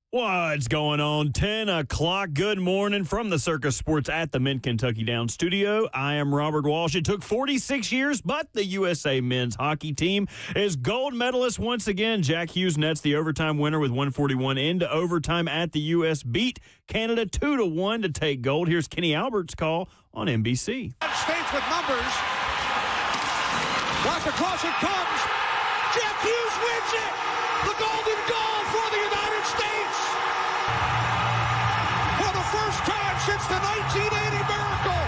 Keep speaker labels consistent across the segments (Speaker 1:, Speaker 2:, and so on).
Speaker 1: What's going on? 10 o'clock. Good morning from the Circus Sports at the Mint Kentucky Down studio. I am Robert Walsh. It took 46 years, but the USA men's hockey team is gold medalist once again. Jack Hughes nets the overtime winner with 141 into overtime at the U.S. beat Canada 2-1 to take gold. Here's Kenny Albert's call on NBC.
Speaker 2: States with numbers. Watch across it comes. Jack Hughes wins it. The golden goal for the United States. For the first time since the 1980 miracle,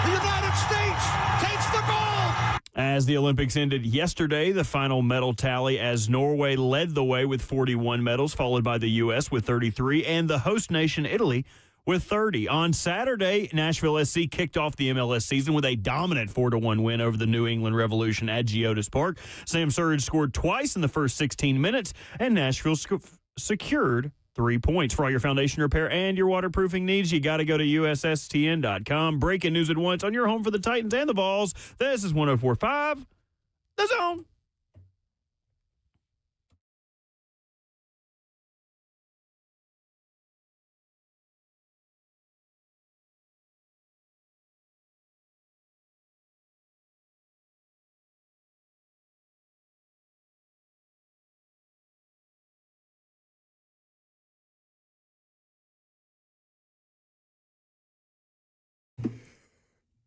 Speaker 2: the United States takes the gold.
Speaker 1: As the Olympics ended yesterday, the final medal tally as Norway led the way with 41 medals, followed by the U.S. with 33, and the host nation, Italy, with 30. On Saturday, Nashville SC kicked off the MLS season with a dominant 4-1 win over the New England Revolution at Geodis Park. Sam Surridge scored twice in the first 16 minutes, and Nashville secured 3 points. For all your foundation repair and your waterproofing needs, you got to go to USSTN.com. Breaking news at once on your home for the Titans and the Vols. This is 104.5 The Zone.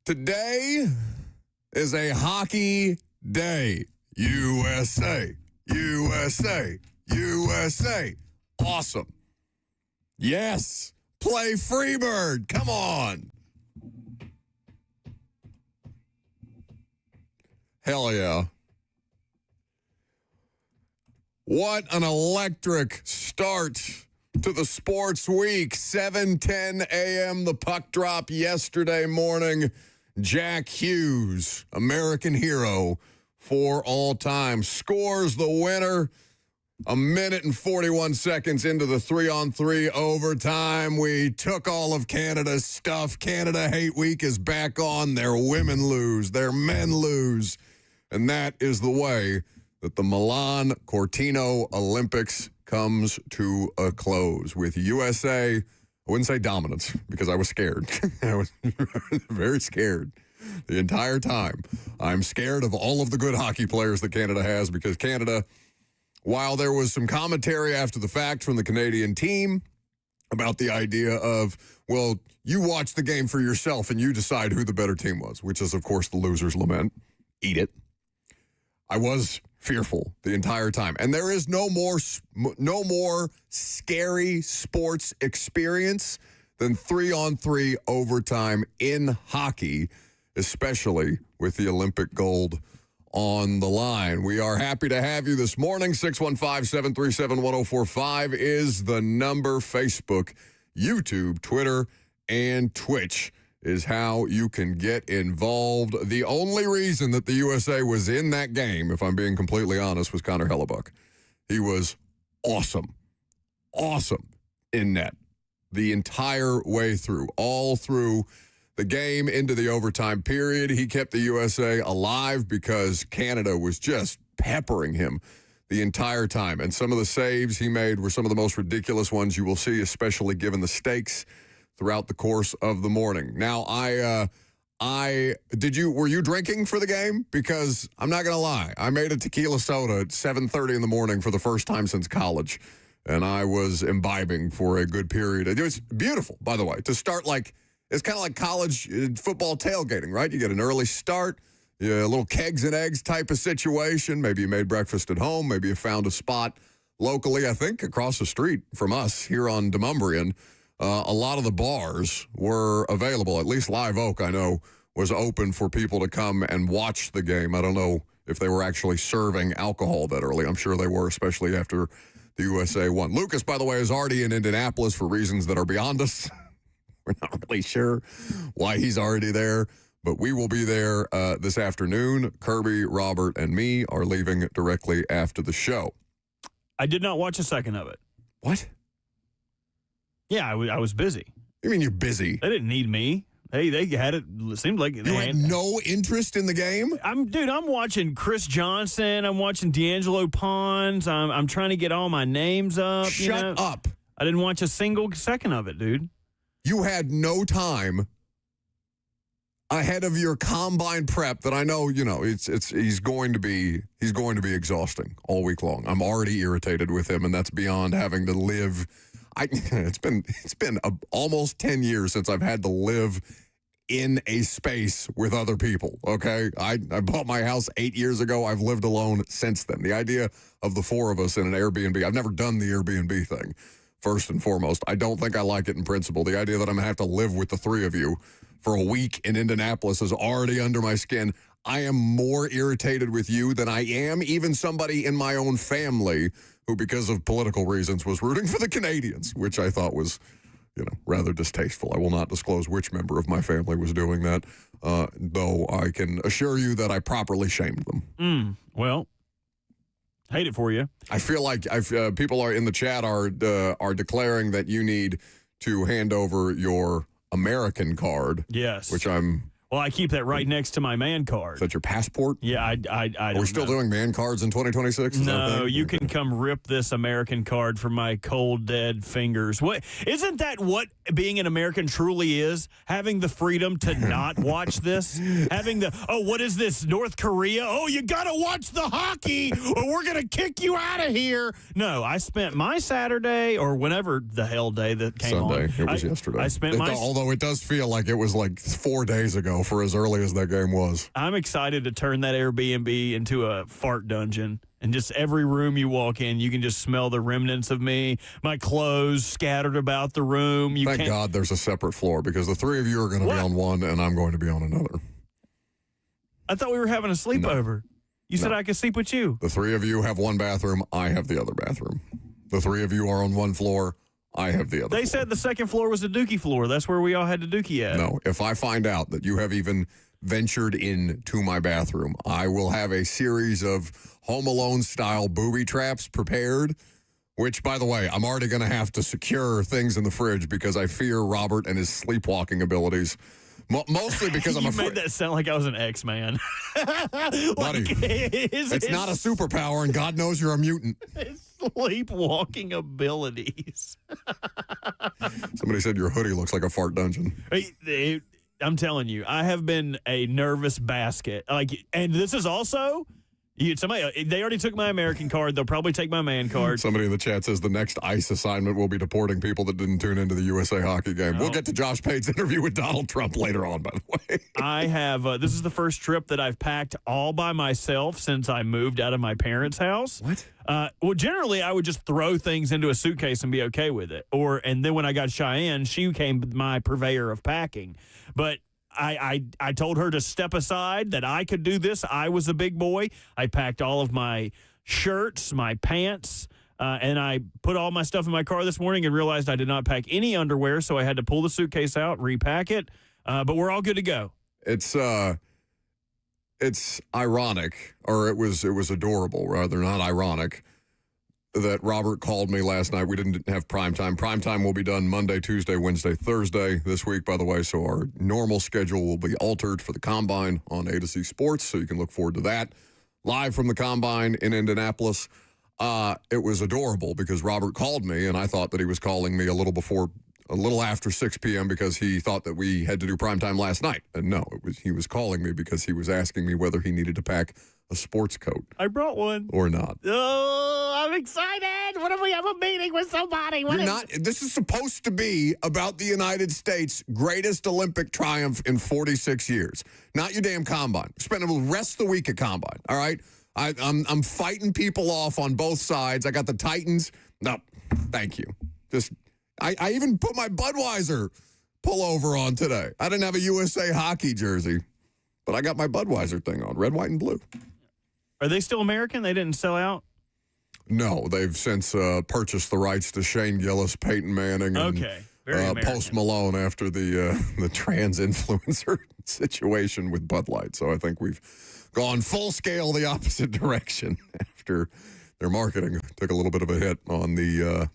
Speaker 3: Today is a hockey day. USA, USA, USA. Awesome. Yes. Play Freebird. Come on. Hell yeah. What an electric start to the sports week. 7:10 a.m. The puck drop yesterday morning. Jack Hughes, American hero for all time, scores the winner. A minute and 41 seconds into the 3-on-3 overtime. We took all of Canada's stuff. Canada Hate Week is back on. Their women lose. Their men lose. And that is the way that the Milan Cortina Olympics comes to a close with USA. I wouldn't say dominance because I was scared. I was very scared the entire time. I'm scared of all of the good hockey players that Canada has because Canada, while there was some commentary after the fact from the Canadian team about the idea of, well, you watch the game for yourself and you decide who the better team was, which is, of course, the losers lament. Eat it. I was fearful the entire time. And there is no more scary sports experience than 3-on-3 overtime in hockey, especially with the Olympic gold on the line. We are happy to have you this morning. 615-737-1045 is the number. Facebook, YouTube, Twitter, and Twitch is how you can get involved. The only reason that the USA was in that game, if I'm being completely honest, was Connor Hellebuck. He was awesome in net the entire way through, all through the game into the overtime period. He kept the USA alive because Canada was just peppering him the entire time. And some of the saves he made were some of the most ridiculous ones you will see, especially given the stakes throughout the course of the morning. Now, were you drinking for the game? Because I'm not going to lie, I made a tequila soda at 7:30 in the morning for the first time since college, and I was imbibing for a good period. It was beautiful, by the way, to start it's kind of like college football tailgating, right? You get an early start, a little kegs and eggs type of situation. Maybe you made breakfast at home. Maybe you found a spot locally, I think, across the street from us here on Demumbrian. A lot of the bars were available. At least Live Oak, I know, was open for people to come and watch the game. I don't know if they were actually serving alcohol that early. I'm sure they were, especially after the USA won. Lucas, by the way, is already in Indianapolis for reasons that are beyond us. We're not really sure why he's already there, but we will be there this afternoon. Kirby, Robert, and me are leaving directly after the show.
Speaker 1: I did not watch a second of it.
Speaker 3: What?
Speaker 1: Yeah, I was busy.
Speaker 3: You mean you're busy?
Speaker 1: They didn't need me. They had it. Seemed like
Speaker 3: you had no interest in the game.
Speaker 1: I'm watching Chris Johnson. I'm watching D'Angelo Pons. I'm trying to get all my names up.
Speaker 3: Shut up.
Speaker 1: I didn't watch a single second of it, dude.
Speaker 3: You had no time ahead of your combine prep that I know, he's going to be exhausting all week long. I'm already irritated with him, and that's beyond having to live. It's been almost 10 years since I've had to live in a space with other people, okay? I bought my house 8 years ago. I've lived alone since then. The idea of the four of us in an Airbnb, I've never done the Airbnb thing, first and foremost. I don't think I like it in principle. The idea that I'm going to have to live with the three of you for a week in Indianapolis is already under my skin. I am more irritated with you than I am even somebody in my own family who, because of political reasons, was rooting for the Canadians, which I thought was, rather distasteful. I will not disclose which member of my family was doing that, though I can assure you that I properly shamed them.
Speaker 1: Well, hate it for you.
Speaker 3: I feel like people are in the chat are declaring that you need to hand over your American card.
Speaker 1: Yes.
Speaker 3: Which I'm...
Speaker 1: Well, I keep that right next to my man card.
Speaker 3: Is that your passport?
Speaker 1: Yeah, I don't
Speaker 3: Are we still doing man cards in 2026?
Speaker 1: No, you can come rip this American card from my cold, dead fingers. What isn't that what being an American truly is? Having the freedom to not watch this? Having what is this, North Korea? Oh, you got to watch the hockey or we're going to kick you out of here. No, I spent my Saturday or whenever the hell day that came
Speaker 3: Sunday.
Speaker 1: on.
Speaker 3: It was yesterday.
Speaker 1: I spent
Speaker 3: although it does feel like it was like 4 days ago for as early as that game was.
Speaker 1: I'm excited to turn that Airbnb into a fart dungeon. And just every room you walk in, you can just smell the remnants of me, my clothes scattered about the room.
Speaker 3: Thank God there's a separate floor because the three of you are going to be on one and I'm going to be on another.
Speaker 1: I thought we were having a sleepover. You said I could sleep with you.
Speaker 3: The three of you have one bathroom. I have the other bathroom. The three of you are on one floor. I have the other
Speaker 1: They
Speaker 3: floor.
Speaker 1: said the second floor was the dookie floor. That's where we all had to dookie at.
Speaker 3: No, if I find out that you have even ventured into my bathroom, I will have a series of Home Alone-style booby traps prepared, which, by the way, I'm already going to have to secure things in the fridge because I fear Robert and his sleepwalking abilities. Mostly because I'm afraid.
Speaker 1: You made that sound like I was an X-Man.
Speaker 3: Buddy, it's not a superpower, and God knows you're a mutant.
Speaker 1: His sleepwalking abilities.
Speaker 3: Somebody said your hoodie looks like a fart dungeon.
Speaker 1: I'm telling you, I have been a nervous basket. And this is also... they already took my American card. They'll probably take my man card.
Speaker 3: Somebody in the chat says the next ICE assignment will be deporting people that didn't tune into the USA hockey game. We'll get to Josh Pate's interview with Donald Trump later on, by the way.
Speaker 1: I have, this is the first trip that I've packed all by myself since I moved out of my parents' house.
Speaker 3: What?
Speaker 1: Well, generally, I would just throw things into a suitcase and be okay with it. And then when I got Cheyenne, she became my purveyor of packing. But I told her to step aside, that I could do this. I was a big boy. I packed all of my shirts, my pants, and I put all my stuff in my car this morning and realized I did not pack any underwear, so I had to pull the suitcase out, repack it. But we're all good to go.
Speaker 3: It's ironic, or it was adorable, rather, not ironic, that Robert called me last night. We didn't have prime time. Prime time will be done Monday, Tuesday, Wednesday, Thursday this week, by the way. So our normal schedule will be altered for the Combine on A to C Sports. So you can look forward to that. Live from the Combine in Indianapolis. It was adorable because Robert called me and I thought that he was calling me a little after 6 p.m. because he thought that we had to do prime time last night. And no, he was calling me because he was asking me whether he needed to pack a sports coat.
Speaker 1: I brought one.
Speaker 3: Or not.
Speaker 1: Oh, I'm excited. What if we have a meeting with somebody?
Speaker 3: This is supposed to be about the United States' greatest Olympic triumph in 46 years. Not your damn Combine. Spending the rest of the week at Combine, all right? I'm fighting people off on both sides. I got the Titans. No, thank you. I even put my Budweiser pullover on today. I didn't have a USA hockey jersey, but I got my Budweiser thing on, red, white, and blue.
Speaker 1: Are they still American? They didn't sell out?
Speaker 3: No, they've since purchased the rights to Shane Gillis, Peyton Manning, and Post Malone after the trans influencer situation with Bud Light. So I think we've gone full scale the opposite direction after their marketing took a little bit of a hit on the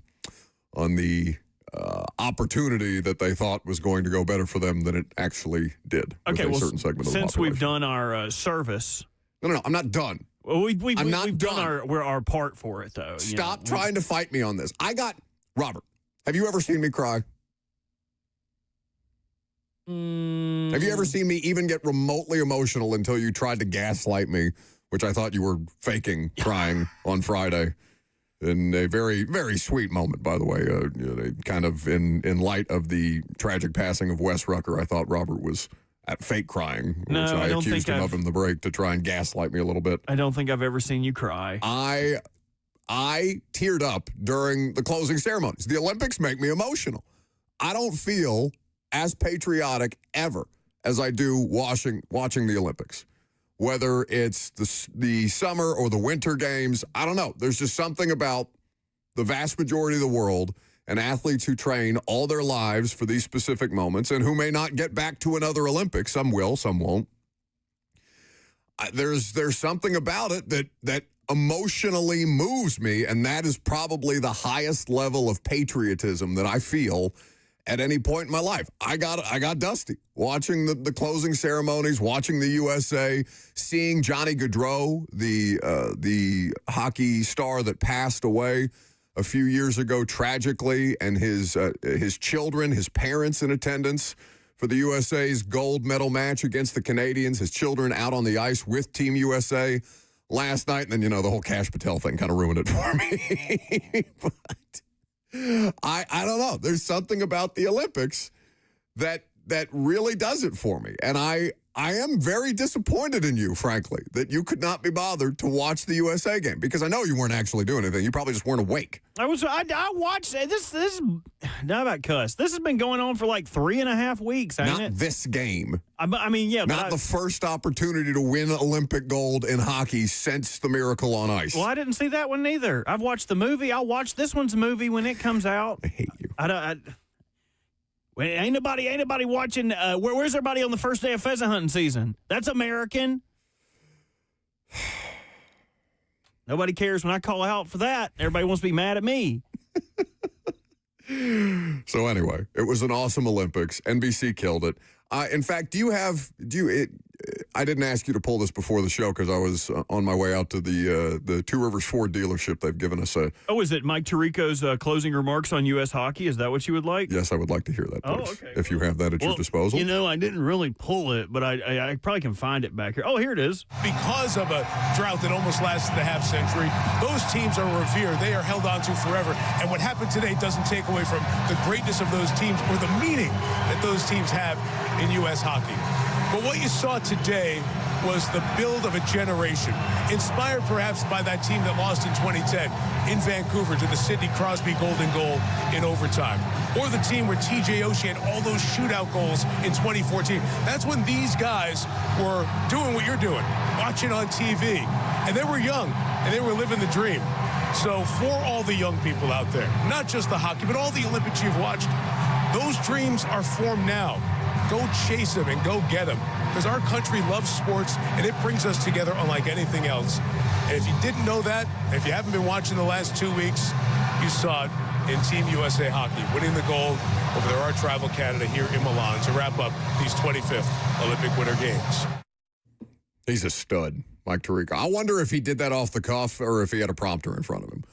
Speaker 3: opportunity that they thought was going to go better for them than it actually did.
Speaker 1: Okay, well,
Speaker 3: certain segment of the
Speaker 1: since we've
Speaker 3: population.
Speaker 1: done our service.
Speaker 3: No, I'm not done.
Speaker 1: Well, we've
Speaker 3: not
Speaker 1: done
Speaker 3: done.
Speaker 1: our part for it, though.
Speaker 3: Stop trying to fight me on this. I got, Robert, Have you ever seen me cry? Have you ever seen me even get remotely emotional until you tried to gaslight me, which I thought you were faking crying on Friday? In a very, very sweet moment, by the way, kind of in light of the tragic passing of Wes Rucker, I thought Robert was at fake crying, which I accused him of in the break to try and gaslight me a little bit.
Speaker 1: I don't think I've ever seen you cry.
Speaker 3: I teared up during the closing ceremonies. The Olympics make me emotional. I don't feel as patriotic ever as I do watching the Olympics. Whether it's the summer or the winter games, I don't know. There's just something about the vast majority of the world and athletes who train all their lives for these specific moments and who may not get back to another Olympics. Some will, some won't. There's something about it that emotionally moves me, and that is probably the highest level of patriotism that I feel at any point in my life. I got dusty watching the closing ceremonies, watching the USA, seeing Johnny Gaudreau, the hockey star that passed away a few years ago tragically, and his children, his parents in attendance for the USA's gold medal match against the Canadians, his children out on the ice with Team USA last night. And then, the whole Kash Patel thing kind of ruined it for me. But I don't know. There's something about the Olympics that really does it for me. And I am very disappointed in you, frankly, that you could not be bothered to watch the USA game, because I know you weren't actually doing anything. You probably just weren't awake.
Speaker 1: I watched this is not about cuss. This has been going on for like 3.5 weeks, ain't
Speaker 3: Not
Speaker 1: it?
Speaker 3: this game.
Speaker 1: I mean, yeah.
Speaker 3: Not the first opportunity to win Olympic gold in hockey since the Miracle on Ice.
Speaker 1: Well, I didn't see that one either. I've watched the movie. I'll watch this one's movie when it comes out.
Speaker 3: I hate you.
Speaker 1: Well, ain't nobody watching. Where's everybody on the first day of pheasant hunting season? That's American. Nobody cares when I call out for that. Everybody wants to be mad at me.
Speaker 3: So anyway, it was an awesome Olympics. NBC killed it. In fact, I didn't ask you to pull this before the show because I was on my way out to the Two Rivers Ford dealership. They've given us
Speaker 1: is it Mike Tirico's closing remarks on U.S. hockey? Is that what you would like?
Speaker 3: Yes, I would like to hear that, please,
Speaker 1: okay.
Speaker 3: if you have that at your disposal.
Speaker 1: I didn't really pull it, but I probably can find it back here. Oh, here it is.
Speaker 4: Because of a drought that almost lasted a half century, those teams are revered. They are held on to forever. And what happened today doesn't take away from the greatness of those teams or the meaning that those teams have in U.S. hockey. But what you saw today was the build of a generation, inspired perhaps by that team that lost in 2010 in Vancouver to the Sidney Crosby golden goal in overtime. Or the team where TJ Oshie had all those shootout goals in 2014. That's when these guys were doing what you're doing, watching on TV. And they were young, and they were living the dream. So for all the young people out there, not just the hockey, but all the Olympics you've watched, those dreams are formed now. Go chase them and go get them, because our country loves sports and it brings us together unlike anything else. And if you didn't know that, if you haven't been watching the last 2 weeks, you saw it in Team USA hockey, winning the gold over their arch rival Canada here in Milan to wrap up these 25th Olympic Winter Games.
Speaker 3: He's a stud, Mike Tirico. I wonder if he did that off the cuff or if he had a prompter in front of him.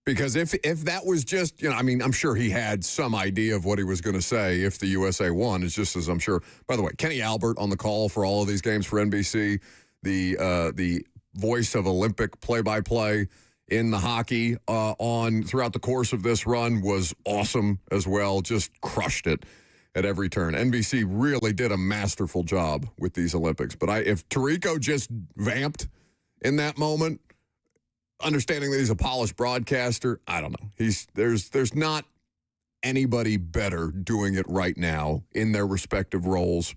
Speaker 3: Because if that was just, I'm sure he had some idea of what he was going to say if the USA won. It's just as I'm sure. By the way, Kenny Albert on the call for all of these games for NBC, the voice of Olympic play-by-play in the hockey throughout the course of this run was awesome as well. Just crushed it at every turn. NBC really did a masterful job with these Olympics. But if Tirico just vamped in that moment, understanding that he's a polished broadcaster, I don't know. There's not anybody better doing it right now in their respective roles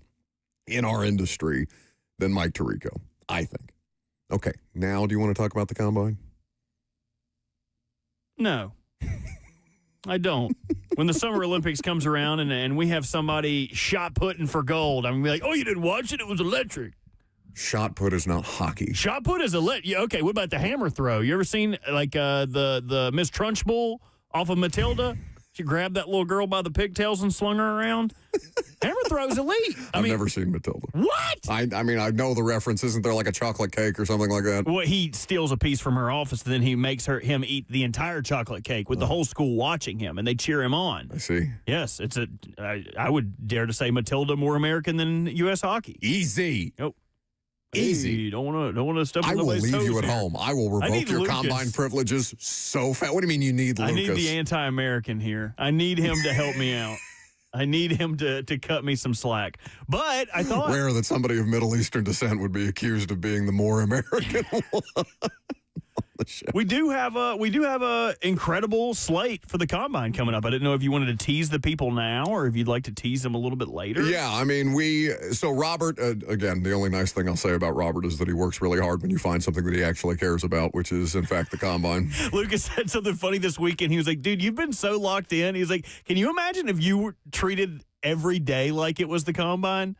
Speaker 3: in our industry than Mike Tirico, I think. Okay, now do you want to talk about the Combine?
Speaker 1: No, I don't. When the Summer Olympics comes around and we have somebody shot putting for gold, I'm going to be like, oh, you didn't watch it? It was electric.
Speaker 3: Shot put is not hockey.
Speaker 1: Shot put is yeah, okay, what about the hammer throw? You ever seen, like, the Miss Trunchbull off of Matilda? She grabbed that little girl by the pigtails and slung her around. Hammer throws elite.
Speaker 3: I've never seen Matilda.
Speaker 1: What?
Speaker 3: I mean, I know the reference. Isn't there like a chocolate cake or something like that?
Speaker 1: Well, he steals a piece from her office, then he makes him eat the entire chocolate cake with the whole school watching him, and they cheer him on.
Speaker 3: I see.
Speaker 1: Yes, I would dare to say Matilda more American than U.S. hockey.
Speaker 3: Easy.
Speaker 1: Nope.
Speaker 3: Easy.
Speaker 1: Hey, don't want to step on
Speaker 3: I will
Speaker 1: nobody's
Speaker 3: leave
Speaker 1: toes
Speaker 3: you at
Speaker 1: here.
Speaker 3: home. I will revoke your
Speaker 1: Lucas.
Speaker 3: combine privileges so fast. What do you mean you need Lucas?
Speaker 1: I need the anti-American here. I need him to help me out. I need him to cut me some slack. But I thought
Speaker 3: rare that somebody of Middle Eastern descent would be accused of being the more American one.
Speaker 1: we do have a incredible slate for the combine coming up. I didn't know if you wanted to tease the people now or if you'd like to tease them a little bit later.
Speaker 3: Yeah, I mean, so Robert, again, the only nice thing I'll say about Robert is that he works really hard when you find something that he actually cares about, which is, in fact, the combine.
Speaker 1: Lucas said something funny this weekend. He was like, dude, you've been so locked in. He was like, can you imagine if you were treated every day like it was the combine?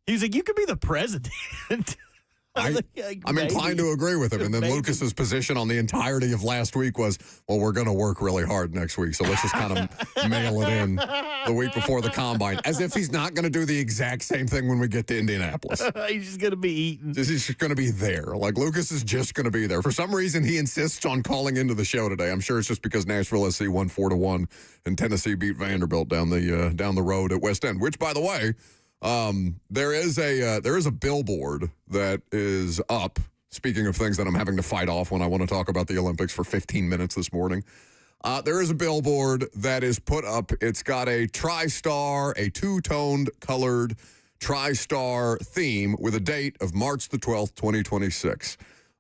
Speaker 1: He was like, you could be the president.
Speaker 3: I'm inclined to agree with him. And then Lucas's position on the entirety of last week was, well, we're going to work really hard next week, so let's just kind of mail it in the week before the combine, as if he's not going to do the exact same thing when we get to Indianapolis.
Speaker 1: He's just going to be eating.
Speaker 3: He's just going to be there. Like, Lucas is just going to be there. For some reason, he insists on calling into the show today. I'm sure it's just because Nashville SC won 4-1 and Tennessee beat Vanderbilt down the road at West End, which, by the way, there is a billboard that is up. Speaking of things that I'm having to fight off when I want to talk about the Olympics for 15 minutes this morning, there is a billboard that is put up. It's got a tri-star, a two-toned colored tri-star theme with a date of March the 12th, 2026.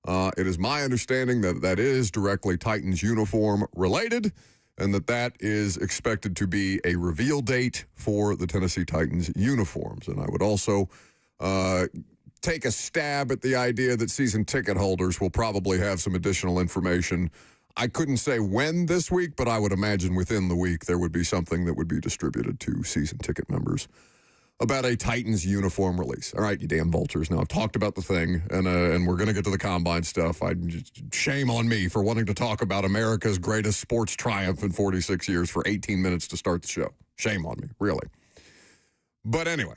Speaker 3: It is my understanding that is directly Titans uniform related, and that is expected to be a reveal date for the Tennessee Titans uniforms. And I would also take a stab at the idea that season ticket holders will probably have some additional information. I couldn't say when this week, but I would imagine within the week there would be something that would be distributed to season ticket members about a Titans uniform release. All right, you damn vultures. Now, I've talked about the thing, and we're going to get to the combine stuff. Shame on me for wanting to talk about America's greatest sports triumph in 46 years for 18 minutes to start the show. Shame on me, really. But anyway,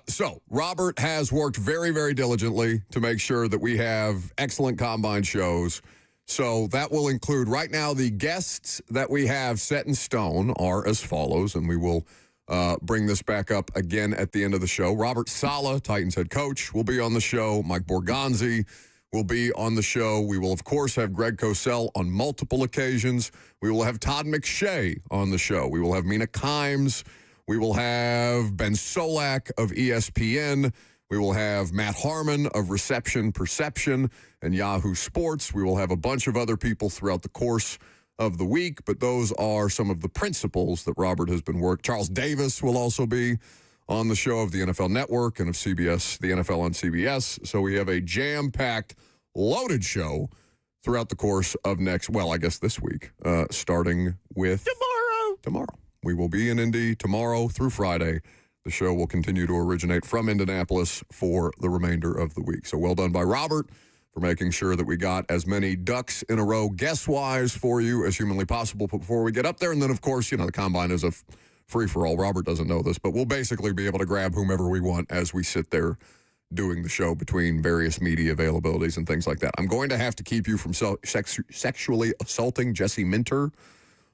Speaker 3: so Robert has worked very, very diligently to make sure that we have excellent combine shows. So that will include, right now, the guests that we have set in stone are as follows, and we will bring this back up again at the end of the show. Robert Saleh, Titans head coach, will be on the show. Mike Borgonzi will be on the show. We will, of course, have Greg Cosell on multiple occasions. We will have Todd McShay on the show. We will have Mina Kimes. We will have Ben Solak of ESPN. We will have Matt Harmon of Reception Perception and Yahoo Sports. We will have a bunch of other people throughout the course of the week, but those are some of the principles that Robert has been working. Charles Davis will also be on the show of the NFL Network and of CBS, the NFL on CBS. So we have a jam-packed, loaded show throughout the course of this week, starting with tomorrow. We will be in Indy tomorrow through Friday. The show will continue to originate from Indianapolis for the remainder of the week. So well done by Robert for making sure that we got as many ducks in a row guest-wise for you as humanly possible before we get up there. And then, of course, the combine is a free-for-all. Robert doesn't know this, but we'll basically be able to grab whomever we want as we sit there doing the show between various media availabilities and things like that. I'm going to have to keep you from sexually assaulting Jesse Minter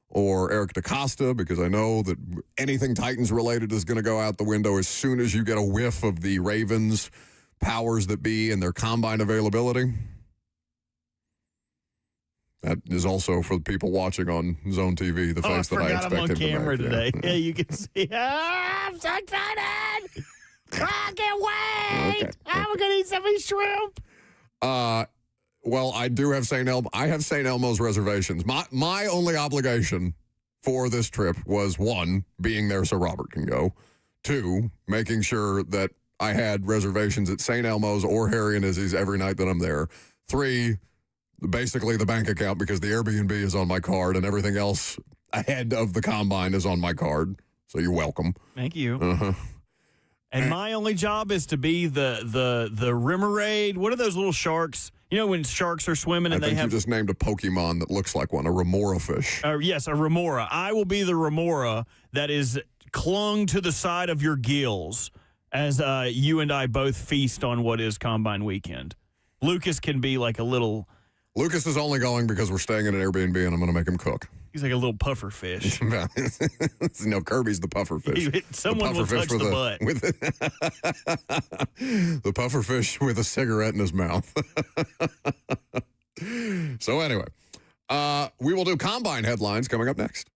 Speaker 3: or Eric DaCosta, because I know that anything Titans-related is going to go out the window as soon as you get a whiff of the Ravens' powers that be and their combine availability. That is also for the people watching on Zone TV, the face that I expect him to make.
Speaker 1: I'm on camera today. Yeah, you can see. I'm so excited. I can't wait. Okay. I'm going to eat some of these shrimp.
Speaker 3: Well, I do have St. Elmo. I have St. Elmo's reservations. My only obligation for this trip was, 1, being there so Robert can go. 2, making sure that I had reservations at St. Elmo's or Harry and Izzy's every night that I'm there. 3, basically the bank account, because the Airbnb is on my card and everything else ahead of the combine is on my card. So you're welcome.
Speaker 1: Thank you.
Speaker 3: Uh-huh.
Speaker 1: And my only job is to be the remoraid. What are those little sharks? You know when sharks are swimming and
Speaker 3: I think
Speaker 1: they have.
Speaker 3: you just named a Pokemon that looks like one, a remora fish.
Speaker 1: Yes, a remora. I will be the remora that is clung to the side of your gills as you and I both feast on what is Combine Weekend. Lucas can be like a little.
Speaker 3: Lucas is only going because we're staying at an Airbnb and I'm going to make him cook.
Speaker 1: He's like a little puffer fish.
Speaker 3: No, Kirby's the puffer fish.
Speaker 1: Someone will touch the butt.
Speaker 3: The puffer fish with a cigarette in his mouth. So anyway, we will do Combine headlines coming up next.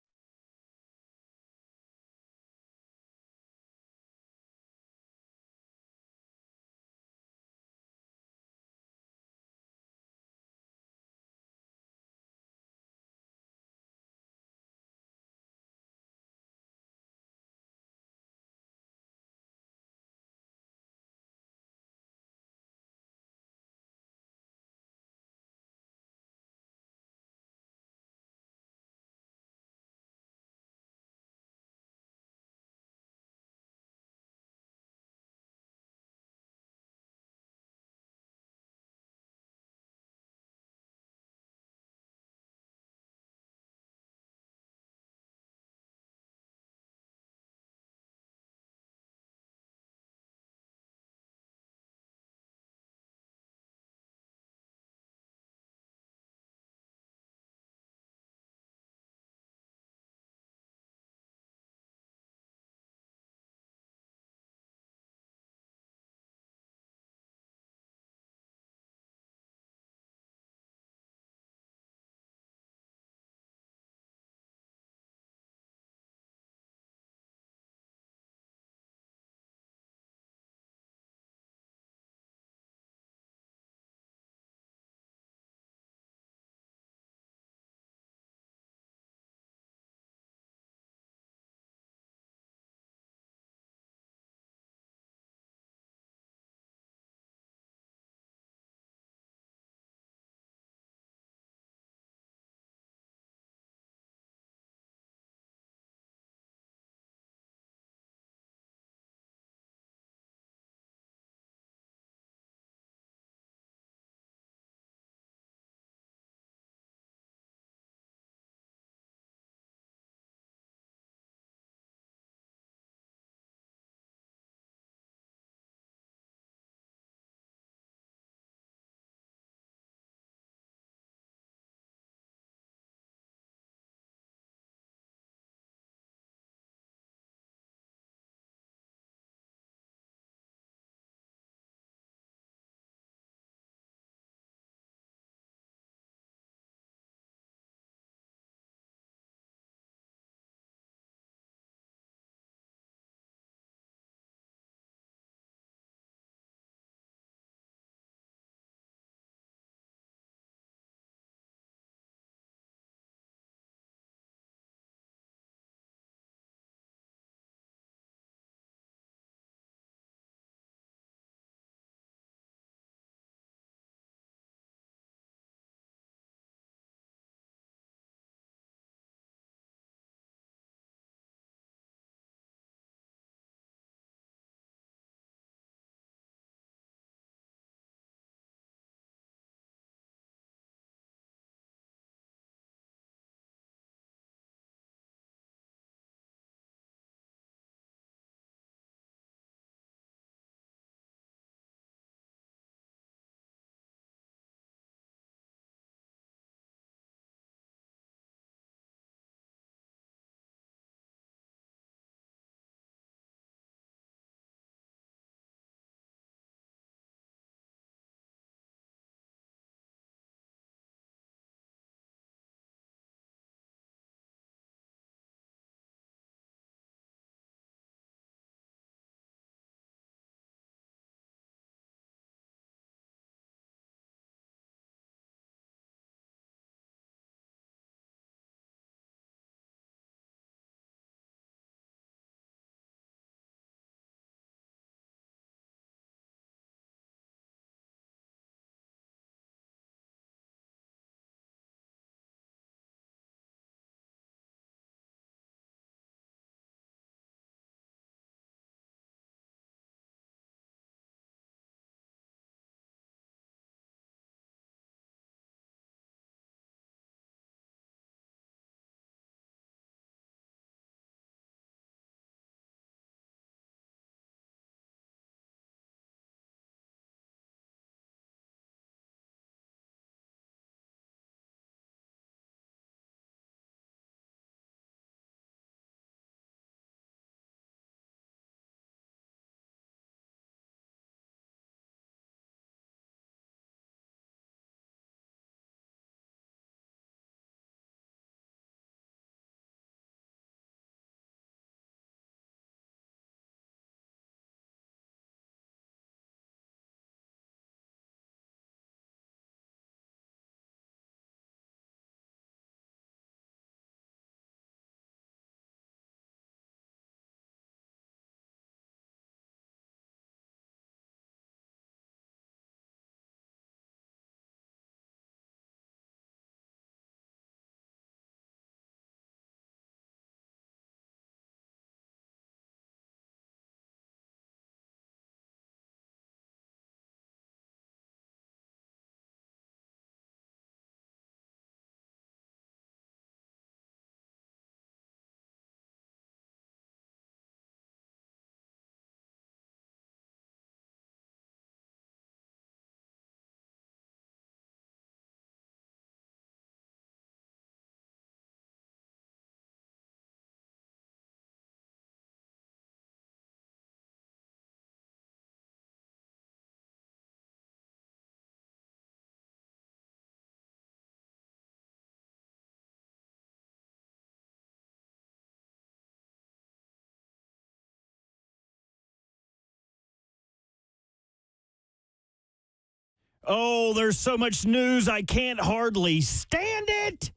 Speaker 1: Oh, there's so much news, I can't hardly stand it.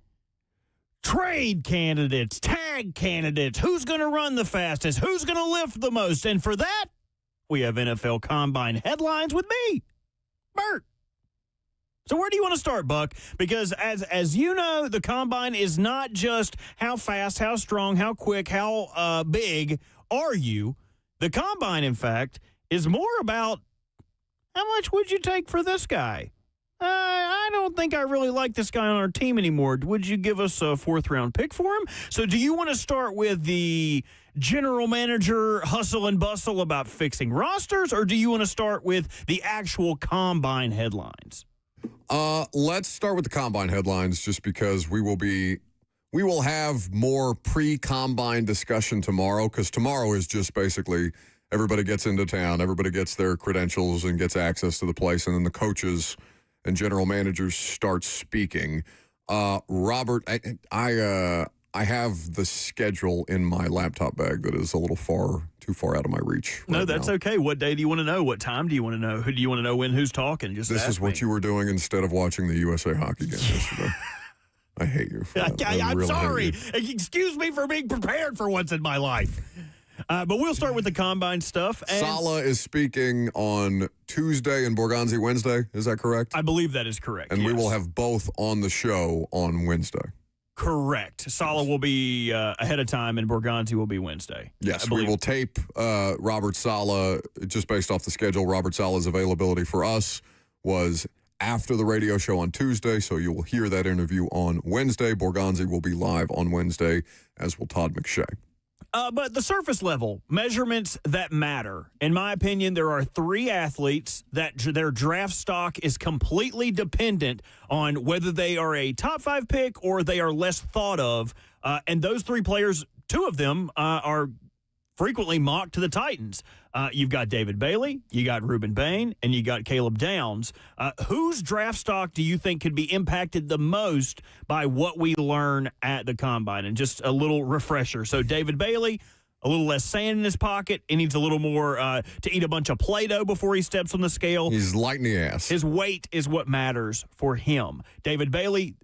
Speaker 1: Trade candidates, tag candidates, who's going to run the fastest, who's going to lift the most. And for that, we have NFL Combine headlines with me, Bert. So where do you want to start, Buck? Because as you know, the Combine is not just how fast, how strong, how quick, how big are you. The Combine, in fact, is more about how much would you take for this guy? I don't think I really like this guy on our team anymore. Would you give us a fourth-round pick for him? So do you want to start with the general manager hustle and bustle about fixing rosters, or do you want to start with the actual Combine headlines?
Speaker 3: Let's start with the Combine headlines just because we will have more pre-Combine discussion tomorrow, because tomorrow is just basically everybody gets into town, everybody gets their credentials and gets access to the place, and then the coaches and general managers start speaking. Robert, I have the schedule in my laptop bag that is a little too far out of my reach.
Speaker 1: No, that's okay. What day do you want to know? What time do you want to know? Who do you want to know when? Who's talking? Just
Speaker 3: this is what
Speaker 1: me.
Speaker 3: You were doing instead of watching the USA hockey game yesterday. I hate you.
Speaker 1: I'm sorry. Excuse me for being prepared for once in my life. But we'll start with the Combine stuff.
Speaker 3: Saleh is speaking on Tuesday and Borgonzi Wednesday. Is that correct?
Speaker 1: I believe that is correct.
Speaker 3: And we will have both on the show on Wednesday.
Speaker 1: Correct. Saleh will be ahead of time, and Borgonzi will be Wednesday.
Speaker 3: Yes, we will tape Robert Saleh just based off the schedule. Robert Saleh's availability for us was after the radio show on Tuesday, so you will hear that interview on Wednesday. Borgonzi will be live on Wednesday, as will Todd McShay.
Speaker 1: But the surface level measurements that matter. In my opinion, there are three athletes that their draft stock is completely dependent on whether they are a top 5 pick or they are less thought of. And those three players, two of them are frequently mocked to the Titans. You've got David Bailey, you got Reuben Bain, and you got Caleb Downs. Whose draft stock do you think could be impacted the most by what we learn at the Combine? And just a little refresher. So David Bailey, a little less sand in his pocket. He needs a little more to eat a bunch of Play-Doh before he steps on the scale.
Speaker 3: He's light in the ass.
Speaker 1: His weight is what matters for him. Reuben Bain,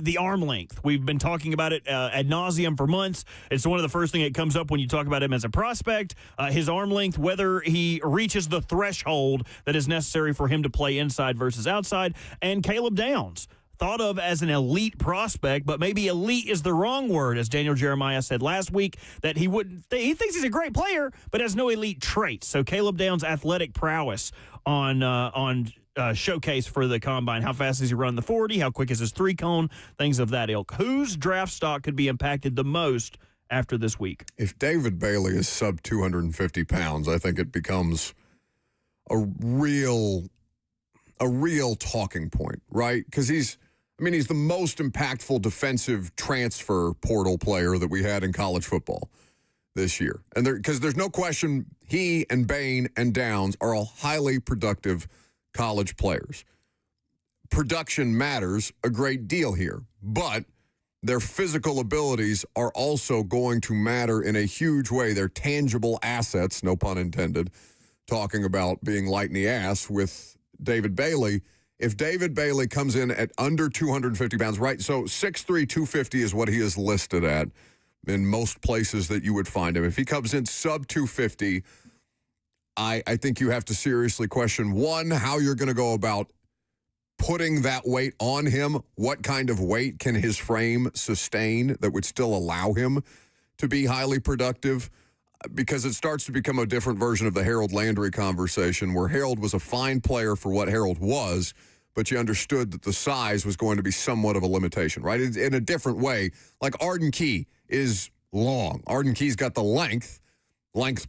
Speaker 1: the arm length. We've been talking about it ad nauseum for months. It's one of the first things that comes up when you talk about him as a prospect. His arm length, whether he reaches the threshold that is necessary for him to play inside versus outside. And Caleb Downs, thought of as an elite prospect, but maybe elite is the wrong word, as Daniel Jeremiah said last week, that he thinks he's a great player, but has no elite traits. So Caleb Downs' athletic prowess on showcase for the Combine. How fast does he run the 40? How quick is his 3-cone? Things of that ilk. Whose draft stock could be impacted the most after this week?
Speaker 3: If David Bailey is sub 250 pounds, I think it becomes a real talking point, right? Because he's the most impactful defensive transfer portal player that we had in college football this year. And because there's no question he and Bain and Downs are all highly productive college players. Production matters a great deal here, but their physical abilities are also going to matter in a huge way. They're tangible assets, no pun intended, talking about being light in the ass with David Bailey. If David Bailey comes in at under 250 pounds, right? So 6'3", 250 is what he is listed at in most places that you would find him. If he comes in sub 250, I think you have to seriously question, one, how you're going to go about putting that weight on him. What kind of weight can his frame sustain that would still allow him to be highly productive? Because it starts to become a different version of the Harold Landry conversation, where Harold was a fine player for what Harold was, but you understood that the size was going to be somewhat of a limitation, right? In a different way. Like Arden Key is long. Arden Key's got the length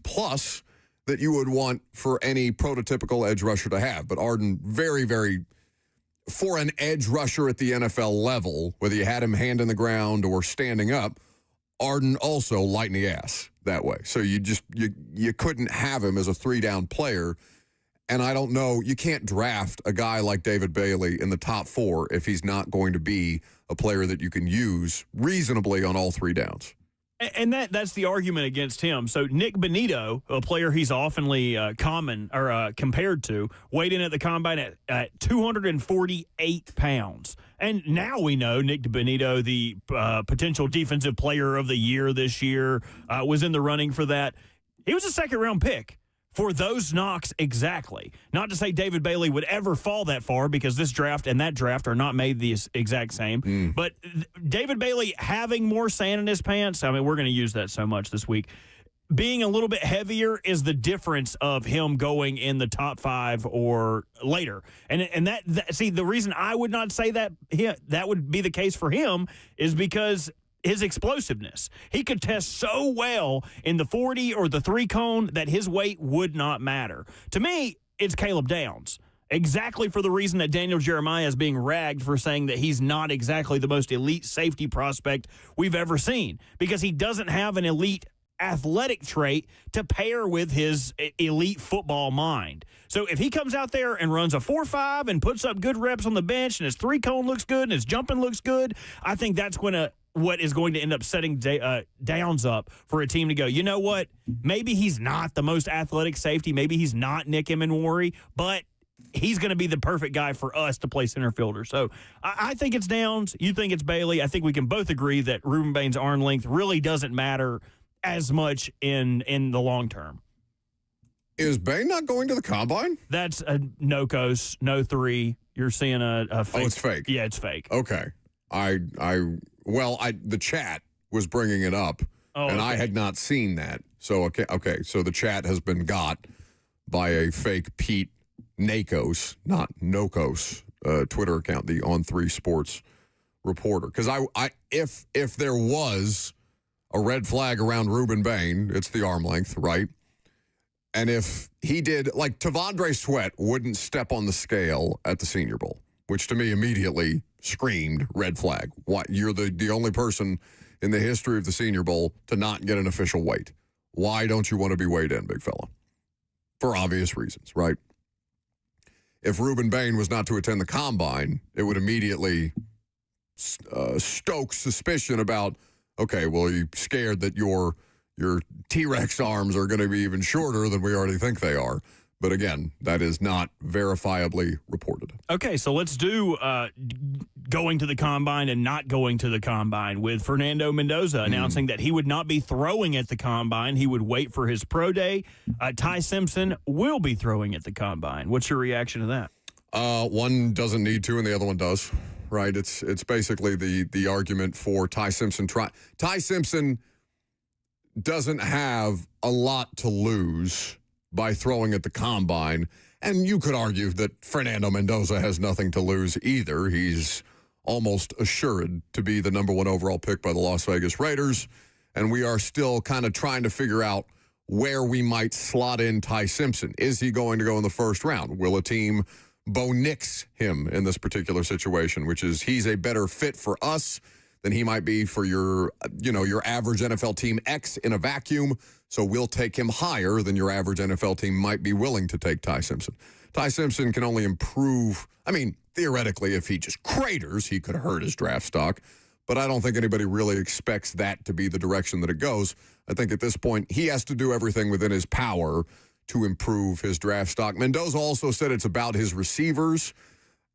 Speaker 3: plus that you would want for any prototypical edge rusher to have. But Arden, very, very, for an edge rusher at the NFL level, whether you had him hand in the ground or standing up, Arden also light in the ass that way. So you couldn't have him as a 3-down player. And I don't know, you can't draft a guy like David Bailey in the top 4 if he's not going to be a player that you can use reasonably on all 3 downs.
Speaker 1: And that's the argument against him. So Nick Bonito, a player he's oftenly compared to, weighed in at the combine at 248 pounds. And now we know Nick Bonito, the potential defensive player of the year this year, was in the running for that. He was a second-round pick for those knocks exactly. Not to say David Bailey would ever fall that far, because this draft and that draft are not made the exact same. But David Bailey having more sand in his pants, I mean, we're going to use that so much this week. Being a little bit heavier is the difference of him going in the top 5 or later. And that see, the reason I would not say that would be the case for him is because his explosiveness. He could test so well in the 40 or the 3-cone that his weight would not matter. To me, it's Caleb Downs. Exactly for the reason that Daniel Jeremiah is being ragged for saying that he's not exactly the most elite safety prospect we've ever seen, because he doesn't have an elite athletic trait to pair with his elite football mind. So if he comes out there and runs a 4.5 and puts up good reps on the bench and his 3-cone looks good and his jumping looks good, I think that's what is going to end up setting Downs up for a team to go, you know what, maybe he's not the most athletic safety, maybe he's not Nick Emenwari, but he's going to be the perfect guy for us to play center fielder. So I think it's Downs. You think it's Bailey. I think we can both agree that Ruben Bain's arm length really doesn't matter as much in the long term.
Speaker 3: Is Bain not going to the combine?
Speaker 1: That's a no-coast, no 3. You're seeing a fake.
Speaker 3: Oh, it's fake.
Speaker 1: Yeah, it's fake.
Speaker 3: Okay. The chat was bringing it up, and I had not seen that. So, okay. So the chat has been got by a fake Pete Nakos, not Nokos, Twitter account, the On3 Sports reporter. Because if there was a red flag around Ruben Bain, it's the arm length, right? And if he did, like Tavondre Sweat wouldn't step on the scale at the Senior Bowl, which to me immediately screamed red flag. What, you're the only person in the history of the Senior Bowl to not get an official weight. Why don't you want to be weighed in, big fella? For obvious reasons, right? If Ruben Bain was not to attend the combine, it would immediately stoke suspicion about, okay, well, you're scared that your T-Rex arms are going to be even shorter than we already think they are. But again, that is not verifiably reported.
Speaker 1: Okay, so let's do going to the combine and not going to the combine with Fernando Mendoza announcing that he would not be throwing at the combine. He would wait for his pro day. Ty Simpson will be throwing at the combine. What's your reaction to that?
Speaker 3: One doesn't need to and the other one does, right? It's basically the argument for Ty Simpson. Ty Simpson doesn't have a lot to lose by throwing at the combine. And you could argue that Fernando Mendoza has nothing to lose either. He's almost assured to be the number 1 overall pick by the Las Vegas Raiders. And we are still kind of trying to figure out where we might slot in Ty Simpson. Is he going to go in the first round? Will a team Bo Nix him in this particular situation, which is he's a better fit for us than he might be for your average NFL team X in a vacuum. So we'll take him higher than your average NFL team might be willing to take Ty Simpson. Ty Simpson can only improve. I mean, theoretically, if he just craters, he could hurt his draft stock. But I don't think anybody really expects that to be the direction that it goes. I think at this point, he has to do everything within his power to improve his draft stock. Mendoza also said it's about his receivers.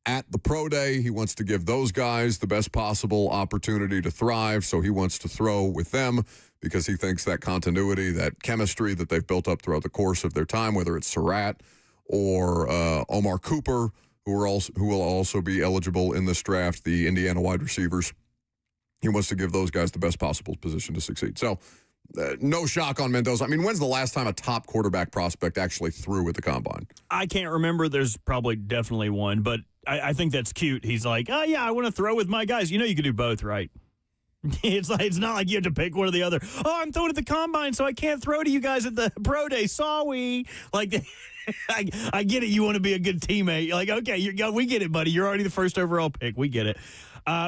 Speaker 3: At the pro day, he wants to give those guys the best possible opportunity to thrive, so he wants to throw with them because he thinks that continuity, that chemistry that they've built up throughout the course of their time, whether it's Surratt or Omar Cooper, who will also be eligible in this draft, the Indiana wide receivers, he wants to give those guys the best possible position to succeed. So no shock on Mendoza. I mean, when's the last time a top quarterback prospect actually threw at the combine?
Speaker 1: I can't remember. There's probably definitely one, but I think that's cute. He's like, oh, yeah, I want to throw with my guys. You know you can do both, right? It's not like you have to pick one or the other. Oh, I'm throwing at the combine, so I can't throw to you guys at the pro day. Sorry. Like, I get it. You want to be a good teammate. You're like, okay, we get it, buddy. You're already the first overall pick. We get it.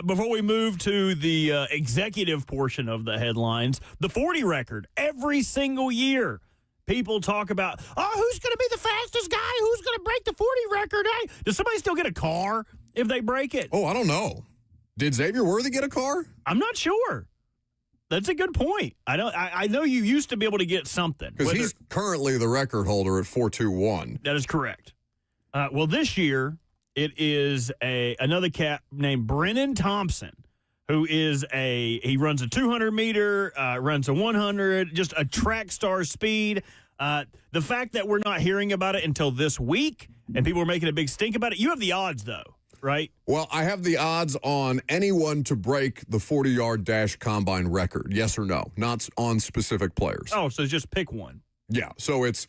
Speaker 1: Before we move to the executive portion of the headlines, the 40 record every single year. People talk about, who's going to be the fastest guy? Who's going to break the 40 record? Hey, does somebody still get a car if they break it?
Speaker 3: Oh, I don't know. Did Xavier Worthy get a car?
Speaker 1: I'm not sure. That's a good point. I know you used to be able to get something.
Speaker 3: Because he's currently the record holder at 4.21.
Speaker 1: That is correct. Well, this year it is another cat named Brennan Thompson, who is he runs a 200-meter, runs a 100, just a track star speed. The fact that we're not hearing about it until this week and people are making a big stink about it, you have the odds, though, right?
Speaker 3: Well, I have the odds on anyone to break the 40-yard dash combine record, yes or no, not on specific players.
Speaker 1: Oh, so just pick one.
Speaker 3: Yeah, so it's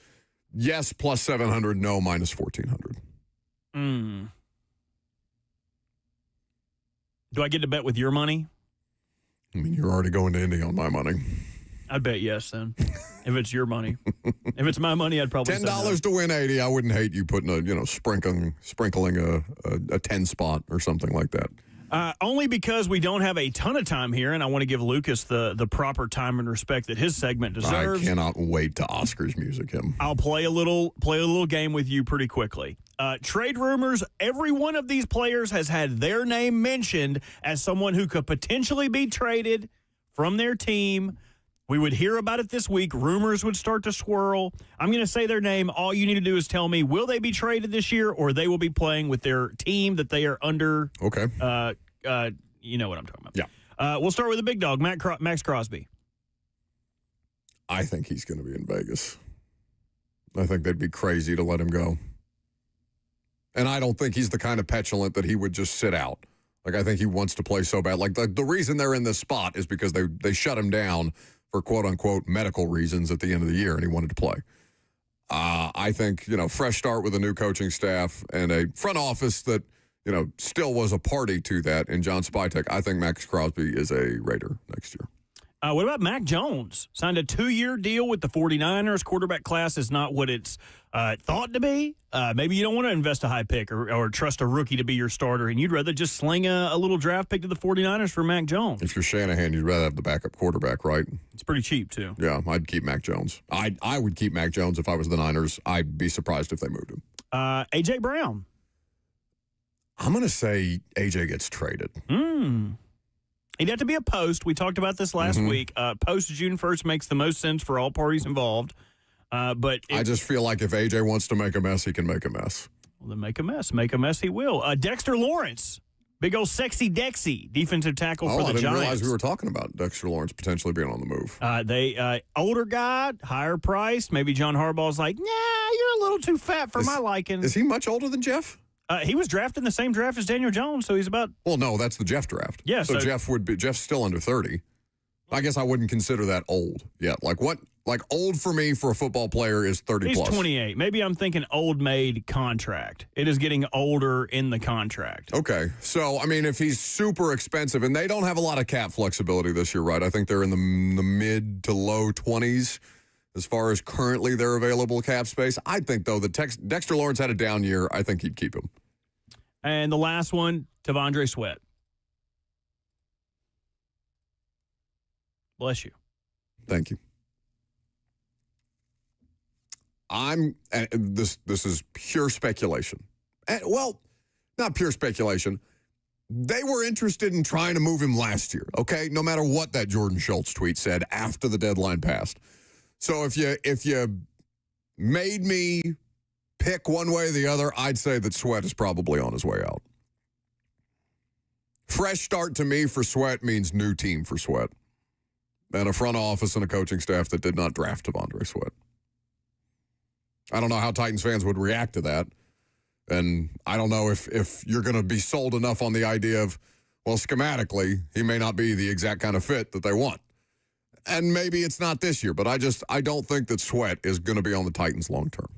Speaker 3: yes plus 700, no minus 1,400.
Speaker 1: Do I get to bet with your money?
Speaker 3: I mean, you're already going to Indy on my money.
Speaker 1: I'd bet yes, then. If it's your money. If it's my money, I'd probably say no.
Speaker 3: $10 to win 80. I wouldn't hate you putting sprinkling a 10 spot or something like that.
Speaker 1: Only because we don't have a ton of time here, and I want to give Lucas the proper time and respect that his segment deserves.
Speaker 3: I cannot wait to Oscars music him.
Speaker 1: I'll play a little game with you pretty quickly. Trade rumors, every one of these players has had their name mentioned as someone who could potentially be traded from their team. We would hear about it this week. Rumors would start to swirl. I'm going to say their name. All you need to do is tell me, will they be traded this year, or they will be playing with their team that they are under?
Speaker 3: Okay.
Speaker 1: You know what I'm talking about.
Speaker 3: Yeah.
Speaker 1: We'll start with the big dog, Max Crosby.
Speaker 3: I think he's going to be in Vegas. I think they'd be crazy to let him go. And I don't think he's the kind of petulant that he would just sit out. Like, I think he wants to play so bad. Like, the reason they're in this spot is because they shut him down for quote-unquote medical reasons at the end of the year, and he wanted to play. I think, fresh start with a new coaching staff and a front office that, still was a party to that in John Spytek. I think Max Crosby is a Raider next year.
Speaker 1: What about Mac Jones? Signed a 2-year deal with the 49ers. Quarterback class is not what it's thought to be. Maybe you don't want to invest a high pick or trust a rookie to be your starter, and you'd rather just sling a little draft pick to the 49ers for Mac Jones.
Speaker 3: If you're Shanahan, you'd rather have the backup quarterback, right?
Speaker 1: It's pretty cheap, too.
Speaker 3: Yeah, I'd keep Mac Jones. I would keep Mac Jones if I was the Niners. I'd be surprised if they moved him.
Speaker 1: A.J. Brown.
Speaker 3: I'm going to say A.J. gets traded.
Speaker 1: He'd have to be a post. We talked about this last week. Post June 1st makes the most sense for all parties involved. But
Speaker 3: I just feel like if A.J. wants to make a mess, he can make a mess.
Speaker 1: Well, then make a mess. Make a mess he will. Dexter Lawrence. Big old sexy Dexy, defensive tackle for the Giants.
Speaker 3: I didn't realize we were talking about Dexter Lawrence potentially being on the move.
Speaker 1: Older guy, higher price. Maybe John Harbaugh's like, nah, you're a little too fat for my liking.
Speaker 3: Is he much older than Jeff?
Speaker 1: He was drafted in the same draft as Daniel Jones, so he's about...
Speaker 3: Well, no, that's the Jeff draft.
Speaker 1: Yeah,
Speaker 3: so Jeff's still under 30. I guess I wouldn't consider that old yet. Like old for me for a football player is 30
Speaker 1: he's
Speaker 3: plus.
Speaker 1: He's 28. Maybe I'm thinking old-made contract. It is getting older in the contract.
Speaker 3: Okay. So, I mean, if he's super expensive, and they don't have a lot of cap flexibility this year, right? I think they're in the mid to low 20s as far as currently their available cap space. I think, though, that Dexter Lawrence had a down year. I think he'd keep him.
Speaker 1: And the last one, T'Vondre Sweat. Bless you.
Speaker 3: Thank you. This is pure speculation. Well, not pure speculation. They were interested in trying to move him last year, okay? No matter what that Jordan Schultz tweet said after the deadline passed. So if you made me pick one way or the other, I'd say that Sweat is probably on his way out. Fresh start to me for Sweat means new team for Sweat. And a front office and a coaching staff that did not draft T'Vondre Sweat. I don't know how Titans fans would react to that. And I don't know if you're going to be sold enough on the idea of, well, schematically, he may not be the exact kind of fit that they want. And maybe it's not this year, but I don't think that Sweat is going to be on the Titans long term.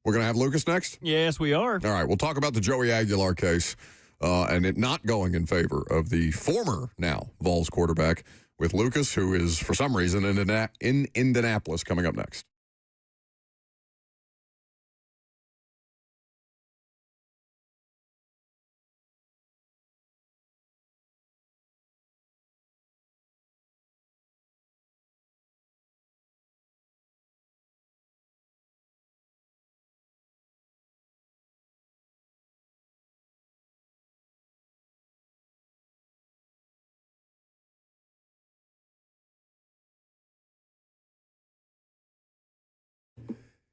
Speaker 3: We're going to have Lucas next?
Speaker 1: Yes, we are.
Speaker 3: All right, we'll talk about the Joey Aguilar case and it not going in favor of the former now Vols quarterback with Lucas, who is, for some reason, in Indianapolis, coming up next.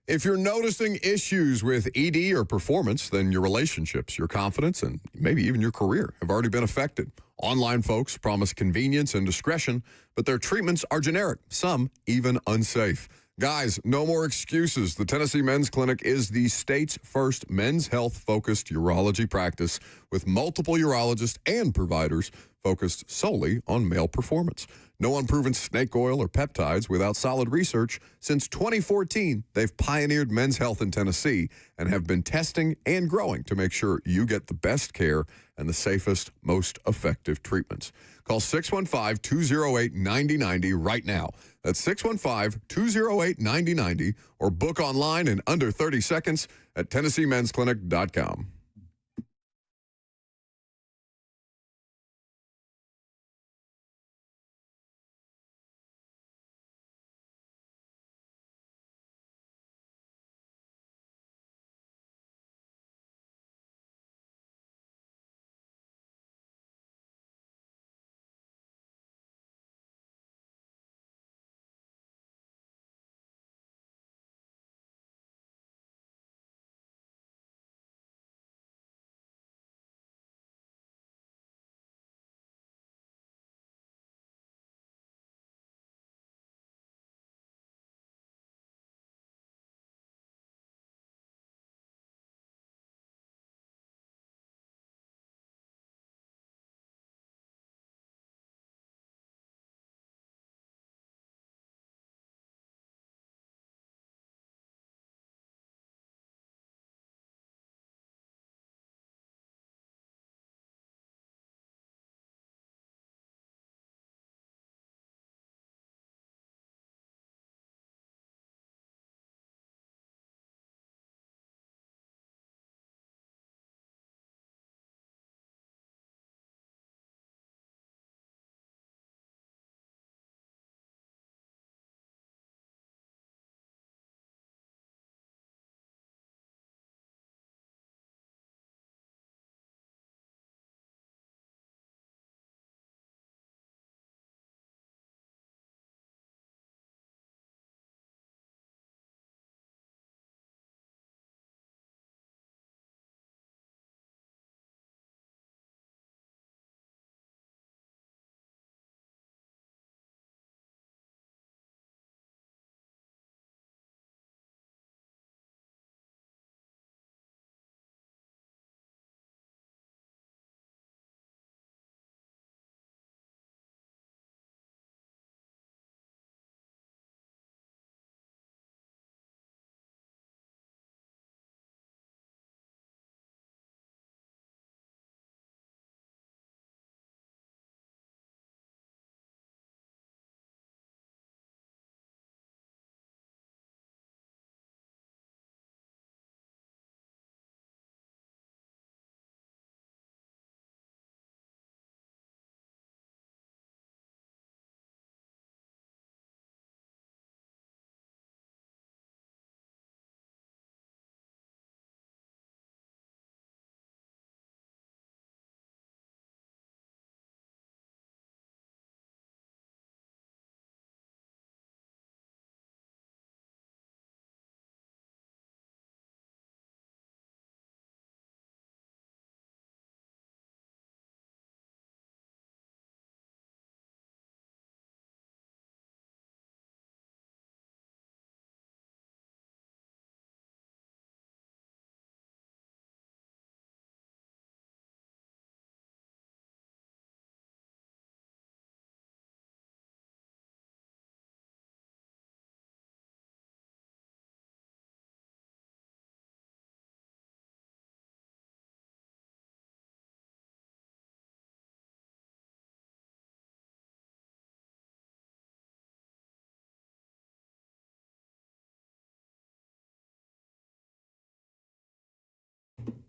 Speaker 3: If you're noticing issues with ED or performance, then your relationships, your confidence, and maybe even your career have already been affected. Online folks promise convenience and discretion, but their treatments are generic, some even unsafe. Guys, no more excuses. The Tennessee Men's Clinic is the state's first men's health-focused urology practice with multiple urologists and providers focused solely on male performance. No unproven snake oil or peptides without solid research. Since 2014, they've pioneered men's health in Tennessee and have been testing and growing to make sure you get the best care and the safest, most effective treatments. Call 615-208-9090 right now. That's 615-208-9090 or book online in under 30 seconds at TennesseeMen'sClinic.com.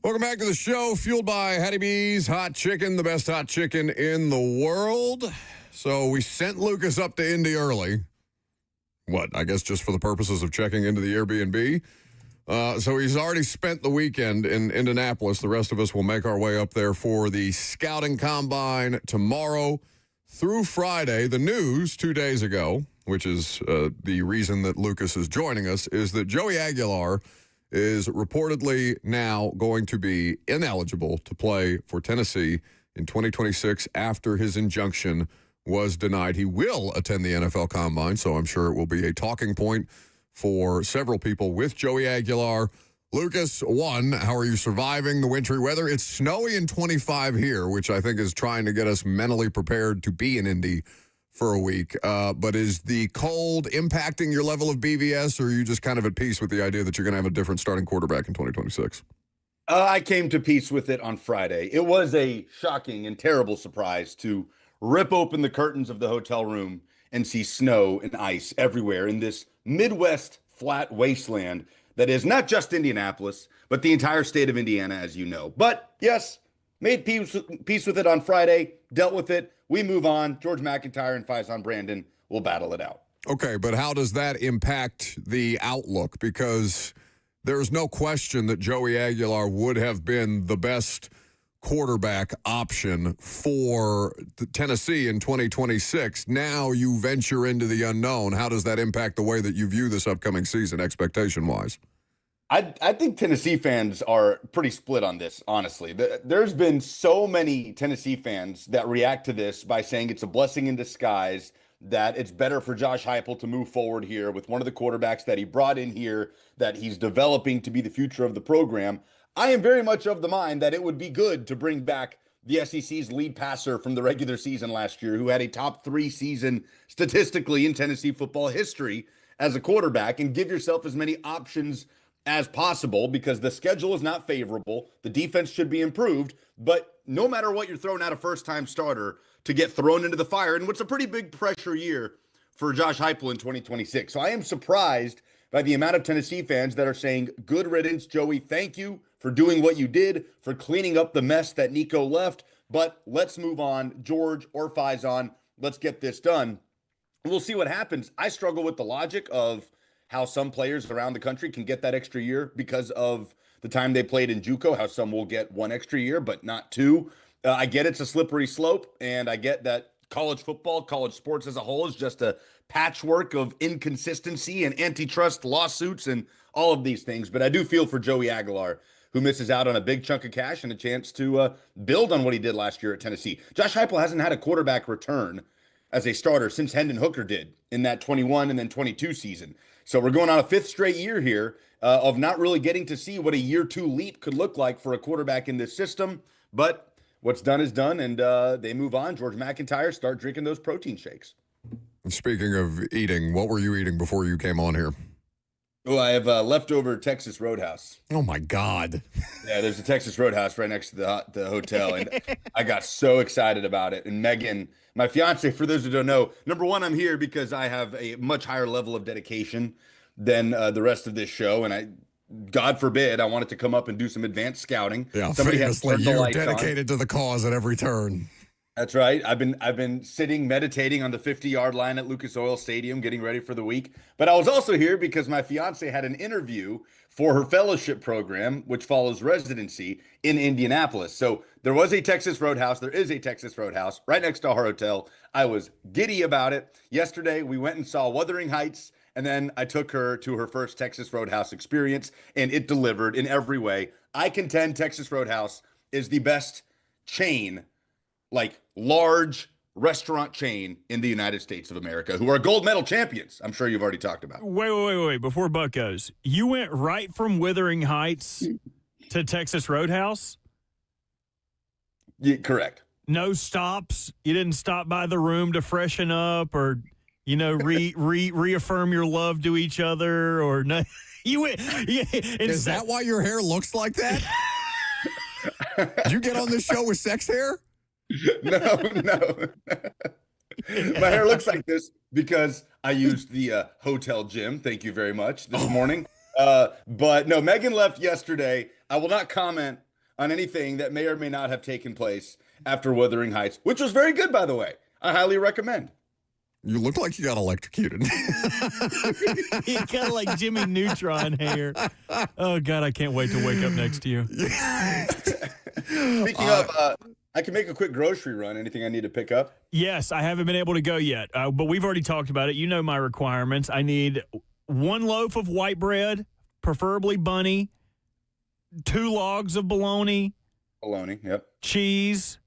Speaker 3: Welcome back to the show, fueled by Hattie B's Hot Chicken, the best hot chicken in the world. So we sent Lucas up to Indy early. What, I guess just for the purposes of checking into the Airbnb. So he's already spent the weekend in Indianapolis. The rest of us will make our way up there for the scouting combine tomorrow through Friday. The news 2 days ago which is the reason that Lucas is joining us, is that Joey Aguilar is reportedly now going to be ineligible to play for Tennessee in 2026 after his injunction was denied. He will attend the NFL Combine, so I'm sure it will be a talking point for several people with Joey Aguilar. Lucas, one, how are you surviving the wintry weather? It's snowy and 25 here, which I think is trying to get us mentally prepared to be in Indy for a week. But is the cold impacting your level of BVS, or are you just kind of at peace with the idea that you're going to have a different starting quarterback in 2026?
Speaker 5: I came to peace with it on Friday. It was a shocking and terrible surprise to rip open the curtains of the hotel room and see snow and ice everywhere in this Midwest flat wasteland that is not just Indianapolis, but the entire state of Indiana, as you know. But yes, made peace with it on Friday, dealt with it. We move on. George McIntyre and Faison Brandon will battle it out.
Speaker 3: Okay, but how does that impact the outlook? Because there's no question that Joey Aguilar would have been the best quarterback option for Tennessee in 2026. Now you venture into the unknown. How does that impact the way that you view this upcoming season, expectation-wise?
Speaker 5: I think Tennessee fans are pretty split on this, honestly. There's been so many Tennessee fans that react to this by saying it's a blessing in disguise, that it's better for Josh Heupel to move forward here with one of the quarterbacks that he brought in here, that he's developing to be the future of the program. I am very much of the mind that it would be good to bring back the SEC's lead passer from the regular season last year, who had a top 3 season statistically in Tennessee football history as a quarterback, and give yourself as many options as possible, because the schedule is not favorable. The defense should be improved, but no matter what, you're throwing out a first-time starter to get thrown into the fire in what's a pretty big pressure year for Josh Heupel in 2026. So I am surprised by the amount of Tennessee fans that are saying, good riddance, Joey. Thank you for doing what you did, for cleaning up the mess that Nico left, but let's move on. George or Faison, let's get this done. We'll see what happens. I struggle with the logic of how some players around the country can get that extra year because of the time they played in JUCO, how some will get 1 extra year, but not 2. I get it's a slippery slope, and I get that college football, college sports as a whole is just a patchwork of inconsistency and antitrust lawsuits and all of these things. But I do feel for Joey Aguilar, who misses out on a big chunk of cash and a chance to build on what he did last year at Tennessee. Josh Heupel hasn't had a quarterback return as a starter since Hendon Hooker did in that 21 and then 22 season. So we're going on a 5th straight year here of not really getting to see what a year 2 leap could look like for a quarterback in this system. But what's done is done, and they move on. George McIntyre, start drinking those protein shakes.
Speaker 3: Speaking of eating, what were you eating before you came on here?
Speaker 5: Oh, I have leftover Texas Roadhouse.
Speaker 3: Oh, my God.
Speaker 5: Yeah, there's a Texas Roadhouse right next to the hotel, and I got so excited about it. And Megan, my fiance, for those who don't know, number one, I'm here because I have a much higher level of dedication than the rest of this show, and I, God forbid, I wanted to come up and do some advanced scouting.
Speaker 3: Yeah,
Speaker 5: somebody has turned the
Speaker 3: you're
Speaker 5: lights
Speaker 3: dedicated to the cause at every turn.
Speaker 5: That's right. I've been sitting meditating on the 50-yard line at Lucas Oil Stadium, getting ready for the week. But I was also here because my fiance had an interview for her fellowship program, which follows residency in Indianapolis. So there was a Texas Roadhouse. There is a Texas Roadhouse right next to our hotel. I was giddy about it. Yesterday, we went and saw Wuthering Heights, and then I took her to her first Texas Roadhouse experience, and it delivered in every way. I contend Texas Roadhouse is the best chain, like large restaurant chain in the United States of America, who are gold medal champions. I'm sure you've already talked about.
Speaker 1: Wait. Before Buck goes, you went right from Wuthering Heights to Texas Roadhouse?
Speaker 5: Yeah, correct.
Speaker 1: No stops? You didn't stop by the room to freshen up or, reaffirm your love to each other or no? You went. Yeah,
Speaker 3: is that why your hair looks like that? Did you get on this show with sex hair?
Speaker 5: No. My hair looks like this because I used the hotel gym. Thank you very much this morning. But no, Megan left yesterday. I will not comment on anything that may or may not have taken place after Wuthering Heights, which was very good, by the way. I highly recommend.
Speaker 3: You look like you got electrocuted.
Speaker 1: You kind of like Jimmy Neutron hair. Oh, God, I can't wait to wake up next to you.
Speaker 5: Speaking of, I can make a quick grocery run. Anything I need to pick up?
Speaker 1: Yes, I haven't been able to go yet, but we've already talked about it. You know my requirements. I need 1 loaf of white bread, preferably bunny, 2 logs of bologna.
Speaker 5: Bologna, yep.
Speaker 1: Cheese,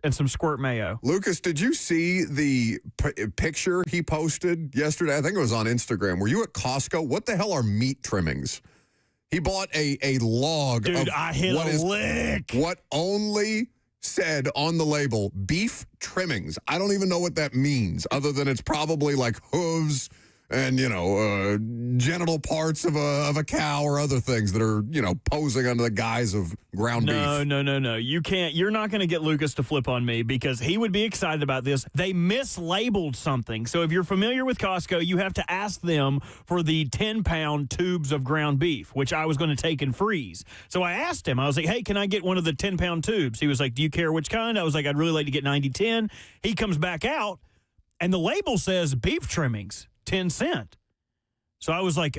Speaker 1: and some squirt mayo.
Speaker 3: Lucas, did you see the picture he posted yesterday? I think it was on Instagram. Were you at Costco? What the hell are meat trimmings? He bought a log.
Speaker 1: Dude,
Speaker 3: of
Speaker 1: I hit a lick.
Speaker 3: What only said on the label, beef trimmings. I don't even know what that means, other than it's probably like hooves and, genital parts of a cow or other things that are, posing under the guise of ground beef.
Speaker 1: No. You can't. You're not going to get Lucas to flip on me because he would be excited about this. They mislabeled something. So if you're familiar with Costco, you have to ask them for the 10-pound tubes of ground beef, which I was going to take and freeze. So I asked him. I was like, hey, can I get one of the 10-pound tubes? He was like, do you care which kind? I was like, I'd really like to get 90-10. He comes back out, and the label says beef trimmings. 10 cents. So I was like,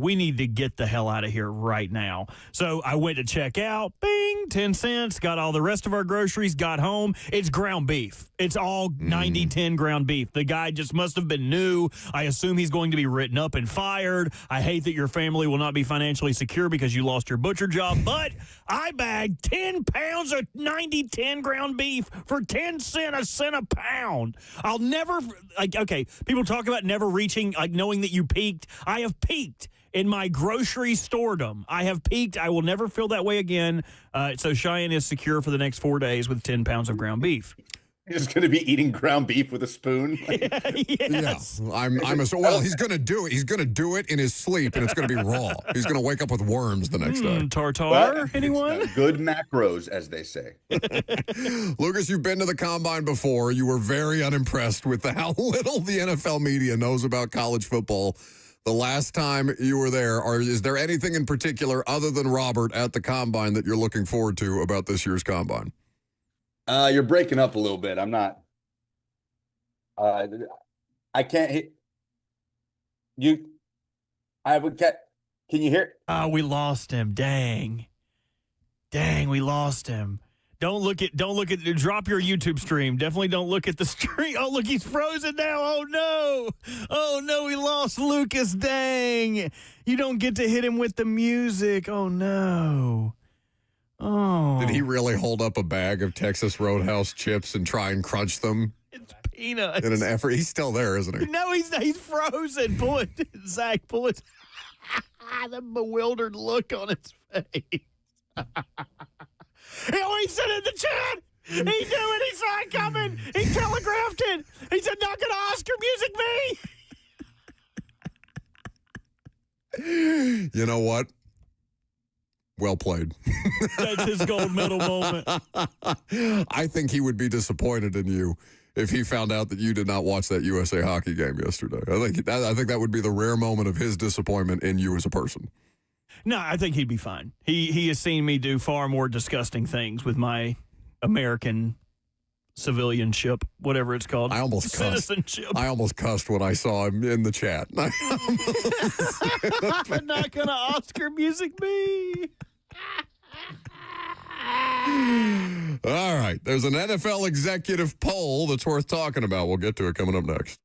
Speaker 1: we need to get the hell out of here right now. So I went to check out, bing, 10 cents, got all the rest of our groceries, got home. It's ground beef. It's all 90-10 ground beef. The guy just must have been new. I assume he's going to be written up and fired. I hate that your family will not be financially secure because you lost your butcher job, but I bagged 10 pounds of 90-10 ground beef for 10 cents, a cent a pound. I'll never, people talk about never reaching, knowing that you peaked. I have peaked in my grocery stordom. I have peaked. I will never feel that way again. So Cheyenne is secure for the next 4 days with 10 pounds of ground beef.
Speaker 5: You're just going to be eating ground beef with a spoon?
Speaker 1: Yes.
Speaker 3: Yeah. He's going to do it. He's going to do it in his sleep, and it's going to be raw. He's going to wake up with worms the next day.
Speaker 1: Tartar, anyone?
Speaker 5: Good macros, as they say.
Speaker 3: Lucas, you've been to the Combine before. You were very unimpressed with how little the NFL media knows about college football. The last time you were there, is there anything in particular other than Robert at the Combine that you're looking forward to about this year's Combine?
Speaker 5: You're breaking up a little bit. I'm not. I can't hit you. I would get. Can you hear?
Speaker 1: We lost him. Dang, we lost him. Don't look at. Drop your YouTube stream. Definitely don't look at the stream. Oh, look, he's frozen now. Oh no, we lost Lucas. Dang, you don't get to hit him with the music. Oh no. Oh.
Speaker 3: Did he really hold up a bag of Texas Roadhouse chips and try and crunch them?
Speaker 1: It's peanuts.
Speaker 3: In an effort. He's still there, isn't he?
Speaker 1: No, he's not. He's frozen. Zach, pull it. The bewildered look on his face. He said in the chat. He knew it. He saw it coming. He telegraphed it. He said, not going to Oscar music me.
Speaker 3: You know what? Well played.
Speaker 1: That's his gold medal moment.
Speaker 3: I think he would be disappointed in you if he found out that you did not watch that USA hockey game yesterday. I think that would be the rare moment of his disappointment in you as a person.
Speaker 1: No, I think he'd be fine. He has seen me do far more disgusting things with my American civilianship, whatever it's called.
Speaker 3: I almost
Speaker 1: citizenship.
Speaker 3: I almost cussed when I saw him in the chat.
Speaker 1: I'm not going to Oscar music me.
Speaker 3: All right. There's an NFL executive poll that's worth talking about. We'll get to it coming up next.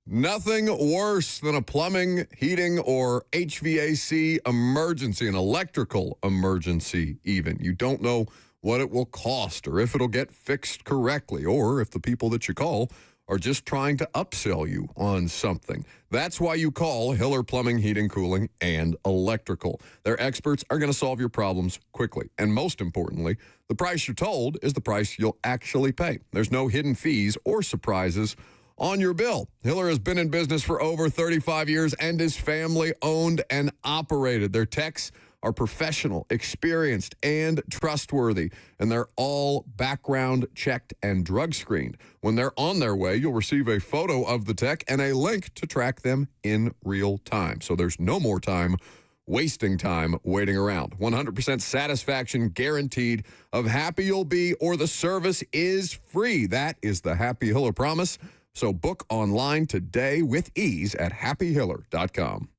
Speaker 3: Nothing worse than a plumbing, heating, or HVAC emergency, an electrical emergency even. You don't know what it will cost or if it'll get fixed correctly or if the people that you call are just trying to upsell you on something. That's why you call Hiller Plumbing, Heating, Cooling, and Electrical. Their experts are going to solve your problems quickly. And most importantly, the price you're told is the price you'll actually pay. There's no hidden fees or surprises on your bill. Hiller has been in business for over 35 years and is family owned and operated. Their techs are professional, experienced, and trustworthy, and they're all background checked and drug screened. When they're on their way, you'll receive a photo of the tech and a link to track them in real time. So there's no more time wasting time waiting around. 100% satisfaction guaranteed of happy you'll be, or the service is free. That is the Happy Hiller promise. So book online today with ease at happyhiller.com.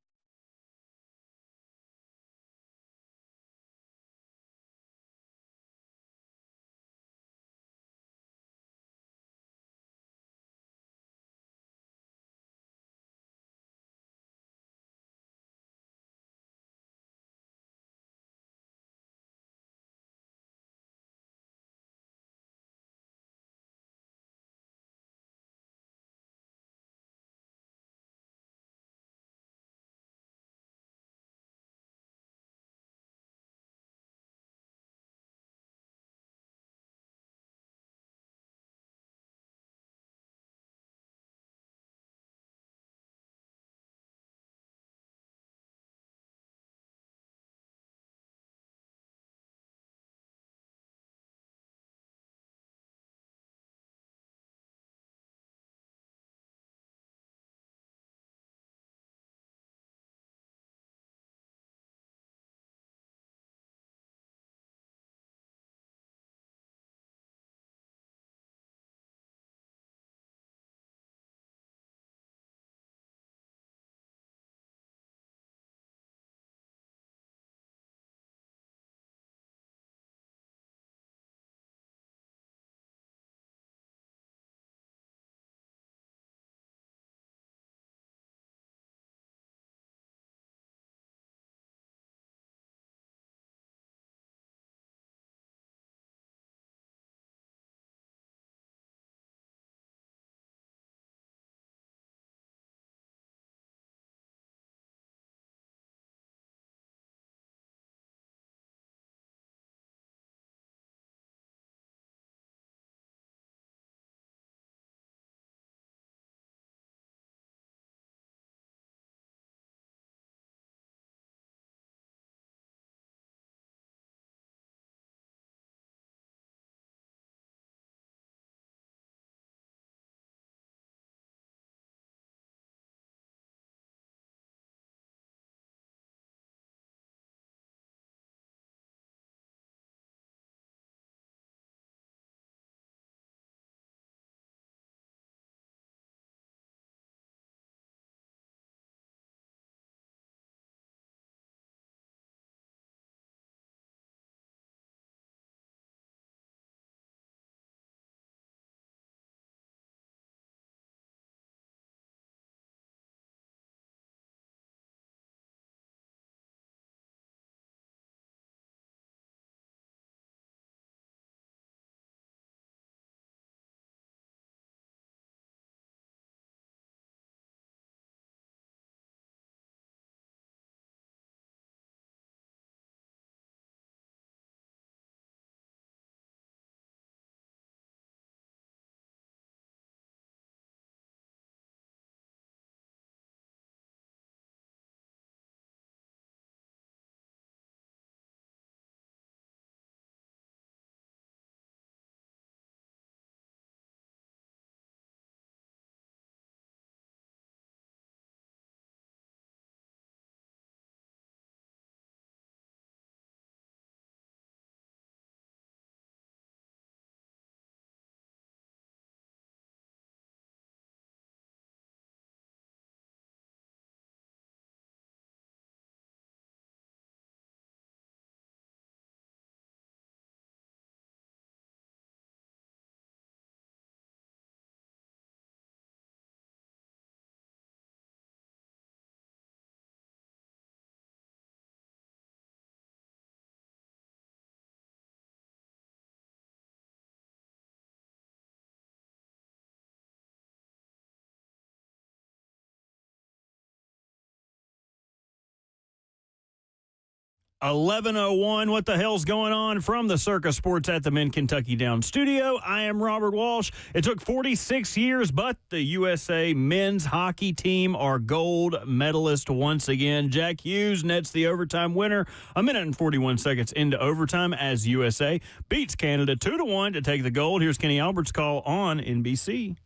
Speaker 1: 11:01. What the hell's going on from the Circa Sports at the Men Kentucky Down studio? I am Robert Walsh. It took 46 years, but the USA men's hockey team are gold medalist once again. Jack Hughes nets the overtime winner a minute and 41 seconds into overtime as USA beats Canada 2-1 to take the gold. Here's Kenny Albert's call on NBC.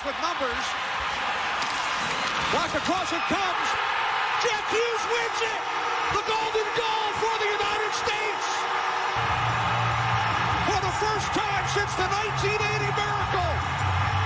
Speaker 2: With numbers. Watch across it comes. Jack Hughes wins it. The golden goal for the United States. For the first time since the 1980 miracle,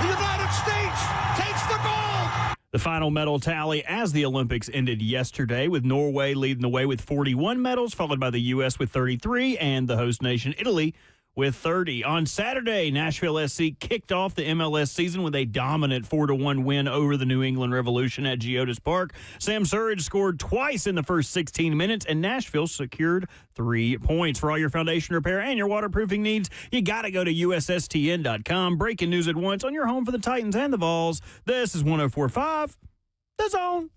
Speaker 2: the United States takes the gold.
Speaker 1: The final medal tally as the Olympics ended yesterday, with Norway leading the way with 41 medals, followed by the U.S. with 33, and the host nation, Italy, with 30. On Saturday, Nashville SC kicked off the MLS season with a dominant 4-1 win over the New England Revolution at Geodis Park. Sam Surridge scored twice in the first 16 minutes, and Nashville secured 3 points. For all your foundation repair and your waterproofing needs, you got to go to USSTN.com. Breaking news at once on your home for the Titans and the Vols. This is 104.5 The Zone.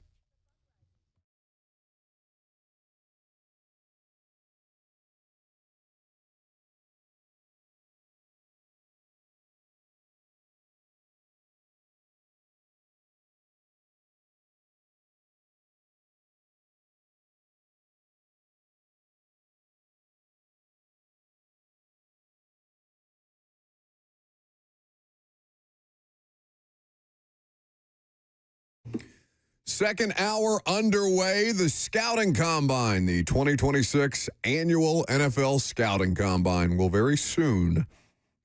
Speaker 3: Second hour underway, the Scouting Combine, the 2026 annual NFL Scouting Combine will very soon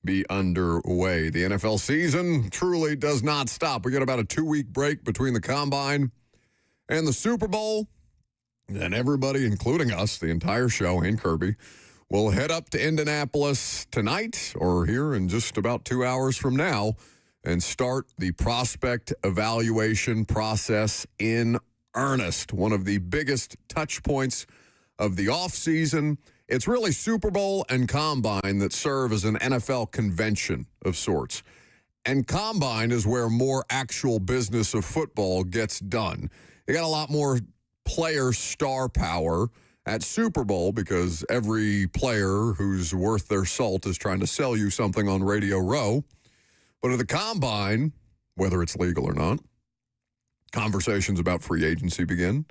Speaker 3: be underway. The NFL season truly does not stop. We got about a 2-week break between the Combine and the Super Bowl, and everybody, including us, the entire show, and Kirby, will head up to Indianapolis tonight or here in just about 2 hours from now and start the prospect evaluation process in earnest. One of the biggest touch points of the offseason. It's really Super Bowl and Combine that serve as an NFL convention of sorts. And Combine is where more actual business of football gets done. You got a lot more player star power at Super Bowl because every player who's worth their salt is trying to sell you something on Radio Row. But at the Combine, whether it's legal or not, conversations about free agency begin.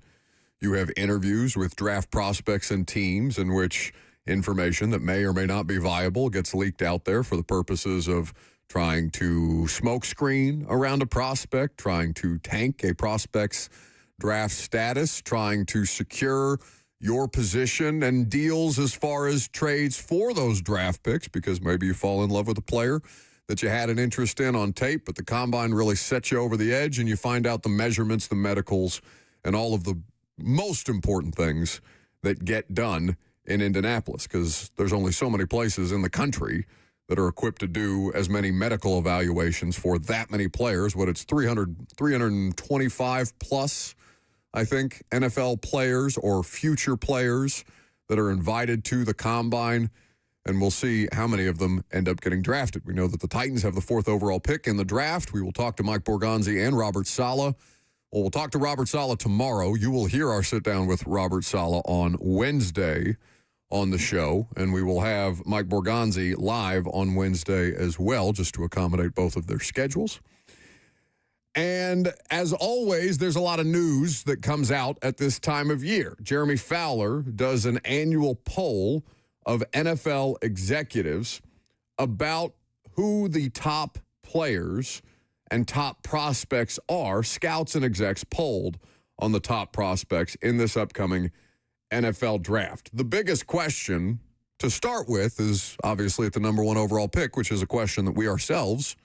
Speaker 3: You have interviews with draft prospects and teams in which information that may or may not be viable gets leaked out there for the purposes of trying to smokescreen around a prospect, trying to tank a prospect's draft status, trying to secure your position and deals as far as trades for those draft picks because maybe you fall in love with a player that you had an interest in on tape, but the Combine really sets you over the edge and you find out the measurements, the medicals, and all of the most important things that get done in Indianapolis because there's only so many places in the country that are equipped to do as many medical evaluations for that many players. What it's 325 plus, I think, NFL players or future players that are invited to the Combine. And we'll see how many of them end up getting drafted. We know that the Titans have the 4th overall pick in the draft. We will talk to Mike Borgonzi and Robert Saleh. Well, we'll talk to Robert Saleh tomorrow. You will hear our sit-down with Robert Saleh on Wednesday on the show. And we will have Mike Borgonzi live on Wednesday as well, just to accommodate both of their schedules. And as always, there's a lot of news that comes out at this time of year. Jeremy Fowler does an annual poll of NFL executives about who the top players and top prospects are. Scouts and execs polled on the top prospects in this upcoming NFL draft. The biggest question to start with is obviously at the number 1 overall pick, which is a question that we ourselves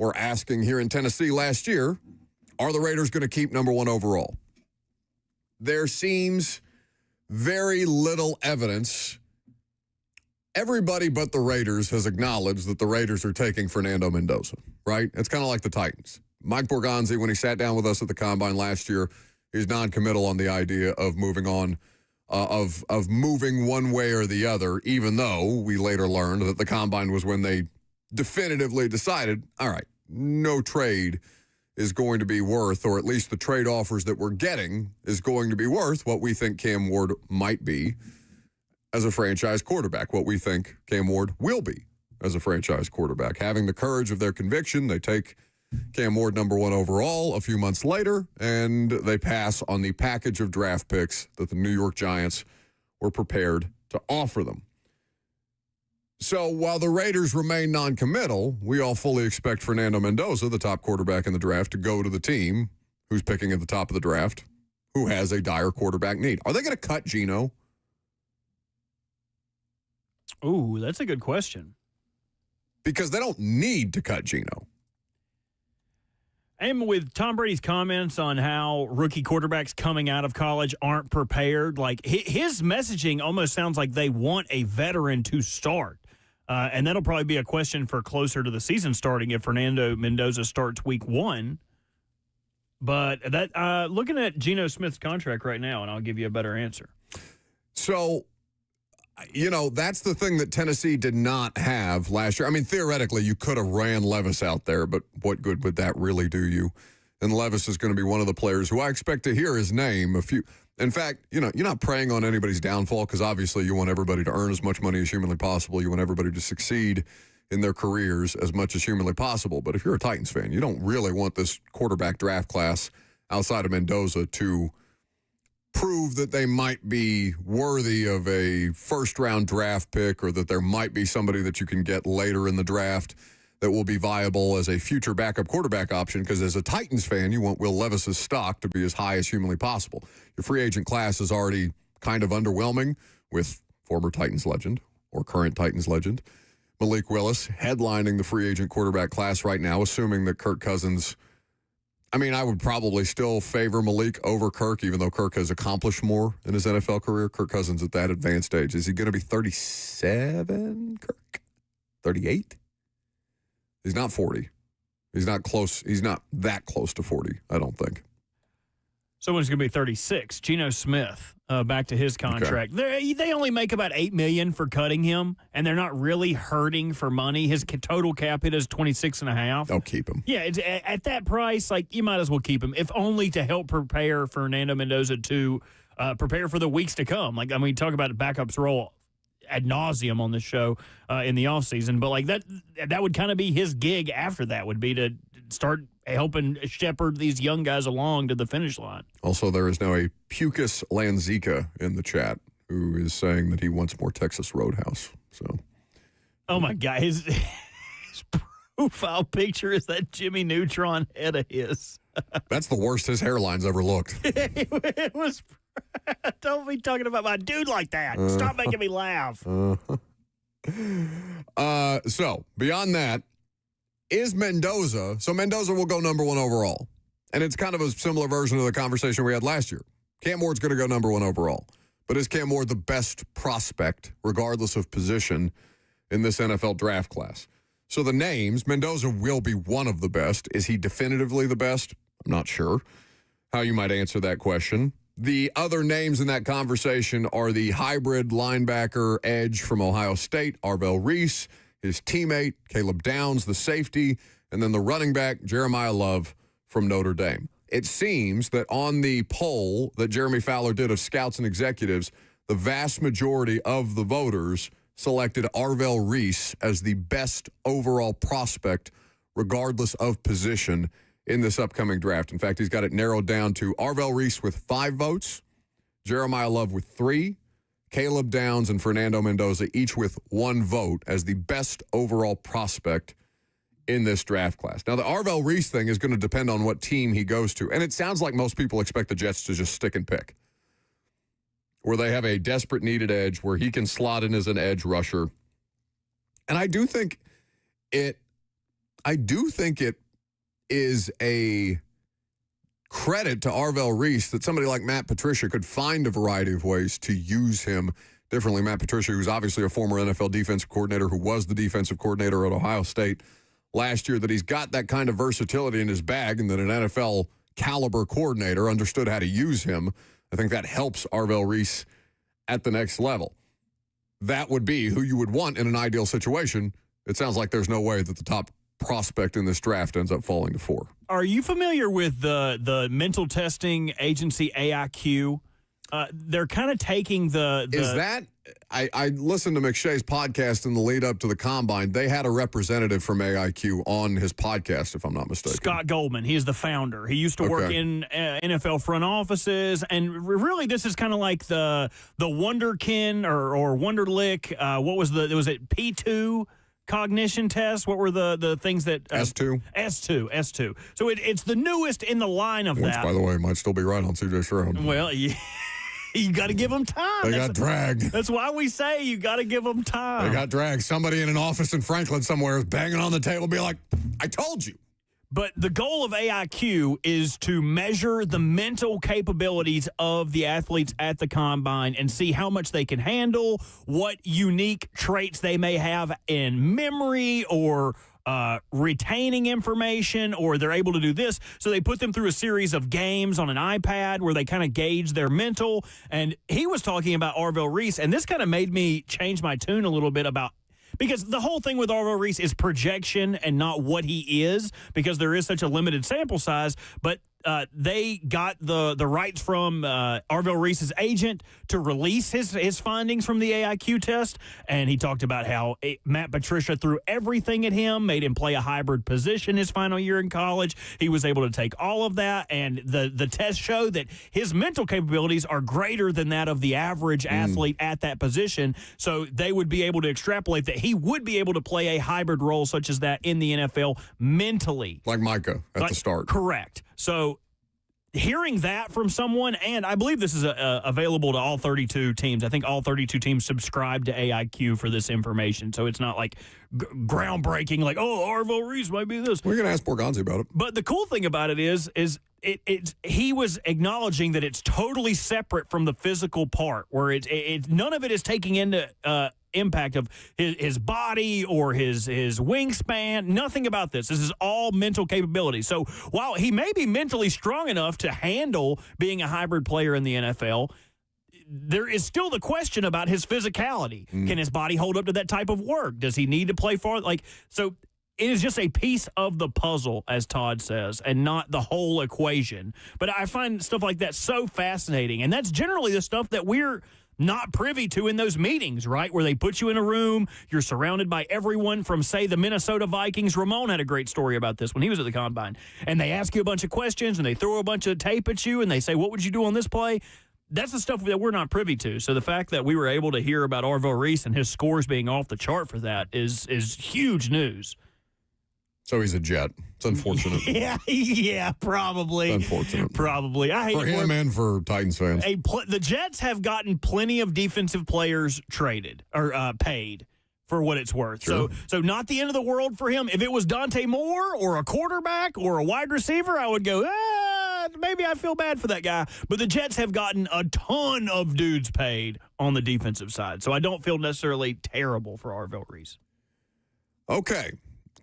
Speaker 3: were asking here in Tennessee last year. Are the Raiders going to keep number 1 overall? There seems very little evidence. Everybody but the Raiders has acknowledged that the Raiders are taking Fernando Mendoza, right? It's kind of like the Titans. Mike Borgonzi, when he sat down with us at the Combine last year, he's non-committal on the idea of moving on, of moving one way or the other, even though we later learned that the Combine was when they definitively decided, all right, no trade is going to be worth, or at least the trade offers that we're getting is going to be worth what we think Cam Ward might be as a franchise quarterback, what we think Cam Ward will be as a franchise quarterback. Having the courage of their conviction, they take Cam Ward number 1 overall a few months later, and they pass on the package of draft picks that the New York Giants were prepared to offer them. So while the Raiders remain non-committal, we all fully expect Fernando Mendoza, the top quarterback in the draft, to go to the team who's picking at the top of the draft, who has a dire quarterback need. Are they going to cut Geno?
Speaker 1: Ooh, that's a good question.
Speaker 3: Because they don't need to cut Geno.
Speaker 1: And with Tom Brady's comments on how rookie quarterbacks coming out of college aren't prepared, like his messaging almost sounds like they want a veteran to start. And that'll probably be a question for closer to the season starting if Fernando Mendoza starts week 1. But that looking at Geno Smith's contract right now, and I'll give you a better answer.
Speaker 3: So, that's the thing that Tennessee did not have last year. I mean, theoretically, you could have ran Levis out there, but what good would that really do you? And Levis is going to be one of the players who I expect to hear his name. In fact, you're not preying on anybody's downfall because obviously you want everybody to earn as much money as humanly possible. You want everybody to succeed in their careers as much as humanly possible. But if you're a Titans fan, you don't really want this quarterback draft class outside of Mendoza to prove that they might be worthy of a first-round draft pick or that there might be somebody that you can get later in the draft that will be viable as a future backup quarterback option, because as a Titans fan, you want Will Levis's stock to be as high as humanly possible. Your free agent class is already kind of underwhelming with former Titans legend or current Titans legend Malik Willis headlining the free agent quarterback class right now, assuming that Kirk Cousins, I would probably still favor Malik over Kirk, even though Kirk has accomplished more in his NFL career. Kirk Cousins at that advanced age. Is he going to be 37, Kirk? 38? He's not 40. He's not close. He's not that close to 40, I don't think.
Speaker 1: Someone's going to be 36. Geno Smith, back to his contract. Okay. They only make about $8 million for cutting him, and they're not really hurting for money. His total cap hit is $26.5.
Speaker 3: They'll keep him.
Speaker 1: Yeah, at that price, you might as well keep him, if only to help prepare Fernando Mendoza to prepare for the weeks to come. We talk about backups role ad nauseum on the show in the offseason, but that would kind of be his gig after that, would be to start helping shepherd these young guys along to the finish line. Also, there is now a Pucus Lanzica in the chat who is saying that he wants more Texas Roadhouse. So, oh my God, his profile picture is that Jimmy Neutron head of his.
Speaker 3: That's the worst his hairline's ever looked.
Speaker 1: It was. Don't be talking about my dude like that. Stop making me laugh.
Speaker 3: So, beyond that, is Mendoza. So, Mendoza will go number 1 overall. And it's kind of a similar version of the conversation we had last year. Cam Ward's going to go number 1 overall. But is Cam Ward the best prospect, regardless of position, in this NFL draft class? So, the names, Mendoza will be one of the best. Is he definitively the best? I'm not sure how you might answer that question. The other names in that conversation are the hybrid linebacker edge from Ohio State, Arvell Reese, his teammate, Caleb Downs, the safety, and then the running back, Jeremiah Love from Notre Dame. It seems that on the poll that Jeremy Fowler did of scouts and executives, the vast majority of the voters selected Arvell Reese as the best overall prospect, regardless of position, in this upcoming draft. In fact, he's got it narrowed down to Arvell Reese with 5 votes, Jeremiah Love with 3, Caleb Downs and Fernando Mendoza each with 1 vote as the best overall prospect in this draft class. Now, the Arvell Reese thing is going to depend on what team he goes to, and it sounds like most people expect the Jets to just stick and pick, where they have a desperate needed edge where he can slot in as an edge rusher. And I do think it is a credit to Arvell Reese that somebody like Matt Patricia could find a variety of ways to use him differently. Matt Patricia, who's obviously a former NFL defensive coordinator, who was the defensive coordinator at Ohio State last year, that he's got that kind of versatility in his bag and that an NFL caliber coordinator understood how to use him. I think that helps Arvell Reese at the next level. That would be who you would want in an ideal situation. It sounds like there's no way that the top prospect in this draft ends up falling to 4.
Speaker 1: Are you familiar with the mental testing agency AIQ? They're kind of taking the
Speaker 3: Is that I listened to McShay's podcast in the lead up to the combine. They had a representative from AIQ on his podcast, if I'm not mistaken.
Speaker 1: Scott Goldman. He is the founder. He used to work in NFL front offices, and really, this is kind of like the Wonderkin or Wonderlic. What was was it P2 cognition test? What were the things that
Speaker 3: S2?
Speaker 1: S2. So it's the newest in the line of
Speaker 3: Which,
Speaker 1: that.
Speaker 3: by the way, might still be right on CJ Stroud.
Speaker 1: Well, yeah. You got to give them time.
Speaker 3: They got dragged.
Speaker 1: That's why we say you got to give them time.
Speaker 3: They got dragged. Somebody in an office in Franklin somewhere is banging on the table, be like, I told you.
Speaker 1: But the goal of AIQ is to measure the mental capabilities of the athletes at the combine and see how much they can handle, what unique traits they may have in memory or retaining information, or they're able to do this. So they put them through a series of games on an iPad where they kind of gauge their mental. And he was talking about Arvell Reese, and this kind of made me change my tune a little bit about, because the whole thing with Arvell Reese is projection and not what he is, because there is such a limited sample size. But they got the rights from Arvell Reese's agent to release his findings from the AIQ test, and he talked about how Matt Patricia threw everything at him, made him play a hybrid position his final year in college. He was able to take all of that, and the test showed that his mental capabilities are greater than that of the average athlete at that position, so they would be able to extrapolate that he would be able to play a hybrid role such as that in the NFL mentally.
Speaker 3: Like Micah at the start.
Speaker 1: Correct. So hearing that from someone, and I believe this is available to all 32 teams. I think all 32 teams subscribe to AIQ for this information. So it's not like groundbreaking, like, oh, Arvell Reese might be this.
Speaker 3: We're going to ask Borgonzi about it.
Speaker 1: But the cool thing about it is he was acknowledging that it's totally separate from the physical part, where none of it is taking into impact of his body or his wingspan. Nothing about this. This is all mental capability. So while he may be mentally strong enough to handle being a hybrid player in the NFL, there is still the question about his physicality. Can his body hold up to that type of work? Does he need to play far? So it is just a piece of the puzzle, as Todd says, and not the whole equation. But I find stuff like that so fascinating, and that's generally the stuff that we're not privy to in those meetings, right? Where they put you in a room, you're surrounded by everyone from, say, the Minnesota Vikings. Ramon had a great story about this when he was at the Combine. And they ask you a bunch of questions, and they throw a bunch of tape at you, and they say, what would you do on this play? That's the stuff that we're not privy to. So the fact that we were able to hear about Arvell Reese and his scores being off the chart for that is huge news.
Speaker 3: So he's a Jet. It's unfortunate.
Speaker 1: Yeah, probably.
Speaker 3: It's unfortunate.
Speaker 1: Probably. I hate
Speaker 3: for him and for Titans fans.
Speaker 1: The Jets have gotten plenty of defensive players traded or paid for what it's worth.
Speaker 3: Sure.
Speaker 1: So not the end of the world for him. If it was Dante Moore or a quarterback or a wide receiver, I would go, maybe I feel bad for that guy. But the Jets have gotten a ton of dudes paid on the defensive side. So I don't feel necessarily terrible for Arvell Reese.
Speaker 3: Okay.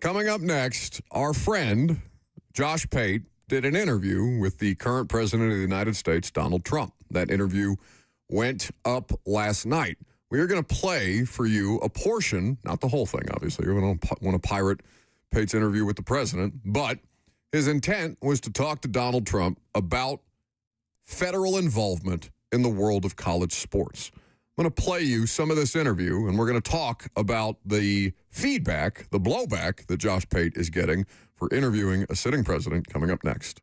Speaker 3: Coming up next, our friend Josh Pate did an interview with the current president of the United States, Donald Trump. That interview went up last night. We are going to play for you a portion, not the whole thing, obviously. You're going to want to pirate Pate's interview with the president, but his intent was to talk to Donald Trump about federal involvement in the world of college sports. I'm going to play you some of this interview, and we're going to talk about the feedback, the blowback that Josh Pate is getting for interviewing a sitting president coming up next.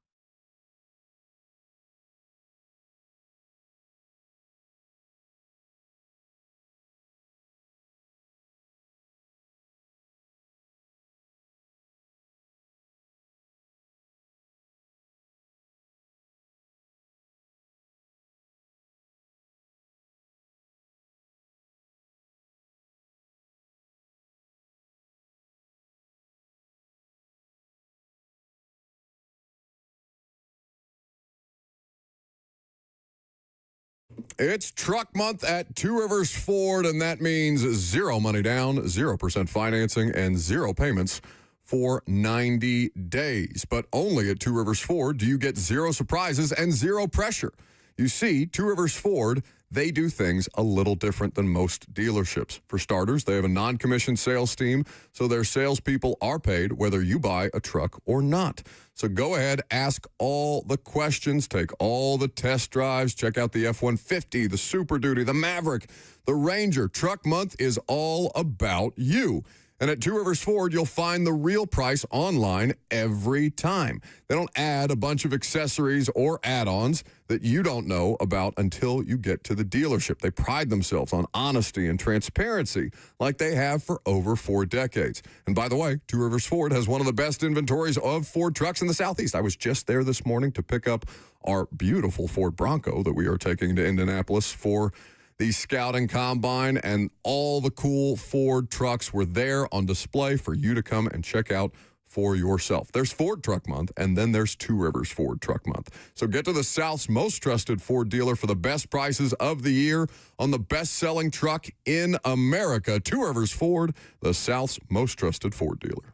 Speaker 3: It's truck month at Two Rivers Ford, and that means zero money down, 0% financing, and zero payments for 90 days. But only at Two Rivers Ford do you get zero surprises and zero pressure. You see, Two Rivers Ford they do things a little different than most dealerships. For starters, they have a non-commissioned sales team, so their salespeople are paid whether you buy a truck or not. So go ahead, ask all the questions, take all the test drives, check out the F-150, the Super Duty, the Maverick, the Ranger. Truck Month is all about you. And at Two Rivers Ford, you'll find the real price online every time. They don't add a bunch of accessories or add-ons that you don't know about until you get to the dealership. They pride themselves on honesty and transparency like they have for over 4 decades. And by the way, Two Rivers Ford has one of the best inventories of Ford trucks in the Southeast. I was just there this morning to pick up our beautiful Ford Bronco that we are taking to Indianapolis for the scouting combine, and all the cool Ford trucks were there on display for you to come and check out for yourself. There's Ford Truck Month, and then there's Two Rivers Ford Truck Month. So get to the South's most trusted Ford dealer for the best prices of the year on the best-selling truck in America. Two Rivers Ford, the South's most trusted Ford dealer.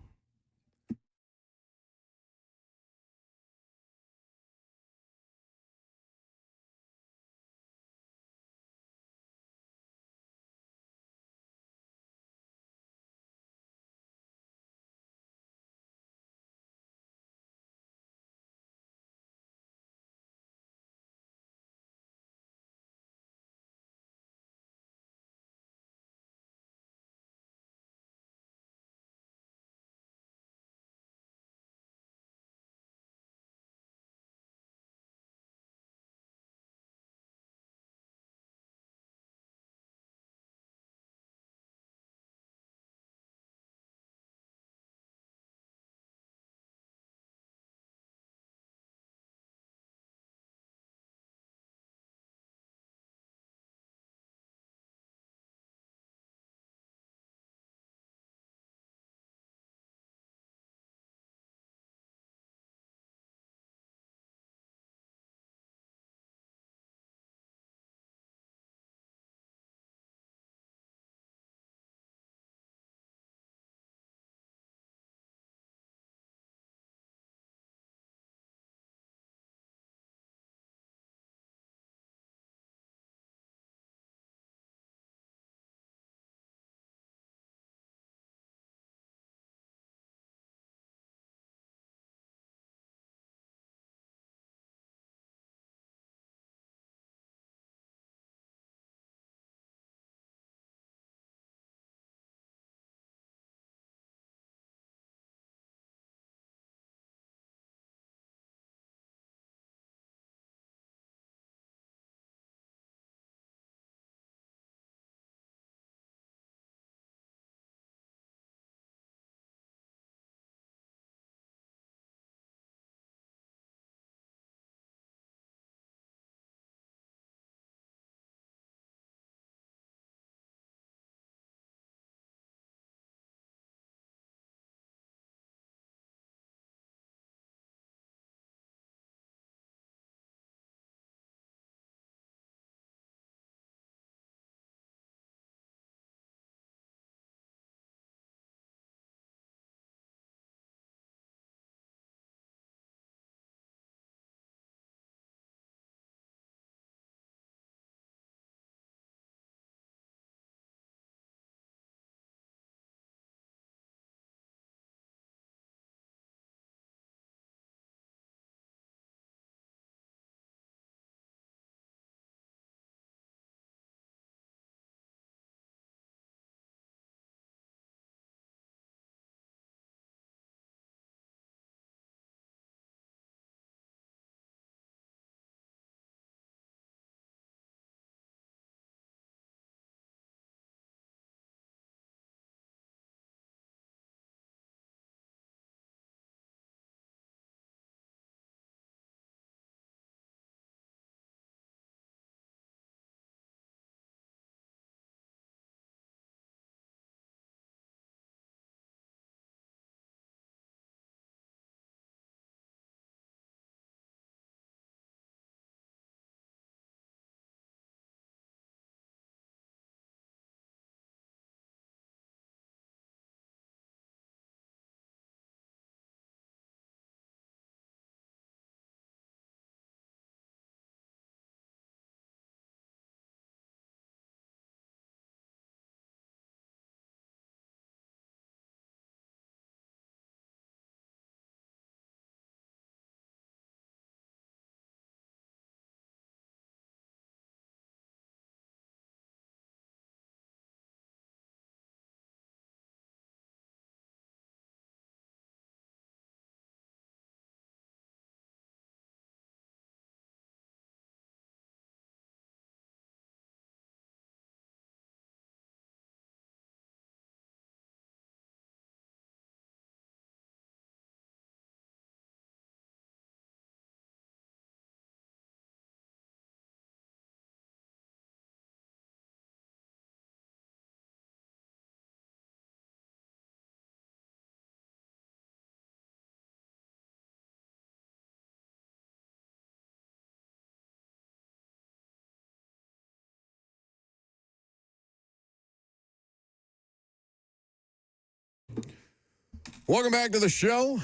Speaker 3: Welcome back to the show.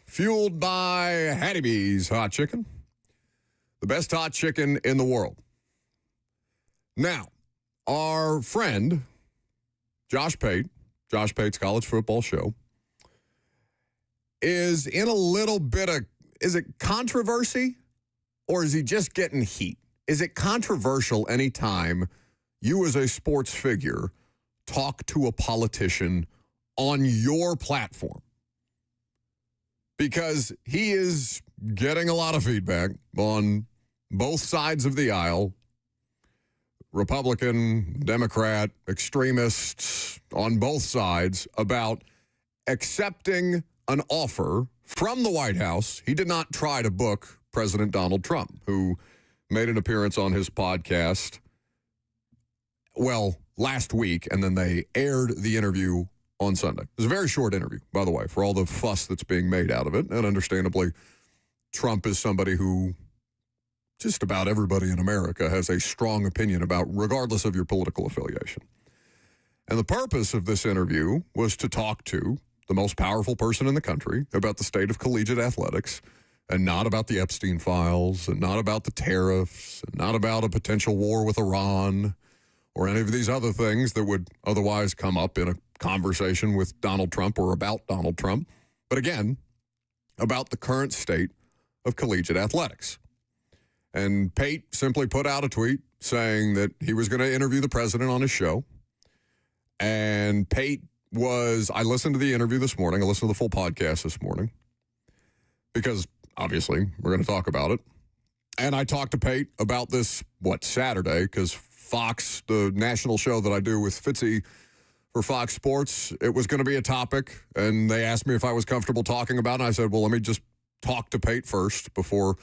Speaker 3: Fueled by Hattie B's Hot Chicken. The best hot chicken in the world. Now, our friend, Josh Pate's college football show, is in a little bit of, is it controversy or is he just getting heat? Is it controversial anytime you as a sports figure talk to a politician on your platform? Because he is getting a lot of feedback on both sides of the aisle, Republican, Democrat, extremists on both sides, about accepting an offer from the White House. He did not try to book President Donald Trump, who made an appearance on his podcast, well, last week, and then they aired the interview on Sunday. It was a very short interview, by the way, for all the fuss that's being made out of it. And understandably, Trump is somebody who just about everybody in America has a strong opinion about, regardless of your political affiliation. And the purpose of this interview was to talk to the most powerful person in the country about the state of collegiate athletics, and not about the Epstein files, and not about the tariffs, and not about a potential war with Iran, or any of these other things that would otherwise come up in a conversation with Donald Trump or about Donald Trump. But again, about the current state of collegiate athletics. And Pate simply put out a tweet saying that he was going to interview the president on his show. And Pate I listened to the interview this morning. I listened to the full podcast this morning because obviously we're going to talk about it. And I talked to Pate about this, Saturday, because Fox, the national show that I do with Fitzy for Fox Sports, it was going to be a topic. And they asked me if I was comfortable talking about it. And I said, well, let me just talk to Pate first before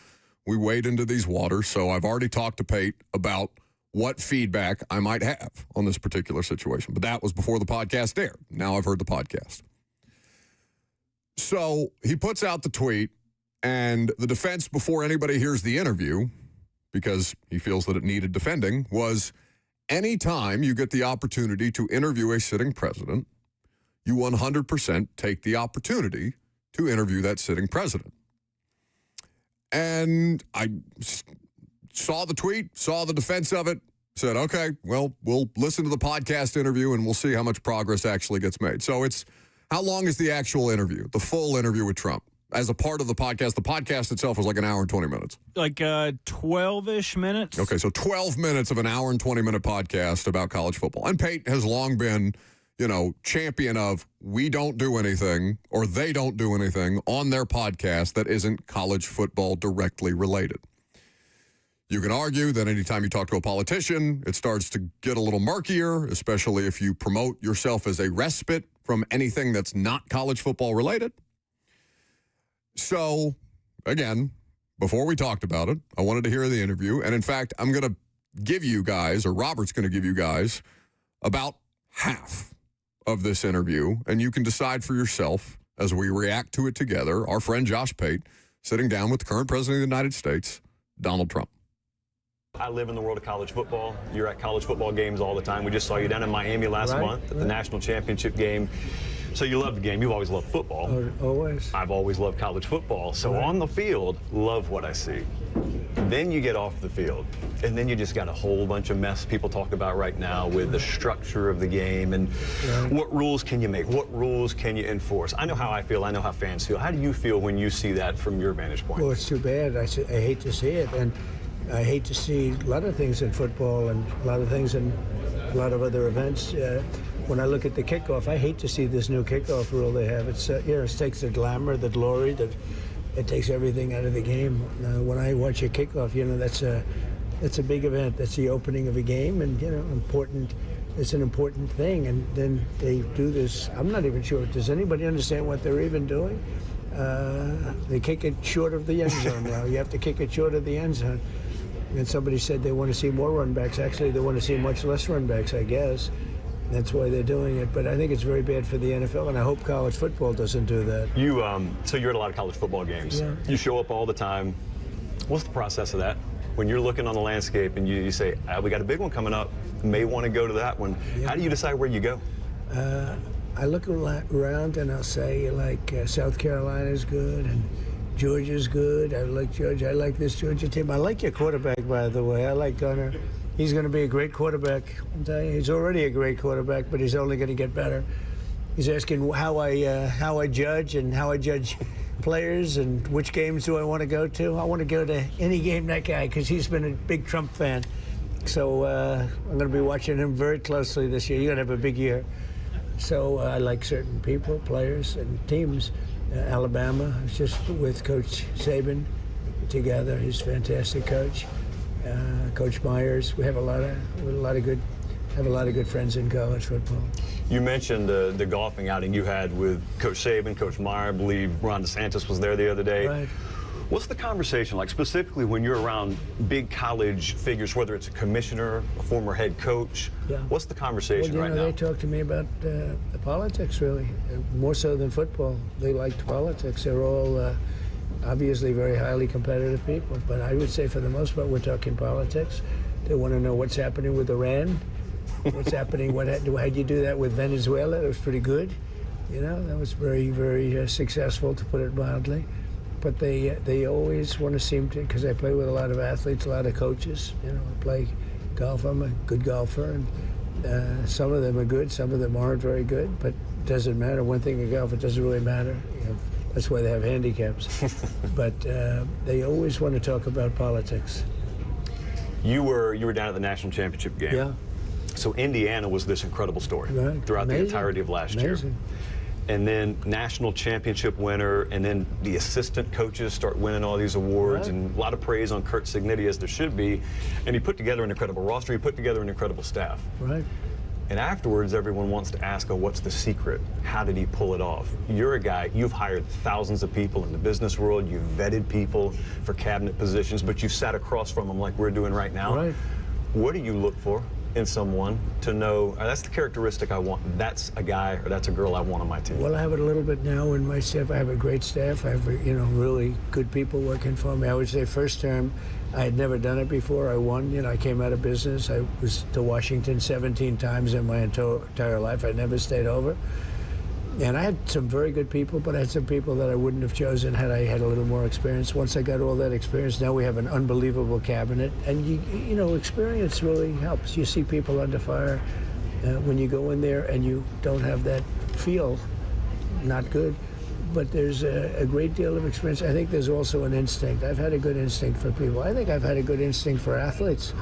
Speaker 3: we wade into these waters. So I've already talked to Pate about what feedback I might have on this particular situation. But that was before the podcast aired. Now I've heard the podcast. So he puts out the tweet, and the defense before anybody hears the interview, because he feels that it needed defending, was anytime you get the opportunity to interview a sitting president, you 100% take the opportunity to interview that sitting president. And I saw the tweet, saw the defense of it, said, okay, well, we'll listen to the podcast interview and we'll see how much progress actually gets made. So how long is the actual interview, the full interview with Trump? As a part of the podcast, the podcast itself was like an hour and 20 minutes.
Speaker 1: Like 12-ish minutes.
Speaker 3: Okay, so 12 minutes of an hour and 20-minute podcast about college football. And Pate has long been, champion of we don't do anything or they don't do anything on their podcast that isn't college football directly related. You can argue that anytime you talk to a politician, it starts to get a little murkier, especially if you promote yourself as a respite from anything that's not college football related. So, again, before we talked about it, I wanted to hear the interview. And in fact, I'm going to give you guys, or Robert's going to give you guys, about half of this interview. And you can decide for yourself as we react to it together. Our friend Josh Pate sitting down with the current president of the United States, Donald Trump.
Speaker 6: I live in the world of college football. You're at college football games all the time. We just saw you down in Miami last month at the national championship game. So you love the game. You've always loved football.
Speaker 7: Always.
Speaker 6: I've always loved college football. So on the field, love what I see. Then you get off the field, and then you just got a whole bunch of mess people talk about right now with the structure of the game and what rules can you make? What rules can you enforce? I know how I feel. I know how fans feel. How do you feel when you see that from your vantage point?
Speaker 7: Well, it's too bad. I hate to see it. And I hate to see a lot of things in football and a lot of things in a lot of other events. When I look at the kickoff, I hate to see this new kickoff rule they have. It's it takes the glamour, the glory, it takes everything out of the game. When I watch a kickoff, that's a big event. That's the opening of a game, and important. It's an important thing. And then they do this. I'm not even sure. Does anybody understand what they're even doing? They kick it short of the end zone now. You have to kick it short of the end zone. And somebody said they want to see more run backs. Actually, they want to see much less run backs, I guess. That's why they're doing it. But I think it's very bad for the NFL, and I hope college football doesn't do that.
Speaker 6: So you're at a lot of college football games.
Speaker 7: Yeah.
Speaker 6: You show up all the time. What's the process of that? When you're looking on the landscape and you say, we got a big one coming up, may want to go to that one. Yeah. How do you decide where you go?
Speaker 7: I look around and I'll say, like, South Carolina's good and Georgia's good. I like Georgia. I like this Georgia team. I like your quarterback, by the way. I like Gunner. He's going to be a great quarterback. I'm telling you, he's already a great quarterback, but he's only going to get better. He's asking how I judge and how I judge players and which games do I want to go to. I want to go to any game that guy, because he's been a big Trump fan. So I'm going to be watching him very closely this year. You're going to have a big year. So I like certain people, players, and teams. Alabama, I was just with Coach Saban together. He's a fantastic coach. Coach Myers. We have a lot of good friends in college football.
Speaker 6: You mentioned the golfing outing you had with Coach Saban, Coach Meyer. I believe Ron DeSantis was there the other day.
Speaker 7: Right.
Speaker 6: What's the conversation like, specifically when you're around big college figures, whether it's a commissioner, a former head coach?
Speaker 7: Yeah.
Speaker 6: What's the conversation right now?
Speaker 7: They talk to me about the politics, really, more so than football. They liked politics. They're all obviously very highly competitive people, but I would say for the most part we're talking politics. They want to know what's happening with Iran, what's happening, how'd you do that with Venezuela? That was pretty good. You know, that was very, very successful, to put it mildly. But they always want to seem to, because I play with a lot of athletes, a lot of coaches. You know, I play golf. I'm a good golfer, and some of them are good, some of them aren't very good. But it doesn't matter. One thing in golf, it doesn't really matter. You know, that's why they have handicaps. But they always want to talk about politics.
Speaker 6: You were down at the national championship game.
Speaker 7: Yeah.
Speaker 6: So Indiana was this incredible story throughout the entirety of last year. And then national championship winner, and then the assistant coaches start winning all these awards, and a lot of praise on Kurt Cignetti, as there should be. And he put together an incredible roster. He put together an incredible staff.
Speaker 7: Right.
Speaker 6: And afterwards, everyone wants to ask, oh, what's the secret? How did he pull it off? You're a guy, you've hired thousands of people in the business world. You've vetted people for cabinet positions, but you've sat across from them like we're doing right now.
Speaker 7: Right.
Speaker 6: What do you look for in someone to know, that's the characteristic I want, that's a guy or that's a girl I want on my team?
Speaker 7: Well, I have it a little bit now in my staff. I have a great staff. I have, really good people working for me. I would say first term, I had never done it before. I won. I came out of business. I was to Washington 17 times in my entire life. I never stayed over. And I had some very good people, but I had some people that I wouldn't have chosen had I had a little more experience. Once I got all that experience, now we have an unbelievable cabinet. And, experience really helps. You see people under fire when you go in there and you don't have that feel, not good. But there's a great deal of experience. I think there's also an instinct. I've had a good instinct for people. I think I've had a good instinct for athletes.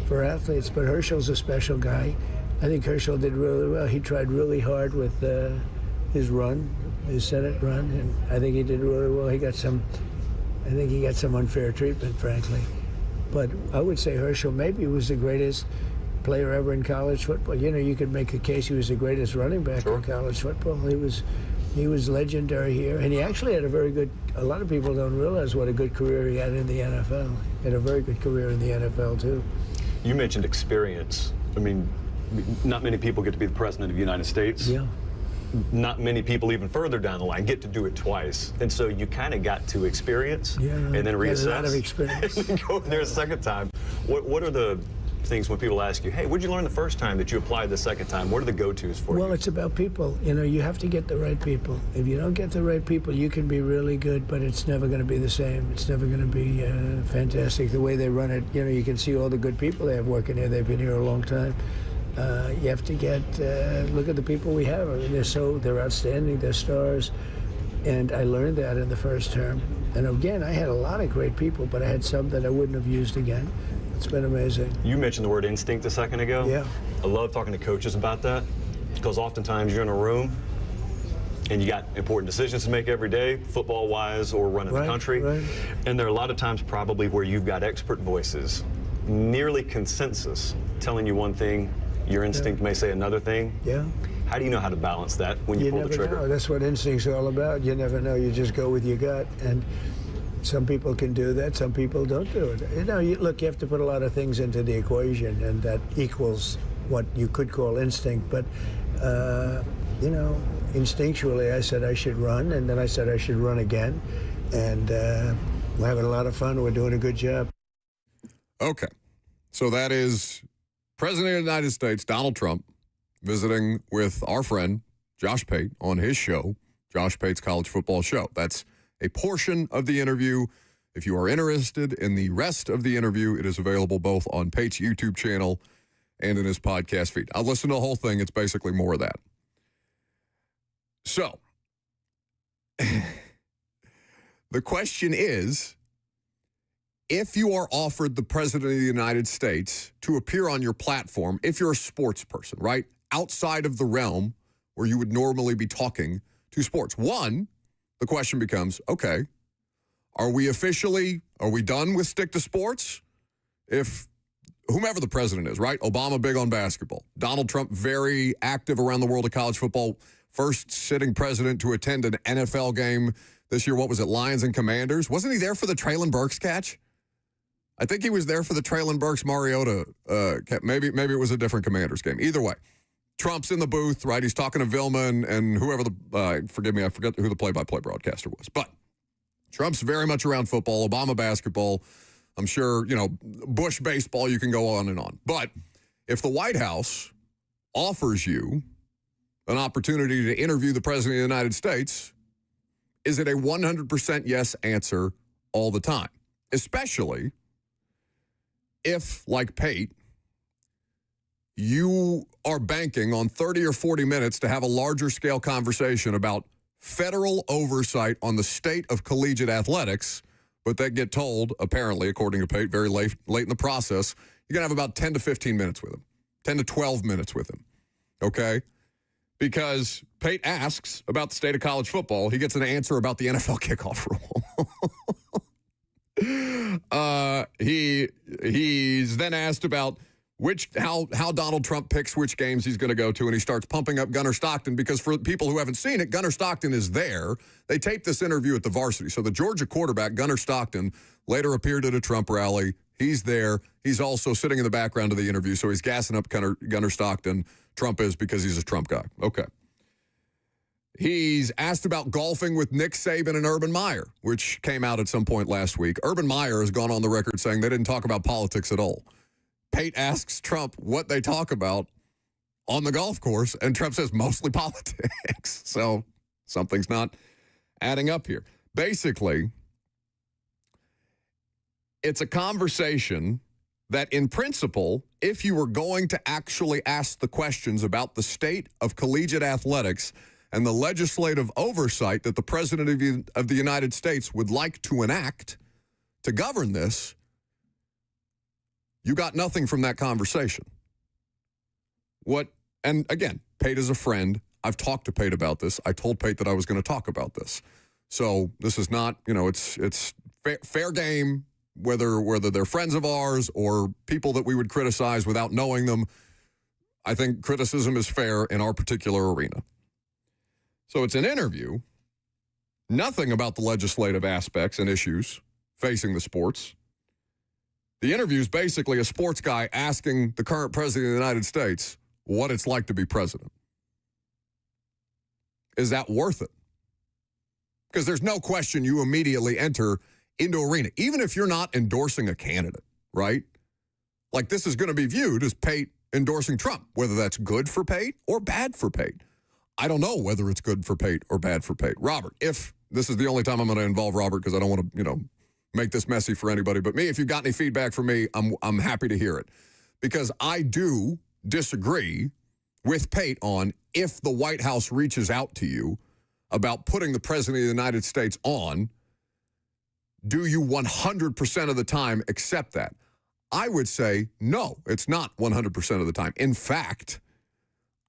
Speaker 7: But Herschel's a special guy. I think Herschel did really well. He tried really hard with his Senate run, and I think he did really well. I think he got some unfair treatment, frankly. But I would say Herschel maybe was the greatest player ever in college football. You could make a case he was the greatest running back in college football. He was legendary here, and he actually had a lot of people don't realize what a good career he had in the NFL. He had a very good career in the NFL, too.
Speaker 6: You mentioned experience. I mean, not many people get to be the president of the United States.
Speaker 7: Yeah.
Speaker 6: Not many people even further down the line get to do it twice. And so you kind of got to experience and then reassess.
Speaker 7: A lot of experience.
Speaker 6: And then go there a second time. What are the things when people ask you, hey, what did you learn the first time that you applied the second time? What are the go-tos for you?
Speaker 7: Well, it's about people. You have to get the right people. If you don't get the right people, you can be really good, but it's never going to be the same. It's never going to be fantastic. The way they run it, you can see all the good people they have working here. They've been here a long time. You have to look at the people we have. I mean, they're outstanding, they're stars. And I learned that in the first term. And again, I had a lot of great people, but I had some that I wouldn't have used again. It's been amazing.
Speaker 6: You mentioned the word instinct a second ago.
Speaker 7: Yeah.
Speaker 6: I love talking to coaches about that, because oftentimes you're in a room and you got important decisions to make every day, football-wise or running the country.
Speaker 7: Right.
Speaker 6: And there are a lot of times probably where you've got expert voices, nearly consensus, telling you one thing, your instinct may say another thing.
Speaker 7: Yeah.
Speaker 6: How do you know how to balance that when you pull the trigger?
Speaker 7: Know. That's what instinct's all about. You never know. You just go with your gut. And some people can do that. Some people don't do it. Look, you have to put a lot of things into the equation, and that equals what you could call instinct. But, instinctually, I said I should run, and then I said I should run again. And we're having a lot of fun. We're doing a good job.
Speaker 3: Okay. So that is President of the United States, Donald Trump, visiting with our friend, Josh Pate, on his show, Josh Pate's College Football Show. That's a portion of the interview. If you are interested in the rest of the interview, it is available both on Pate's YouTube channel and in his podcast feed. I'll listen to the whole thing. It's basically more of that. So, the question is, if you are offered the President of the United States to appear on your platform, if you're a sports person, right, outside of the realm where you would normally be talking to sports, one, the question becomes, okay, are we done with stick to sports? If whomever the president is, right? Obama big on basketball. Donald Trump very active around the world of college football. First sitting president to attend an NFL game this year. What was it? Lions and Commanders. Wasn't he there for the Traylon Burks catch? I think he was there for the Traylon Burks Mariota. Maybe it was a different Commanders game. Either way, Trump's in the booth, right? He's talking to Vilma and whoever forgive me, I forget who the play-by-play broadcaster was. But Trump's very much around football, Obama basketball. I'm sure, Bush baseball, you can go on and on. But if the White House offers you an opportunity to interview the President of the United States, is it a 100% yes answer all the time? Especially if, like Pate, you are banking on 30 or 40 minutes to have a larger scale conversation about federal oversight on the state of collegiate athletics, but they get told, apparently, according to Pate, very late in the process, you're going to have about 10 to 15 minutes with him, 10 to 12 minutes with him, okay? Because Pate asks about the state of college football. He gets an answer about the NFL kickoff rule. He's then asked about how Donald Trump picks which games he's going to go to, and he starts pumping up Gunnar Stockton because for people who haven't seen it, Gunnar Stockton is there. They taped this interview at the Varsity. So the Georgia quarterback, Gunnar Stockton, later appeared at a Trump rally. He's there. He's also sitting in the background of the interview, so he's gassing up Gunnar Stockton. Trump is because he's a Trump guy. Okay. He's asked about golfing with Nick Saban and Urban Meyer, which came out at some point last week. Urban Meyer has gone on the record saying they didn't talk about politics at all. Pate asks Trump what they talk about on the golf course, and Trump says mostly politics. So something's not adding up here. Basically, it's a conversation that in principle, if you were going to actually ask the questions about the state of collegiate athletics and the legislative oversight that the President of the United States would like to enact to govern this, you got nothing from that conversation. And again, Pate is a friend. I've talked to Pate about this. I told Pate that I was going to talk about this. So this is not, it's fair game, whether they're friends of ours or people that we would criticize without knowing them. I think criticism is fair in our particular arena. So it's an interview, nothing about the legislative aspects and issues facing the sports. The interview is basically a sports guy asking the current president of the United States what it's like to be president. Is that worth it? Because there's no question you immediately enter into arena, even if you're not endorsing a candidate, right? Like this is going to be viewed as Pate endorsing Trump, whether that's good for Pate or bad for Pate. I don't know whether it's good for Pate or bad for Pate. Robert, if this is the only time I'm going to involve Robert because I don't want to, make this messy for anybody but me. If you've got any feedback from me, I'm happy to hear it. Because I do disagree with Pate on if the White House reaches out to you about putting the President of the United States on, do you 100% of the time accept that? I would say no, it's not 100% of the time. In fact,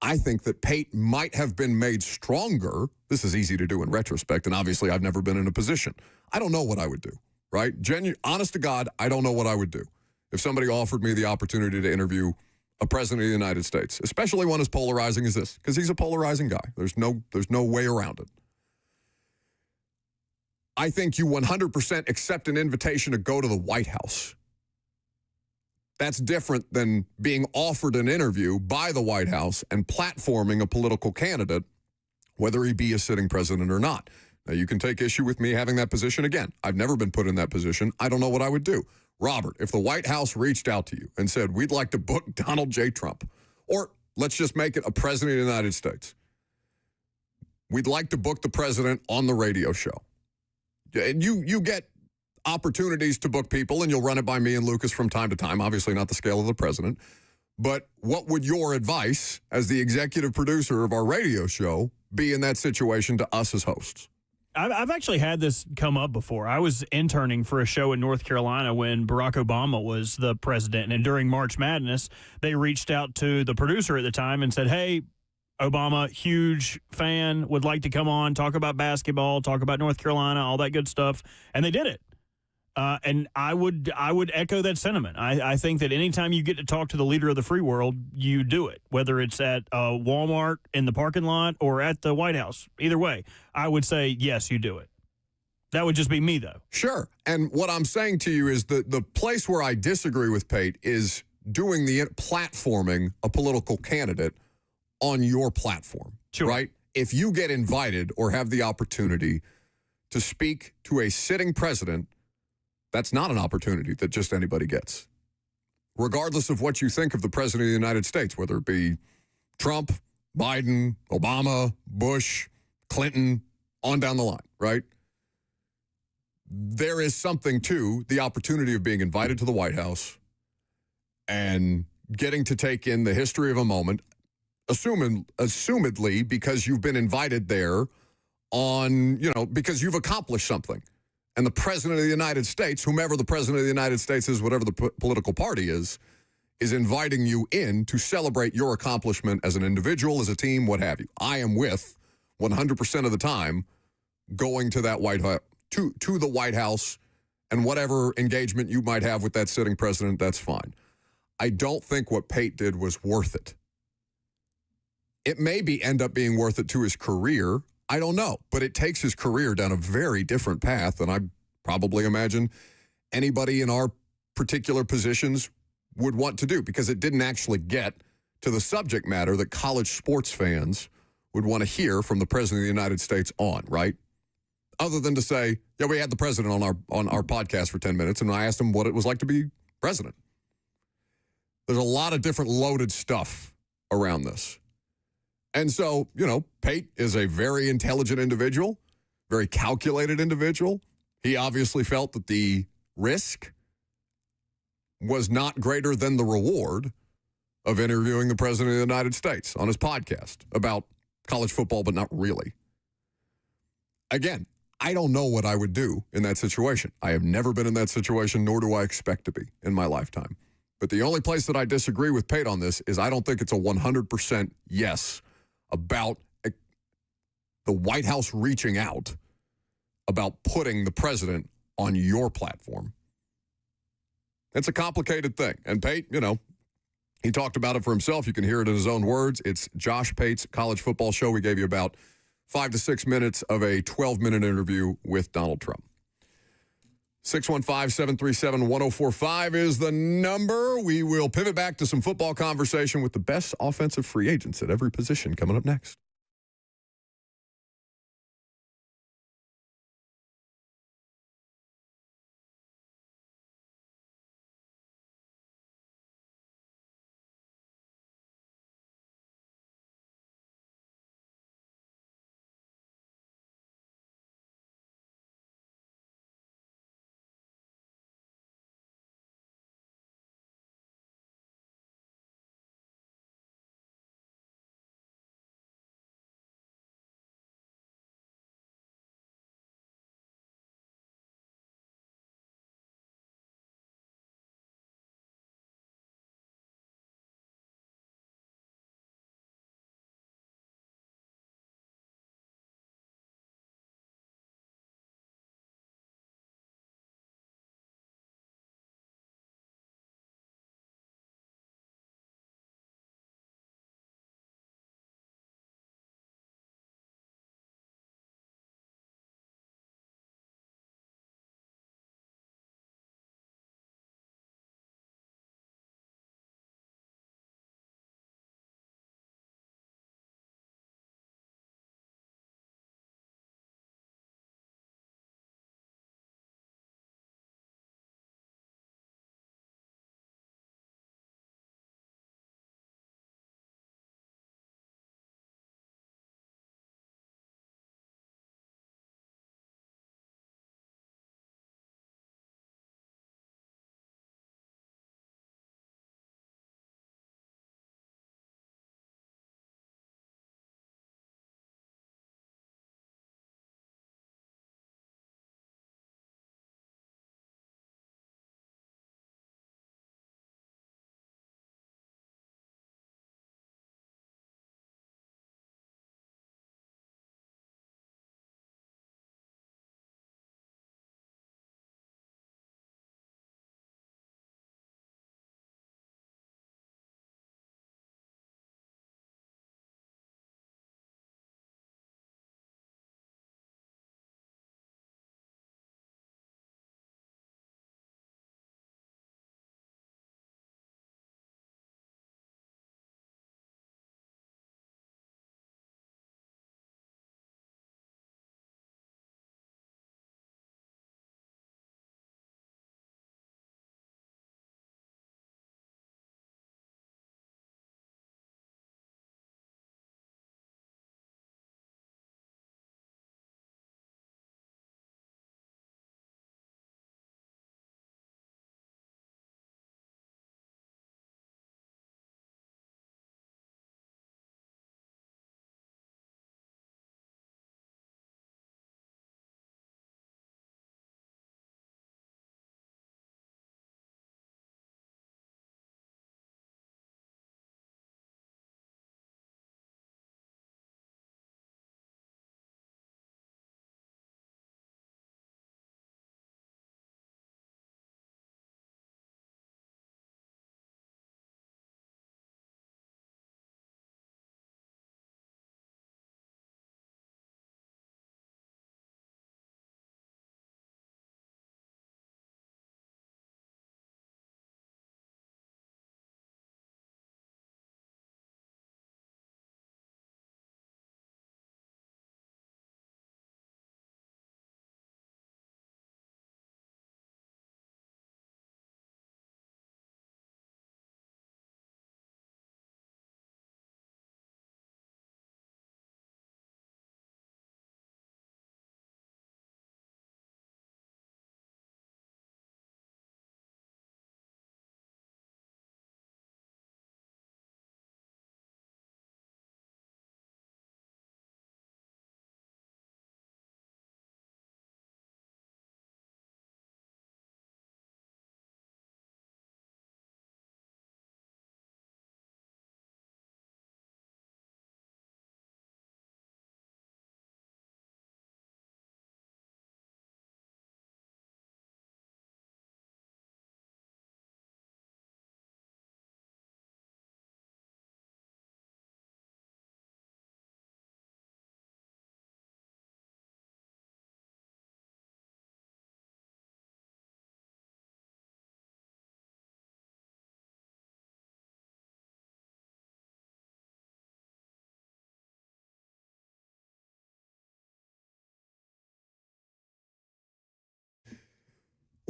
Speaker 3: I think that Pate might have been made stronger. This is easy to do in retrospect, and obviously I've never been in a position. I don't know what I would do. Right? Honest to God, I don't know what I would do if somebody offered me the opportunity to interview a president of the United States, especially one as polarizing as this, because he's a polarizing guy. There's no way around it. I think you 100% accept an invitation to go to the White House. That's different than being offered an interview by the White House and platforming a political candidate, whether he be a sitting president or not. Now, you can take issue with me having that position. Again, I've never been put in that position. I don't know what I would do. Robert, if the White House reached out to you and said, we'd like to book Donald J. Trump, or let's just make it a president of the United States, we'd like to book the president on the radio show. And you get opportunities to book people, and you'll run it by me and Lucas from time to time, obviously not the scale of the president. But what would your advice as the executive producer of our radio show be in that situation to us as hosts?
Speaker 1: I've actually had this come up before. I was interning for a show in North Carolina when Barack Obama was the president, and during March Madness, they reached out to the producer at the time and said, hey, Obama, huge fan, would like to come on, talk about basketball, talk about North Carolina, all that good stuff, and they did it. And I would echo that sentiment. I think that anytime you get to talk to the leader of the free world, you do it, whether it's at Walmart in the parking lot or at the White House. Either way, I would say, yes, you do it. That would just be me, though.
Speaker 3: Sure. And what I'm saying to you is the place where I disagree with Pate is doing the platforming a political candidate on your platform.
Speaker 1: Sure.
Speaker 3: Right? If you get invited or have the opportunity to speak to a sitting president, that's not an opportunity that just anybody gets. Regardless of what you think of the president of the United States, whether it be Trump, Biden, Obama, Bush, Clinton, on down the line, right? There is something to the opportunity of being invited to the White House and getting to take in the history of a moment, assumedly because you've been invited there because you've accomplished something. And the president of the United States, whomever the president of the United States is, whatever the political party is inviting you in to celebrate your accomplishment as an individual, as a team, what have you. I am with 100% of the time going to that White House, to the White House, and whatever engagement you might have with that sitting president, that's fine. I don't think what Pate did was worth it. It may end up being worth it to his career. I don't know, but it takes his career down a very different path than I probably imagine anybody in our particular positions would want to do, because it didn't actually get to the subject matter that college sports fans would want to hear from the president of the United States on, right? Other than to say, yeah, we had the president on our podcast for 10 minutes, and I asked him what it was like to be president. There's a lot of different loaded stuff around this. And so, Pate is a very intelligent individual, very calculated individual. He obviously felt that the risk was not greater than the reward of interviewing the president of the United States on his podcast about college football, but not really. Again, I don't know what I would do in that situation. I have never been in that situation, nor do I expect to be in my lifetime. But the only place that I disagree with Pate on this is I don't think it's a 100% yes about the White House reaching out about putting the president on your platform. It's a complicated thing. And Pate, he talked about it for himself. You can hear it in his own words. It's Josh Pate's college football show. We gave you about 5 to 6 minutes of a 12-minute interview with Donald Trump. 615-737-1045 is the number. We will pivot back to some football conversation with the best offensive free agents at every position coming up next.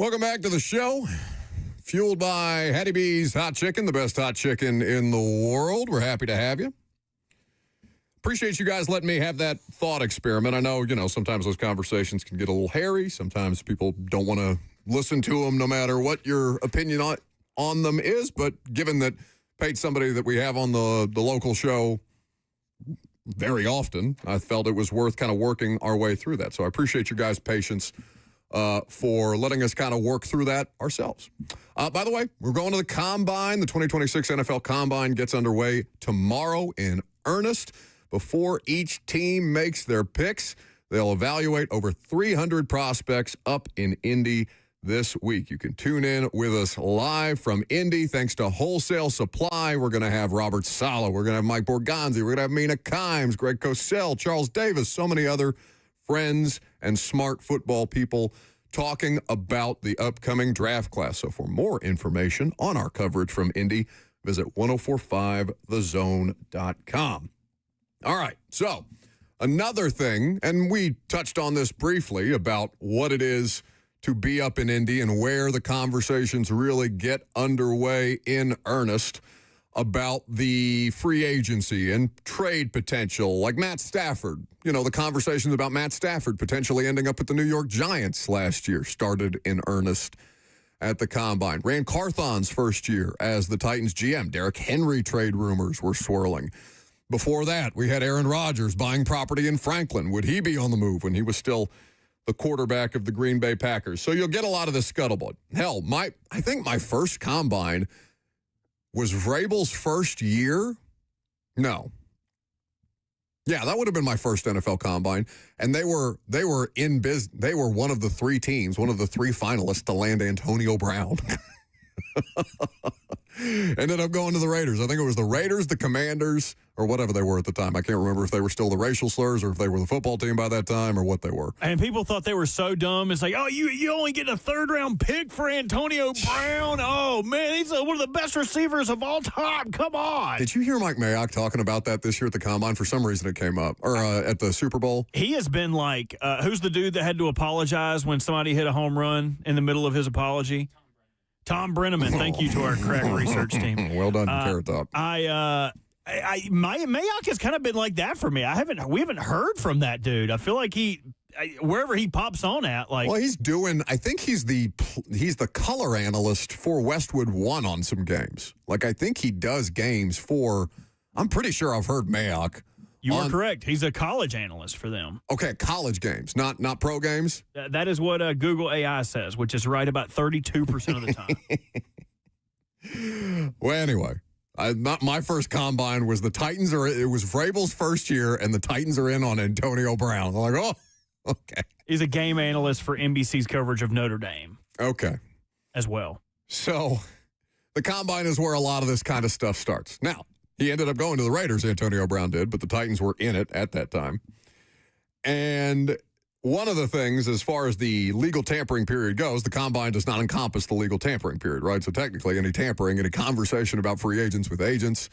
Speaker 3: Welcome back to the show. Fueled by Hattie B's Hot Chicken, the best hot chicken in the world. We're happy to have you. Appreciate you guys letting me have that thought experiment. I know, sometimes those conversations can get a little hairy. Sometimes people don't want to listen to them no matter what your opinion on them is. But given that Pate's somebody that we have on the local show very often, I felt it was worth kind of working our way through that. So I appreciate you guys' patience for letting us kind of work through that ourselves. By the way, we're going to the Combine. The 2026 NFL Combine gets underway tomorrow in earnest. Before each team makes their picks, they'll evaluate over 300 prospects up in Indy this week. You can tune in with us live from Indy. Thanks to Wholesale Supply, we're going to have Robert Saleh. We're going to have Mike Borgonzi. We're going to have Mina Kimes, Greg Cosell, Charles Davis, so many other friends and smart football people talking about the upcoming draft class. So for more information on our coverage from Indy, visit 1045thezone.com. All right, so another thing, and we touched on this briefly about what it is to be up in Indy and where the conversations really get underway in earnest about the free agency and trade potential, like Matt Stafford. The conversations about Matt Stafford potentially ending up at the New York Giants last year started in earnest at the Combine. Rand Carthon's first year as the Titans GM. Derrick Henry trade rumors were swirling. Before that, we had Aaron Rodgers buying property in Franklin. Would he be on the move when he was still the quarterback of the Green Bay Packers? So you'll get a lot of this scuttlebutt. Hell, I think my first Combine was Vrabel's first year. No. Yeah, that would have been my first NFL Combine. And they were in business. They were one of the three teams, one of the three finalists to land Antonio Brown. Ended up going to the Raiders. I think it was the Raiders, the Commanders, or whatever they were at the time. I can't remember if they were still the racial slurs or if they were the football team by that time or what they were.
Speaker 1: And people thought they were so dumb. It's like, oh, you only get a third-round pick for Antonio Brown? Oh, man, he's one of the best receivers of all time. Come on.
Speaker 3: Did you hear Mike Mayock talking about that this year at the Combine? For some reason it came up. Or at the Super Bowl.
Speaker 1: He has been like, who's the dude that had to apologize when somebody hit a home run in the middle of his apology? Tom Brenneman. Thank you to our crack research team.
Speaker 3: Well done, Carrot Top.
Speaker 1: Mayock has kind of been like that for me. We haven't heard from that dude. I feel like wherever he pops on at, like.
Speaker 3: Well, he's doing. I think he's the color analyst for Westwood One on some games. Like I think he does games for. I'm pretty sure I've heard Mayock.
Speaker 1: You are correct. He's a college analyst for them.
Speaker 3: Okay, college games, not pro games.
Speaker 1: That is what Google AI says, which is right about 32% of the time.
Speaker 3: Well, anyway, my first Combine was the Titans. It was Vrabel's first year, and the Titans are in on Antonio Brown. I'm like, oh, okay.
Speaker 1: He's a game analyst for NBC's coverage of Notre Dame.
Speaker 3: Okay.
Speaker 1: As well.
Speaker 3: So the Combine is where a lot of this kind of stuff starts. Now, he ended up going to the Raiders, Antonio Brown did, but the Titans were in it at that time. And one of the things, as far as the legal tampering period goes, the Combine does not encompass the legal tampering period, right? So technically, any tampering, any conversation about free agents with agents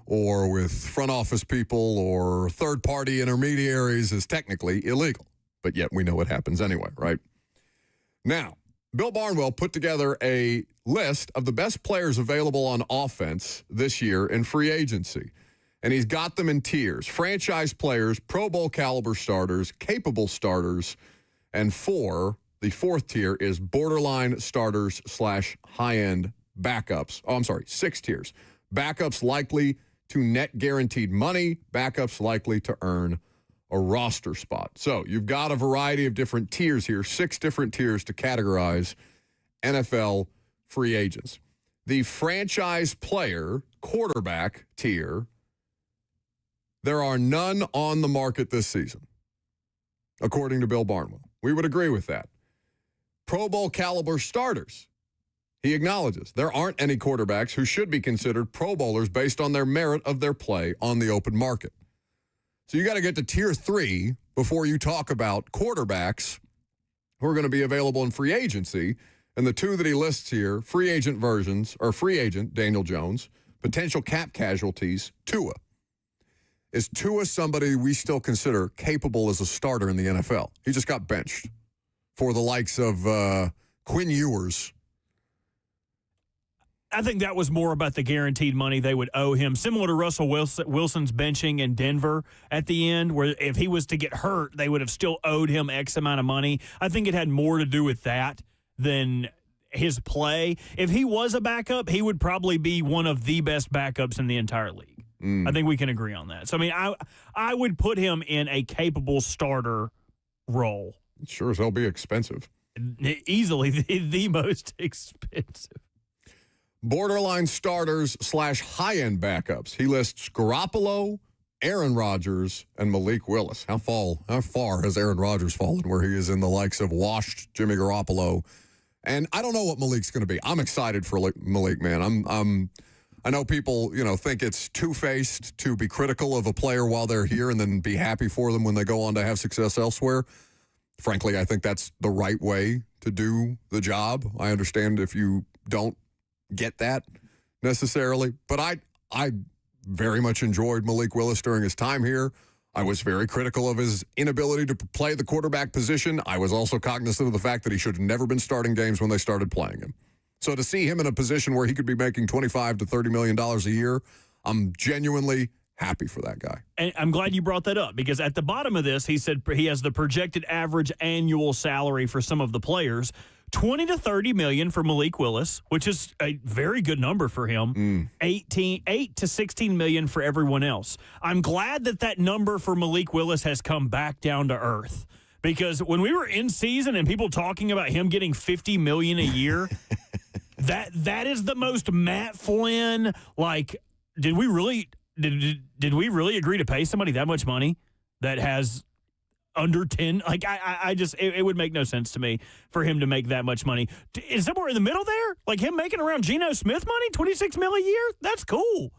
Speaker 3: or with front office people or third-party intermediaries is technically illegal. But yet we know it happens anyway, right? Now, Bill Barnwell put together a list of the best players available on offense this year in free agency. And he's got them in tiers. Franchise players, Pro Bowl caliber starters, capable starters, and the fourth tier is borderline starters / high-end backups. Oh, I'm sorry, 6 tiers. Backups likely to net guaranteed money, backups likely to earn a roster spot. So you've got a variety of different tiers here, 6 different tiers to categorize NFL free agents. The franchise player quarterback tier, there are none on the market this season, according to Bill Barnwell. We would agree with that. Pro Bowl caliber starters, he acknowledges there aren't any quarterbacks who should be considered Pro Bowlers based on their merit of their play on the open market. So you got to get to tier 3 before you talk about quarterbacks who are going to be available in free agency. And the 2 that he lists here, free agent versions, or free agent, Daniel Jones, potential cap casualties, Tua. Is Tua somebody we still consider capable as a starter in the NFL? He just got benched for the likes of Quinn Ewers.
Speaker 1: I think that was more about the guaranteed money they would owe him, similar to Russell Wilson's benching in Denver at the end, where if he was to get hurt, they would have still owed him X amount of money. I think it had more to do with that than his play. If he was a backup, he would probably be one of the best backups in the entire league. I think we can agree on that. So, I mean, I would put him in a capable starter role.
Speaker 3: Sure as hell be expensive.
Speaker 1: Easily the most expensive.
Speaker 3: Borderline starters / high-end backups. He lists Garoppolo, Aaron Rodgers, and Malik Willis. How far has Aaron Rodgers fallen where he is in the likes of washed Jimmy Garoppolo? And I don't know what Malik's going to be. I'm excited for Malik, man. I know people, think it's two-faced to be critical of a player while they're here and then be happy for them when they go on to have success elsewhere. Frankly, I think that's the right way to do the job. I understand if you don't get that necessarily, but I very much enjoyed Malik Willis during his time here. I was very critical of his inability to play the quarterback position. I was also cognizant of the fact that he should have never been starting games when they started playing him. So to see him in a position where he could be making $25 to $30 million a year, I'm genuinely happy for that guy.
Speaker 1: And I'm glad you brought that up, because at the bottom of this, he said he has the projected average annual salary for some of the players, $20 to $30 million for Malik Willis, which is a very good number for him. $8 to $16 million for everyone else. I'm glad that number for Malik Willis has come back down to earth, because when we were in season and people talking about him getting $50 million a year, that is the most Matt Flynn. Like, did we really agree to pay somebody that much money that has under 10? Like, I just, it would make no sense to me for him to make that much money. Is somewhere in the middle there? Like him making around Geno Smith money, $26 million a year? That's cool.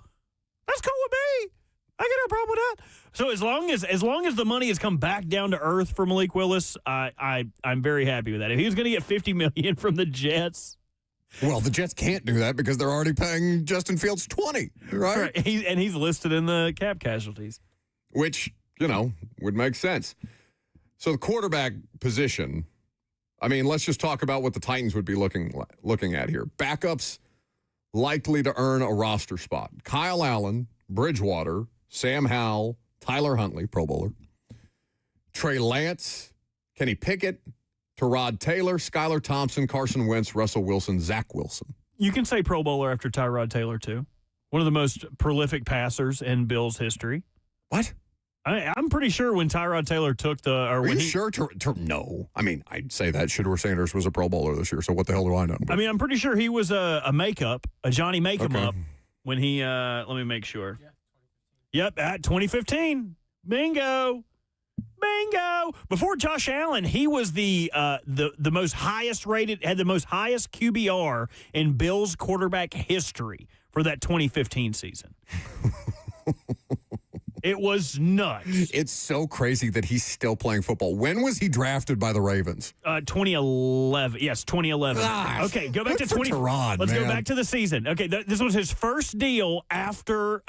Speaker 1: That's cool with me. I got no problem with that. So as long as the money has come back down to earth for Malik Willis, I'm very happy with that. If he was going to get $50 million from the Jets.
Speaker 3: Well, the Jets can't do that because they're already paying Justin Fields $20, right?
Speaker 1: He's listed in the cap casualties.
Speaker 3: Which, would make sense. So the quarterback position, I mean, let's just talk about what the Titans would be looking at here. Backups likely to earn a roster spot. Kyle Allen, Bridgewater, Sam Howell, Tyler Huntley, Pro Bowler, Trey Lance, Kenny Pickett, Tyrod Taylor, Skylar Thompson, Carson Wentz, Russell Wilson, Zach Wilson.
Speaker 1: You can say Pro Bowler after Tyrod Taylor, too. One of the most prolific passers in Bills history.
Speaker 3: What?
Speaker 1: I'm pretty sure when Tyrod Taylor took the...
Speaker 3: Are you sure? No. I mean, I'd say that Shedeur Sanders was a Pro Bowler this year, so what the hell do I know?
Speaker 1: I mean, I'm pretty sure he was a makeup, a Johnny Make-em-up, when he... let me make sure. Yep, at 2015. Bingo. Before Josh Allen, he was the most highest rated, had the most highest QBR in Bills quarterback history for that 2015 season. It was nuts.
Speaker 3: It's so crazy that he's still playing football. When was he drafted by the Ravens?
Speaker 1: 2011. Yes, 2011.
Speaker 3: Gosh,
Speaker 1: okay, go back to 20.
Speaker 3: Tyrod,
Speaker 1: let's
Speaker 3: man.
Speaker 1: go back to the season. Okay, this was his first deal after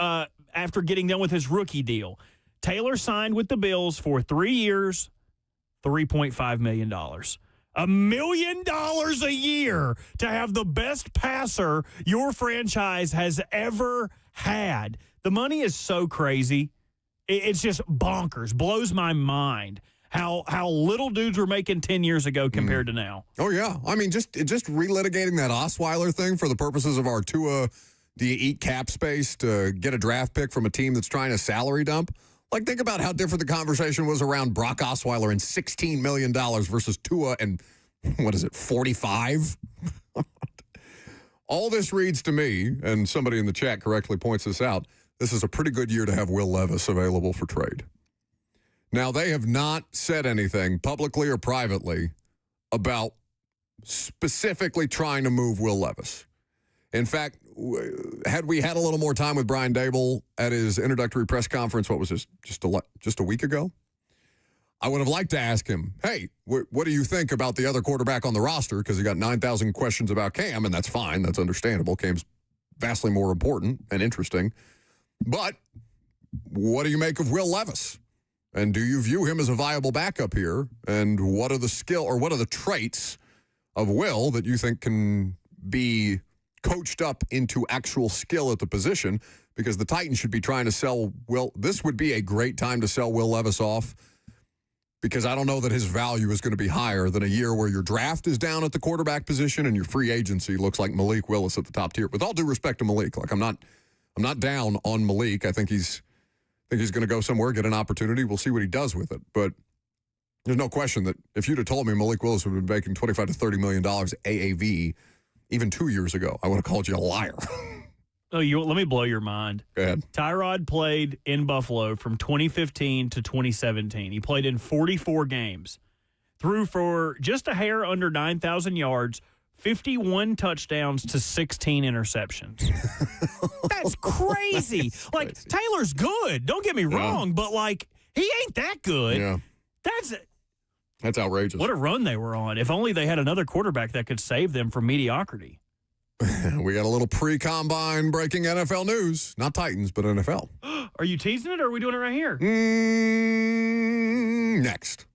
Speaker 1: getting done with his rookie deal. Taylor signed with the Bills for 3 years, $3.5 million. $1 million a year to have the best passer your franchise has ever had. The money is so crazy. It's just bonkers. Blows my mind how little dudes were making 10 years ago compared to now.
Speaker 3: Oh, yeah. I mean, just relitigating that Osweiler thing for the purposes of our Tua, do you eat cap space to get a draft pick from a team that's trying to salary dump? Like, think about how different the conversation was around Brock Osweiler and $16 million versus Tua and, 45? All this reads to me, and somebody in the chat correctly points this out, this is a pretty good year to have Will Levis available for trade. Now, they have not said anything publicly or privately about specifically trying to move Will Levis. In fact, had we had a little more time with Brian Dable at his introductory press conference, what was this, just a week ago? I would have liked to ask him, hey, what do you think about the other quarterback on the roster? Because he got 9,000 questions about Cam, and that's fine. That's understandable. Cam's vastly more important and interesting. But what do you make of Will Levis? And do you view him as a viable backup here? And what are the traits of Will that you think can be coached up into actual skill at the position, because the Titans should be trying to sell Will. This would be a great time to sell Will Levis off, because I don't know that his value is going to be higher than a year where your draft is down at the quarterback position and your free agency looks like Malik Willis at the top tier. With all due respect to Malik, like I'm not down on Malik. I think he's going to go somewhere, get an opportunity. We'll see what he does with it. But there's no question that if you'd have told me Malik Willis would have been making $25 to $30 million AAV even 2 years ago, I would have called you a liar.
Speaker 1: Oh, let me blow your mind.
Speaker 3: Go ahead.
Speaker 1: Tyrod played in Buffalo from 2015 to 2017. He played in 44 games, threw for just a hair under 9,000 yards, 51 touchdowns to 16 interceptions. That's crazy. Like,
Speaker 3: crazy.
Speaker 1: Taylor's good. Don't get me wrong, but, like, he ain't that good.
Speaker 3: Yeah. That's outrageous.
Speaker 1: What a run they were on. If only they had another quarterback that could save them from mediocrity.
Speaker 3: We got a little pre-combine breaking NFL news. Not Titans, but NFL.
Speaker 1: Are you teasing it, or are we doing it right here?
Speaker 3: Next.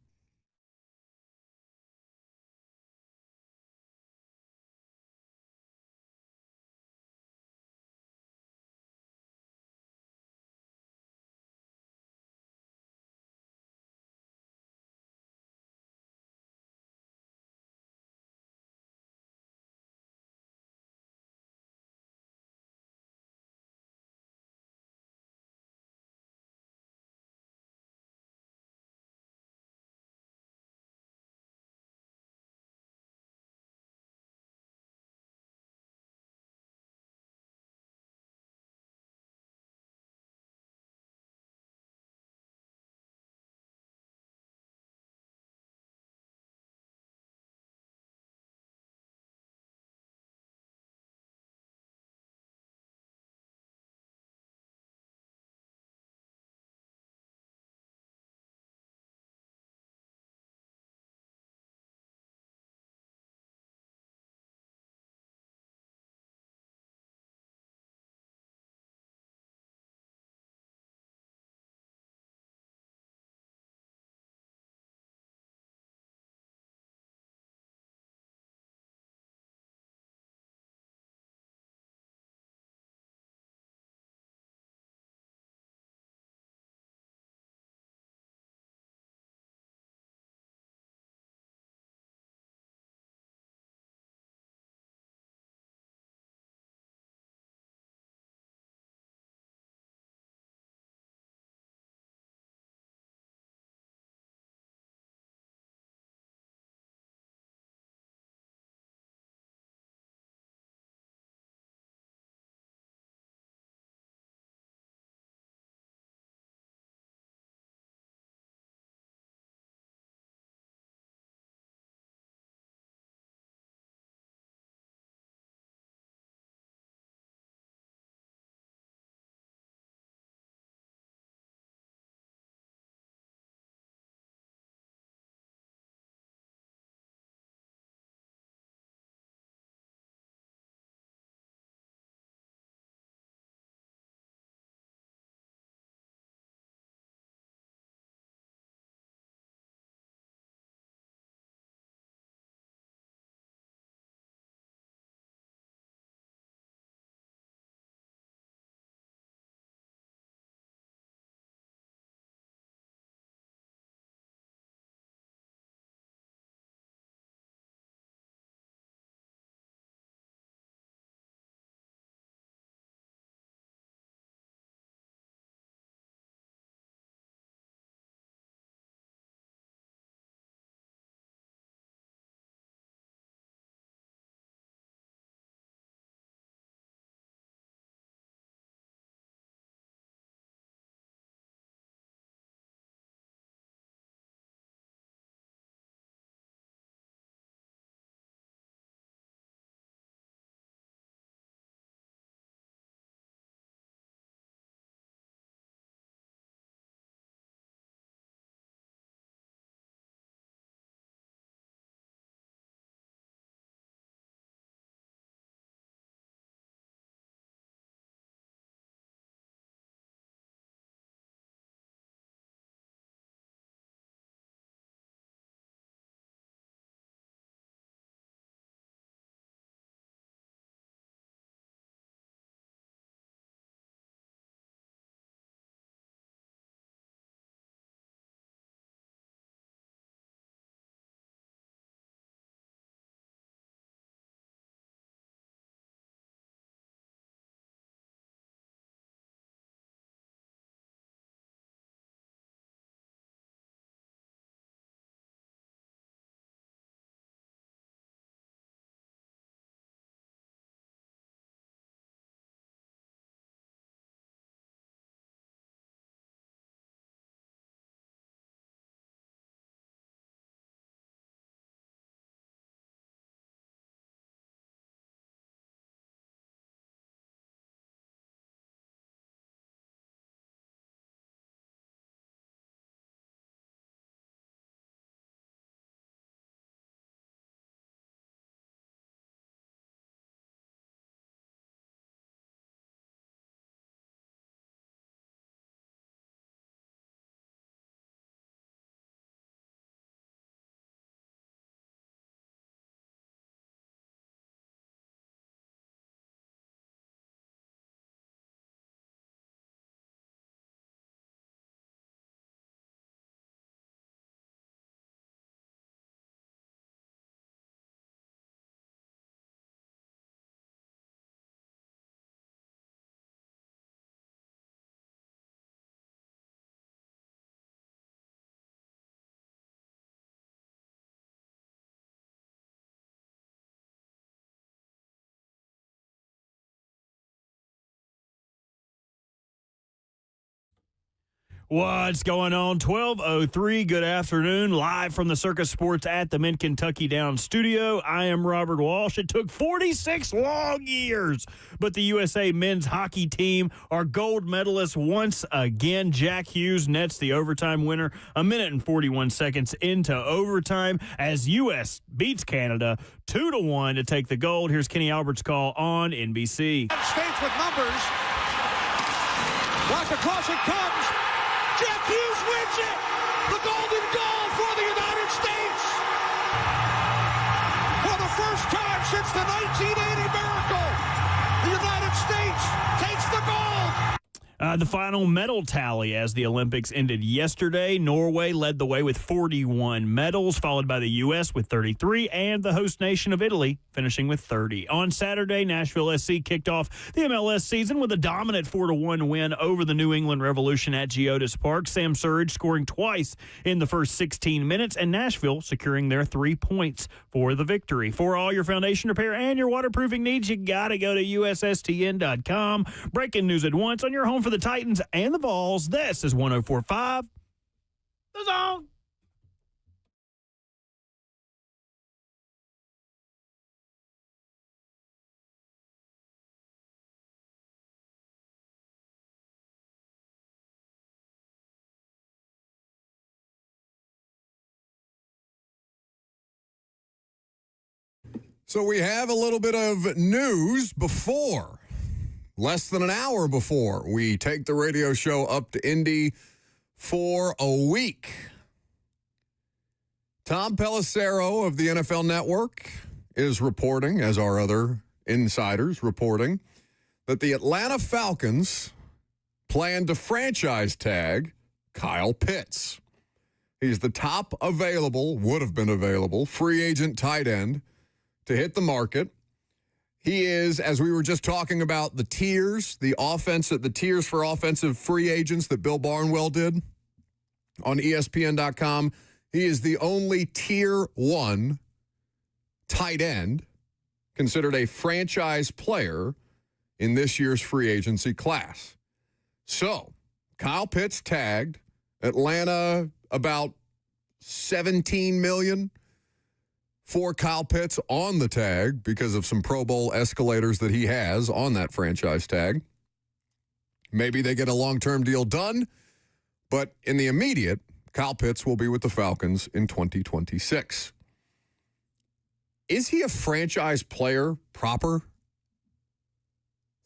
Speaker 1: What's going on? 12:03. Good afternoon. Live from the Circus Sports at the Mid-Kentucky Downs studio. I am Robert Walsh. It took 46 long years, but the USA men's hockey team are gold medalists once again. Jack Hughes nets the overtime winner a minute and 41 seconds into overtime as U.S. beats Canada 2-1 to take the gold. Here's Kenny Albert's call on NBC.
Speaker 2: States with numbers. Watch across it comes. Jack Hughes wins it! The golden goal for the United States! For the first time since the 1980 miracle, the United States takes the gold!
Speaker 1: The final medal tally as the Olympics ended yesterday. Norway led the way with 41 medals, followed by the U.S. with 33, and the host nation of Italy finishing with 30. On Saturday, Nashville SC kicked off the MLS season with a dominant 4-1 win over the New England Revolution at Geodis Park. Sam Surridge scoring twice in the first 16 minutes, and Nashville securing their 3 points for the victory. For all your foundation repair and your waterproofing needs, you got to go to USSTN.com. Breaking news at once on your home for the Titans and the Vols. This is 104.5 The Zone.
Speaker 3: So we have a little bit of news before. Less than an hour before we take the radio show up to Indy for a week. Tom Pelissero of the NFL Network is reporting, as are other insiders reporting, that the Atlanta Falcons plan to franchise tag Kyle Pitts. He's the top available, would have been available, free agent tight end to hit the market. He is, as we were just talking about, the tiers for offensive free agents that Bill Barnwell did on ESPN.com. He is the only tier 1 tight end considered a franchise player in this year's free agency class. So, Kyle Pitts tagged, Atlanta about $17 million for Kyle Pitts on the tag because of some Pro Bowl escalators that he has on that franchise tag. Maybe they get a long-term deal done, but in the immediate, Kyle Pitts will be with the Falcons in 2026. Is he a franchise player proper?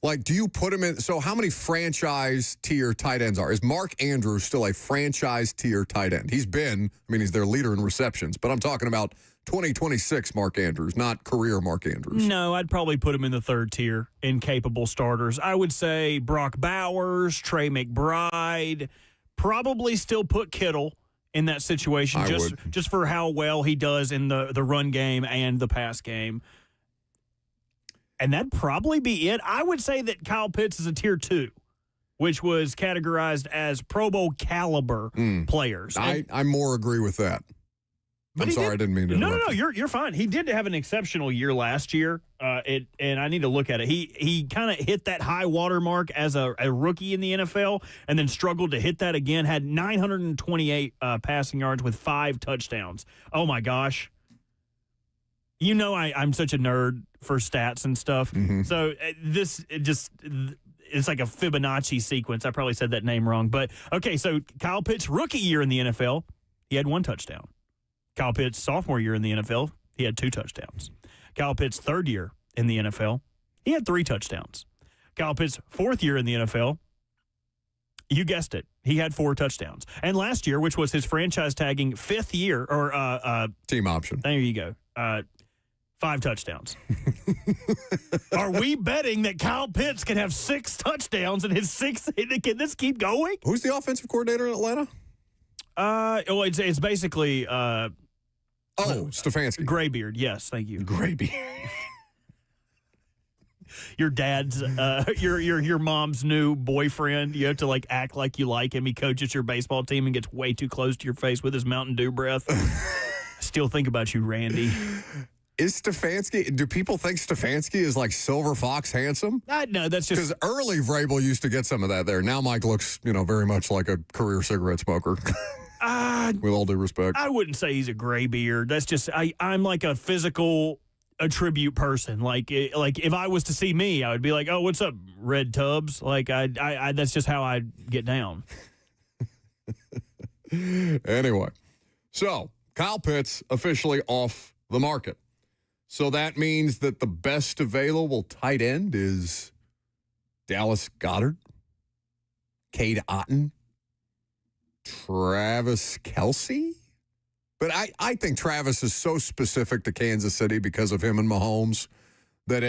Speaker 3: Like, do you put him in? So how many franchise tier tight ends are? Is Mark Andrews still a franchise tier tight end? He's their leader in receptions, but I'm talking about 2026 Mark Andrews, not career Mark Andrews.
Speaker 1: No, I'd probably put him in the third tier in capable starters. I would say Brock Bowers, Trey McBride, probably still put Kittle in that situation just for how well he does in the run game and the pass game. And that'd probably be it. I would say that Kyle Pitts is a tier 2, which was categorized as Pro Bowl caliber players.
Speaker 3: I more agree with that. I'm sorry, I didn't mean to interrupt.
Speaker 1: No, you're fine. He did have an exceptional year last year, and I need to look at it. He kind of hit that high water mark as a rookie in the NFL and then struggled to hit that again, had 928 passing yards with 5 touchdowns. Oh, my gosh. You know I'm such a nerd for stats and stuff. Mm-hmm. So it's like a Fibonacci sequence. I probably said that name wrong. But, okay, so Kyle Pitts' rookie year in the NFL, he had 1 touchdown. Kyle Pitts' sophomore year in the NFL, he had 2 touchdowns. Kyle Pitts' third year in the NFL, he had 3 touchdowns. Kyle Pitts' fourth year in the NFL, you guessed it, he had 4 touchdowns. And last year, which was his franchise tagging 5th year, or
Speaker 3: team option.
Speaker 1: There you go. 5 touchdowns. Are we betting that Kyle Pitts can have 6 touchdowns in his 6th? Can this keep going?
Speaker 3: Who's the offensive coordinator in Atlanta?
Speaker 1: It's basically
Speaker 3: Stefanski.
Speaker 1: Graybeard. Yes, thank you.
Speaker 3: Graybeard.
Speaker 1: Your dad's your mom's new boyfriend. You have to act like you like him. He coaches your baseball team and gets way too close to your face with his Mountain Dew breath. I still think about you, Randy.
Speaker 3: Is Stefanski, do people think Stefanski is like Silver Fox handsome?
Speaker 1: No, that's just...
Speaker 3: Because early Vrabel used to get some of that there. Now Mike looks, very much like a career cigarette smoker. With all due respect.
Speaker 1: I wouldn't say he's a gray beard. That's just, I'm like a physical attribute person. Like if I was to see me, I would be like, oh, what's up, Red Tubbs? Like, I that's just how I get down.
Speaker 3: Anyway, so Kyle Pitts officially off the market. So that means that the best available tight end is Dallas Goedert, Cade Otton, Travis Kelce. But I think Travis is so specific to Kansas City because of him and Mahomes that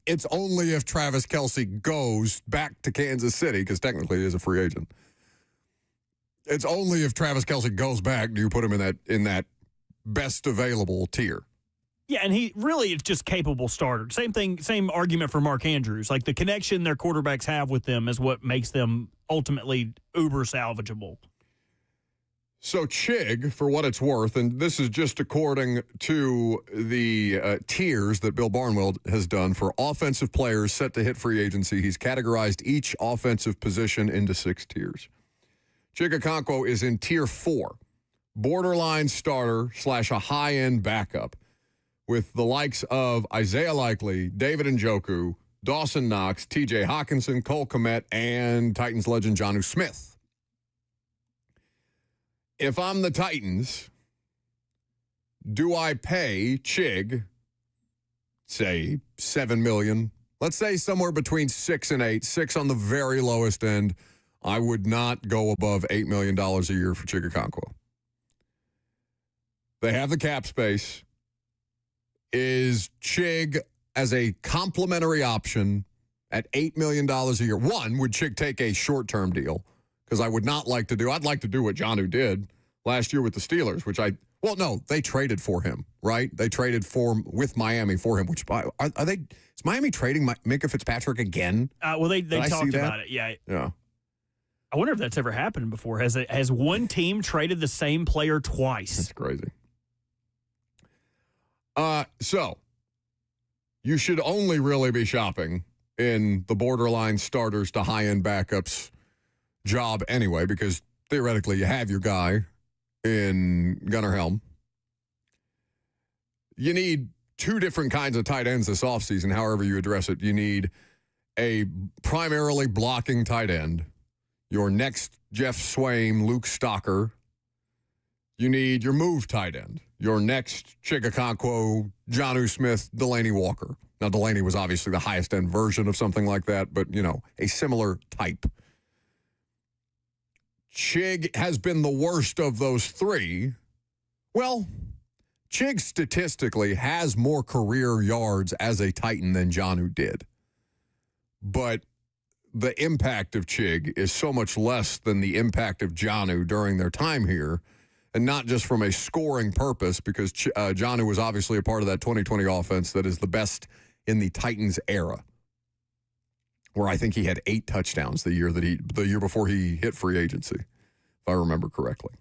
Speaker 3: it's only if Travis Kelce goes back to Kansas City, because technically he is a free agent. It's only if Travis Kelce goes back do you put him in that best available tier.
Speaker 1: Yeah, and he really is just capable starter. Same thing, same argument for Mark Andrews. Like the connection their quarterbacks have with them is what makes them ultimately uber salvageable.
Speaker 3: So Chig, for what it's worth, and this is just according to the tiers that Bill Barnwell has done for offensive players set to hit free agency, he's categorized each offensive position into 6 tiers. Chig Okonkwo is in tier 4, borderline starter / a high-end backup, with the likes of Isaiah Likely, David Njoku, Dawson Knox, TJ Hawkinson, Cole Kmet, and Titans legend Jonnu Smith. If I'm the Titans, do I pay Chig, say, $7 million? Let's say somewhere between 6 and 8, 6 on the very lowest end. I would not go above $8 million a year for Chig Okonkwo. They have the cap space. Is Chig as a complimentary option at $8 million a year? One, would Chig take a short-term deal? Because I'd like to do what Jonnu did last year with the Steelers, they traded for him, right? They traded with Miami for him, which is Miami trading Minkah Fitzpatrick again?
Speaker 1: They talked about it, yeah.
Speaker 3: Yeah.
Speaker 1: I wonder if that's ever happened before. Has one team traded the same player twice?
Speaker 3: That's crazy. So you should only really be shopping in the borderline starters to high-end backups job anyway, because theoretically you have your guy in Gunnar Helm. You need 2 different kinds of tight ends this offseason, however you address it. You need a primarily blocking tight end, your next Jeff Swaim, Luke Stocker. You need your move tight end, your next Chig Okonkwo, Jonnu Smith, Delaney Walker. Now, Delaney was obviously the highest end version of something like that, but, a similar type. Chig has been the worst of those 3. Well, Chig statistically has more career yards as a Titan than Jonnu did. But the impact of Chig is so much less than the impact of Jonnu during their time here. And not just from a scoring purpose, because Jonnu was obviously a part of that 2020 offense that is the best in the Titans era, where I think he had 8 touchdowns the year before he hit free agency, if I remember correctly.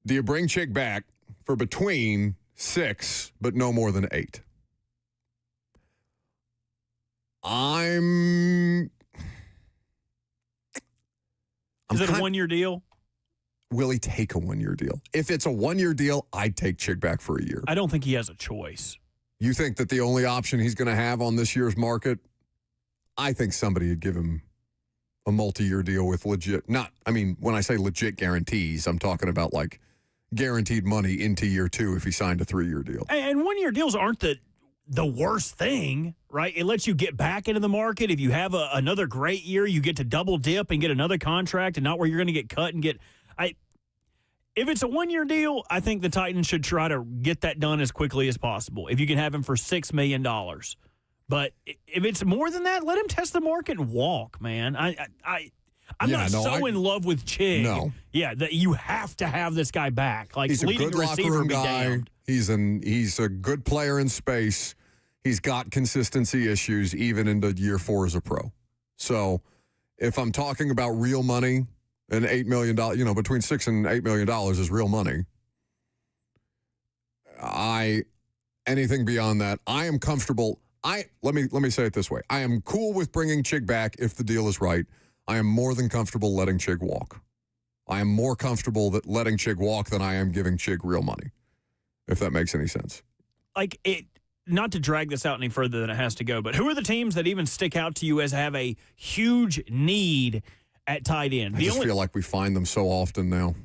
Speaker 3: Do you bring Chig back for between 6, but no more than 8?
Speaker 1: Is it a 1-year deal?
Speaker 3: Will he take a 1-year deal? If it's a 1-year deal, I'd take Chig back for a year.
Speaker 1: I don't think he has a choice.
Speaker 3: You think that the only option he's going to have on this year's market? I think somebody would give him a multi-year deal with when I say legit guarantees, I'm talking about like guaranteed money into year 2 if he signed a 3-year deal.
Speaker 1: And 1-year deals aren't the worst thing, right? It lets you get back into the market. If you have another great year, you get to double dip and get another contract and not where you're going to get cut and get... If it's a 1-year deal, I think the Titans should try to get that done as quickly as possible. If you can have him for $6 million. But if it's more than that, let him test the market and walk, man. I'm not in love with Chig.
Speaker 3: No.
Speaker 1: Yeah, that you have to have this guy back. Like,
Speaker 3: he's a
Speaker 1: leading
Speaker 3: good locker
Speaker 1: receiver
Speaker 3: room
Speaker 1: be
Speaker 3: guy.
Speaker 1: damned.
Speaker 3: He's a good player in space. He's got consistency issues even into year 4 as a pro. So if I'm talking about real money, and $8 million, between $6 and $8 million is real money. Anything beyond that, I am comfortable. Let me say it this way. I am cool with bringing Chig back if the deal is right. I am more than comfortable letting Chig walk. I am more comfortable that letting Chig walk than I am giving Chig real money, if that makes any sense.
Speaker 1: Like, not to drag this out any further than it has to go, but who are the teams that even stick out to you as have a huge need at tight end?
Speaker 3: I just feel like we find them so often now.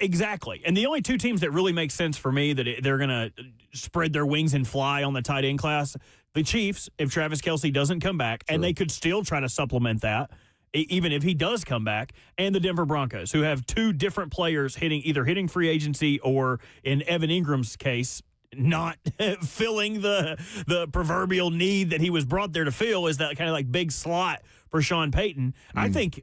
Speaker 1: Exactly. And the only two teams that really make sense for me that they're going to spread their wings and fly on the tight end class, the Chiefs, if Travis Kelce doesn't come back, and they could still try to supplement that, even if he does come back, and the Denver Broncos, who have two different players either hitting free agency or, in Evan Ingram's case, not filling the proverbial need that he was brought there to fill, is that kind of like big slot for Sean Payton. I think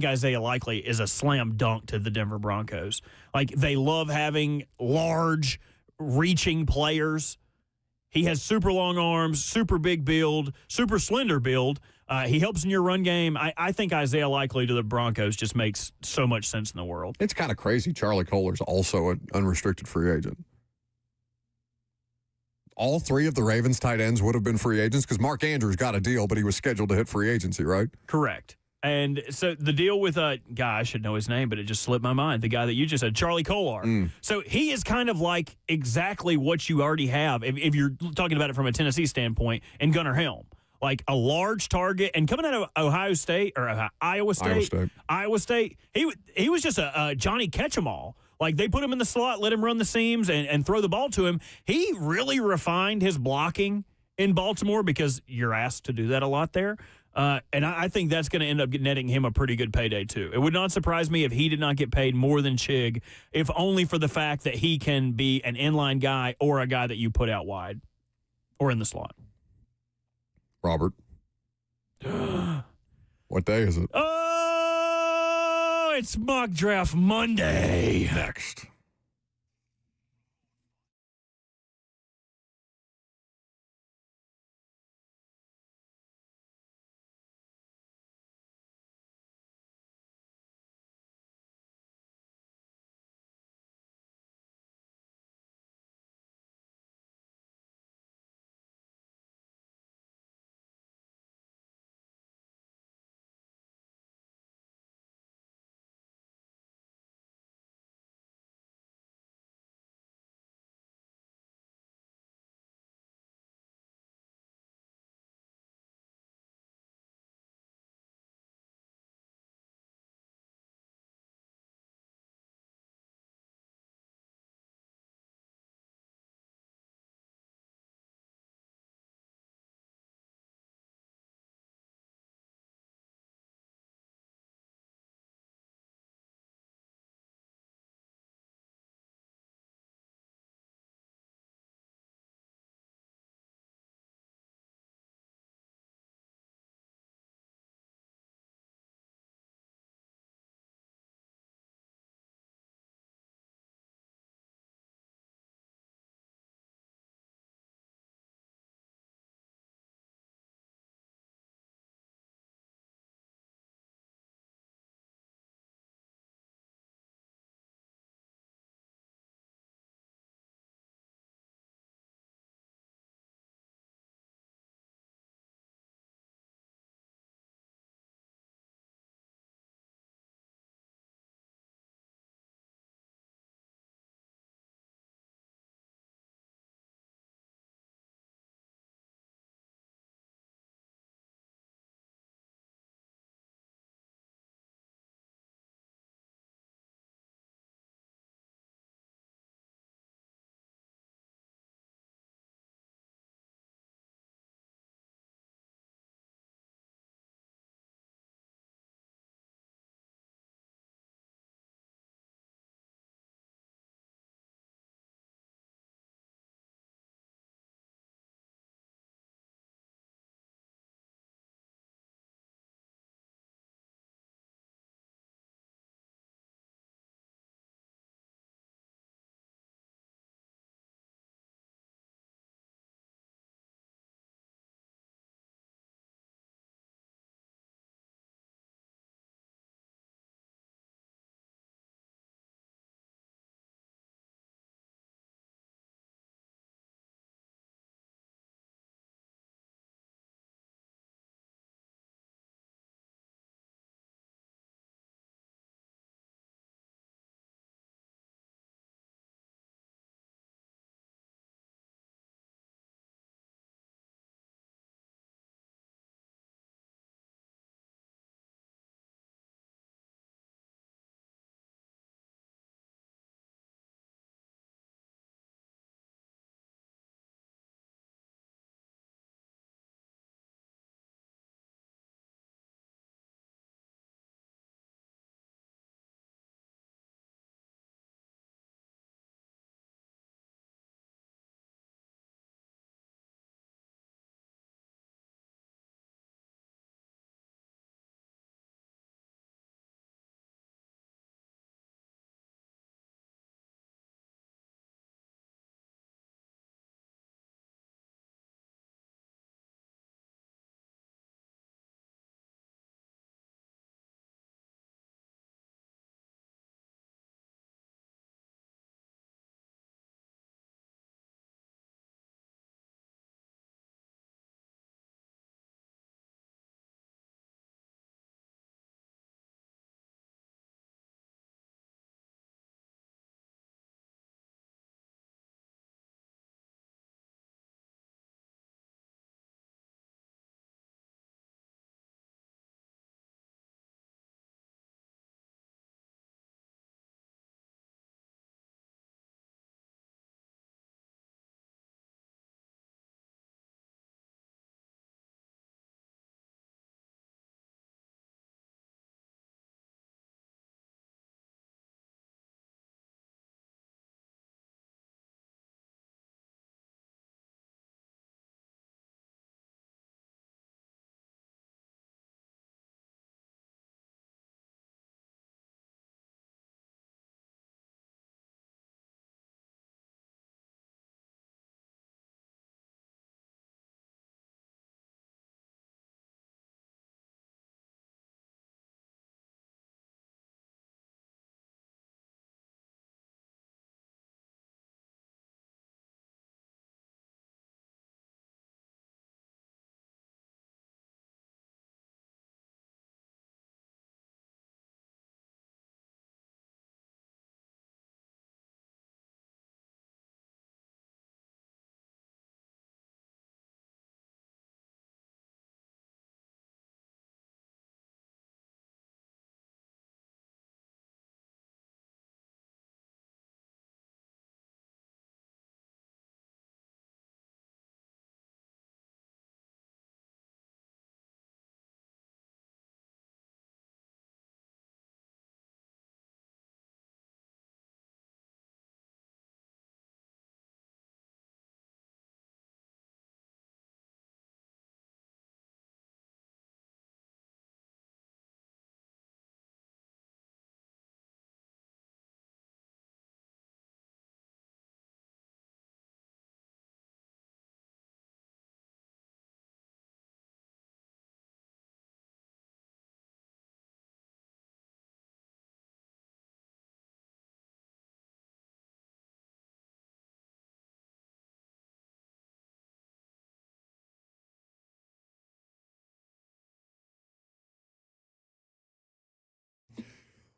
Speaker 1: Isaiah Likely is a slam dunk to the Denver Broncos. Like, they love having large, reaching players. He has super long arms, super big build, super slender build. He helps in your run game. I think Isaiah Likely to the Broncos just makes so much sense in the world.
Speaker 3: It's kind of crazy. Charlie Kohler's also an unrestricted free agent. All three of the Ravens tight ends would have been free agents because Mark Andrews got a deal, but he was scheduled to hit free agency, right?
Speaker 1: Correct. And so the deal with a guy, I should know his name, but it just slipped my mind, the guy that you just said, Charlie Kolar. So he is kind of like exactly what you already have, if you're talking about it from a Tennessee standpoint, in Gunnar Helm. Like a large target, and coming out of Iowa State, he was just a Johnny Catch-em-all. Like, they put him in the slot, let him run the seams, and throw the ball to him. He really refined his blocking in Baltimore because you're asked to do that a lot there. And I think that's going to end up netting him a pretty good payday, too. It would not surprise me if he did not get paid more than Chig, if only for the fact that he can be an inline guy or a guy that you put out wide or in the slot.
Speaker 3: Robert. What day is it?
Speaker 1: Oh, it's Mock Draft Monday.
Speaker 3: Next.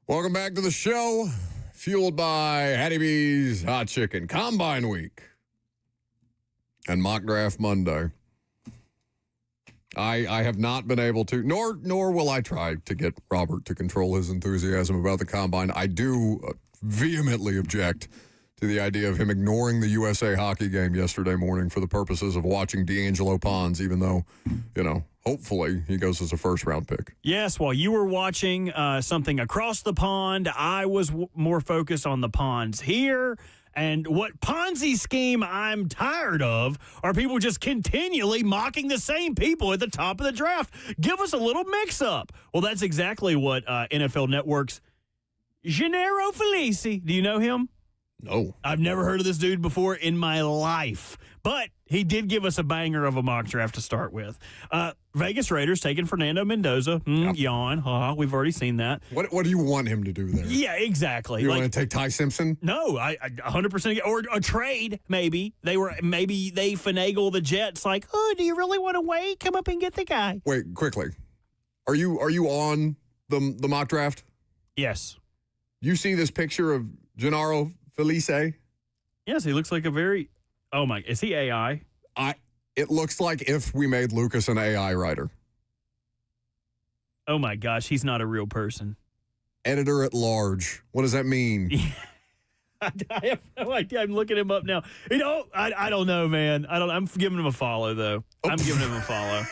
Speaker 3: Welcome back to the show, fueled by Hattie B's Hot Chicken. Combine Week and Mock Draft Monday. I have not been able to, nor will I try to get Robert to control his enthusiasm about the Combine. I do vehemently object to the idea of him ignoring the USA hockey game yesterday morning for the purposes of watching D'Angelo Pons, even though, hopefully he goes as a first-round pick.
Speaker 1: Yes, while you were watching something across the pond, I was more focused on the ponds here. And what Ponzi scheme I'm tired of are people just continually mocking the same people at the top of the draft. Give us a little mix-up. Well, that's exactly what NFL Network's Gennaro Felici. Do you know him?
Speaker 3: No.
Speaker 1: I've never heard of this dude before in my life. But he did give us a banger of a mock draft to start with. Vegas Raiders taking Fernando Mendoza. Yawn. We've already seen that.
Speaker 3: What do you want him to do there?
Speaker 1: Yeah, exactly.
Speaker 3: You want to take Ty Simpson?
Speaker 1: No, I 100%. Or a trade, maybe. Maybe they finagle the Jets like, oh, do you really want to wait? Come up and get the guy.
Speaker 3: Wait, quickly. Are you on the mock draft?
Speaker 1: Yes.
Speaker 3: You see this picture of Gennaro Felice?
Speaker 1: Yes, he looks like a very... Oh, my... Is he AI?
Speaker 3: It looks like if we made Lucas an AI writer.
Speaker 1: Oh, my gosh. He's not a real person.
Speaker 3: Editor at large. What does that mean?
Speaker 1: I have no idea. I'm looking him up now. I don't know, man. I'm giving him a follow, though. I'm giving him a follow.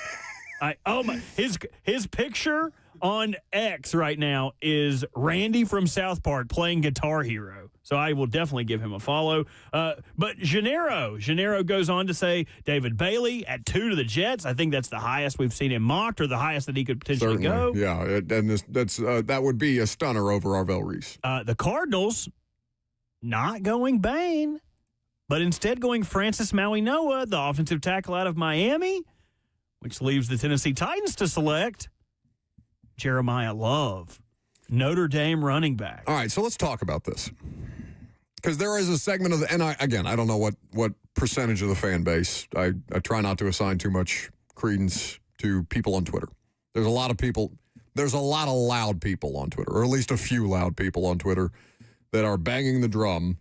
Speaker 1: His picture on X right now is Randy from South Park playing Guitar Hero. So I will definitely give him a follow. But Gennaro goes on to say David Bailey at 2 to the Jets. I think that's the highest we've seen him mocked, or the highest that he could potentially go.
Speaker 3: Yeah, and that would be a stunner over Arvell Reese.
Speaker 1: The Cardinals not going Bain, but instead going Francis Maui-Noah, the offensive tackle out of Miami, which leaves the Tennessee Titans to select Jeremiah Love, Notre Dame running back.
Speaker 3: All right, so let's talk about this. Because there is a segment of the, and I don't know what percentage of the fan base. I try not to assign too much credence to people on Twitter. There's a lot of loud people on Twitter, or at least a few loud people on Twitter that are banging the drum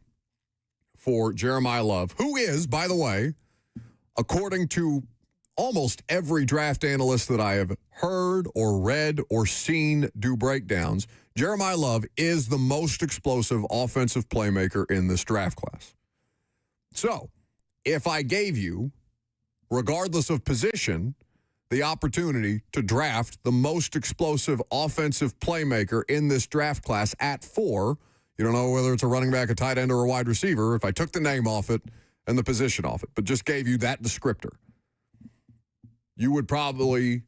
Speaker 3: for Jeremiah Love, who is, by the way, according to almost every draft analyst that I have heard or read or seen do breakdowns, Jeremiah Love is the most explosive offensive playmaker in this draft class. So, if I gave you, regardless of position, the opportunity to draft the most explosive offensive playmaker in this draft class at 4, you don't know whether it's a running back, a tight end, or a wide receiver, if I took the name off it and the position off it, but just gave you that descriptor, you would probably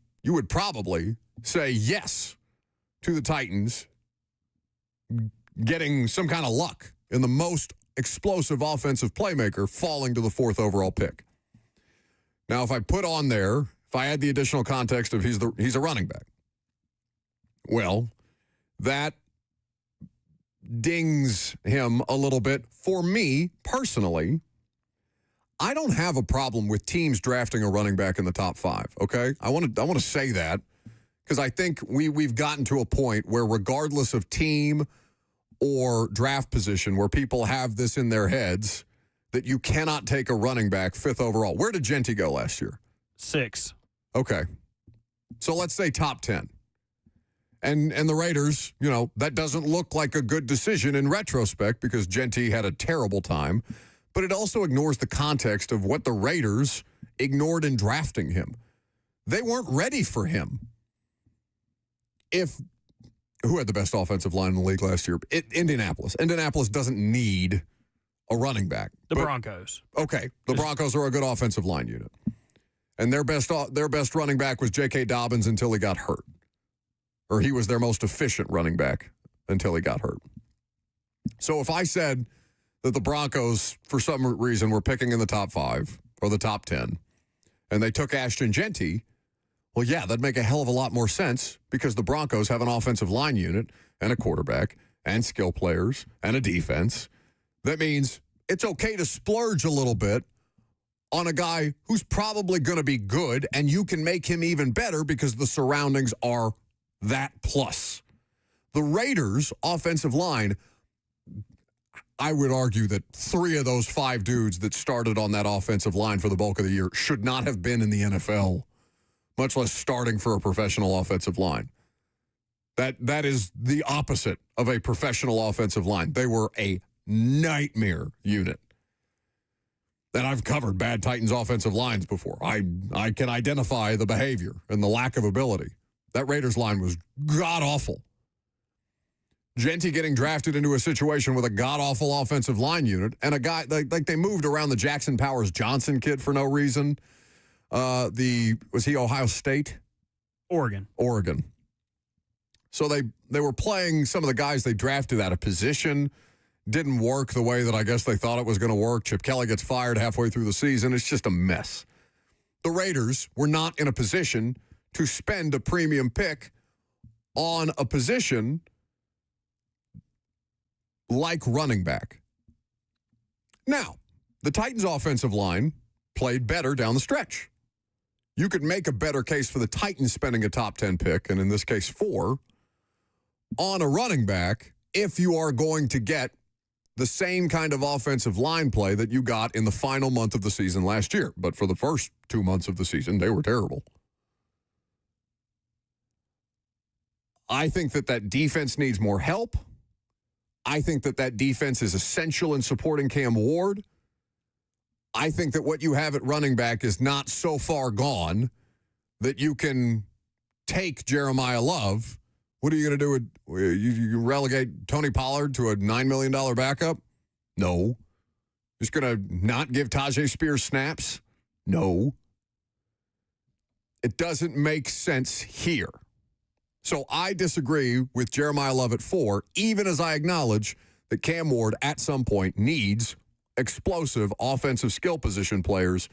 Speaker 3: say yes to the Titans getting some kind of luck in the most explosive offensive playmaker falling to the 4th overall pick. Now, if I put on there, if I add the additional context of he's a running back, well, that dings him a little bit. For me, personally, I don't have a problem with teams drafting a running back in the top 5, okay? I want to say that because I think we've gotten to a point where regardless of team or draft position where people have this in their heads that you cannot take a running back 5th overall. Where did Genty go last year?
Speaker 1: 6.
Speaker 3: Okay. So let's say top 10. And the Raiders, that doesn't look like a good decision in retrospect because Genty had a terrible time. But it also ignores the context of what the Raiders ignored in drafting him. They weren't ready for him. Who had the best offensive line in the league last year? Indianapolis. Indianapolis doesn't need a running back.
Speaker 1: The Broncos.
Speaker 3: Okay, the Broncos are a good offensive line unit. And their best running back was J.K. Dobbins until he got hurt. Or he was their most efficient running back until he got hurt. So if I said that the Broncos, for some reason, were picking in the top 5 or the top 10, and they took Ashton Genty, well, yeah, that'd make a hell of a lot more sense because the Broncos have an offensive line unit and a quarterback and skill players and a defense. That means it's okay to splurge a little bit on a guy who's probably going to be good, and you can make him even better because the surroundings are that plus. The Raiders' offensive line, I would argue that 3 of those 5 dudes that started on that offensive line for the bulk of the year should not have been in the NFL, much less starting for a professional offensive line. That is the opposite of a professional offensive line. They were a nightmare unit. And I've covered bad Titans offensive lines before. I can identify the behavior and the lack of ability. That Raiders line was god-awful. Genty getting drafted into a situation with a god-awful offensive line unit and a guy, like they moved around the Jackson Powers Johnson kid for no reason. Was he Ohio State?
Speaker 1: Oregon.
Speaker 3: So they were playing some of the guys they drafted out of position. Didn't work the way that I guess they thought it was going to work. Chip Kelly gets fired halfway through the season. It's just a mess. The Raiders were not in a position to spend a premium pick on a position like running back. Now, the Titans' offensive line played better down the stretch. You could make a better case for the Titans spending a top 10 pick, and in this case 4, on a running back if you are going to get the same kind of offensive line play that you got in the final month of the season last year. But for the first 2 months of the season, they were terrible. I think that defense needs more help. I think that defense is essential in supporting Cam Ward. I think that what you have at running back is not so far gone that you can take Jeremiah Love. What are you going to do with you relegate Tony Pollard to a $9 million backup? No. Just going to not give Tajay Spears snaps? No. It doesn't make sense here. So I disagree with Jeremiah Love at 4, even as I acknowledge that Cam Ward at some point needs explosive offensive skill position players.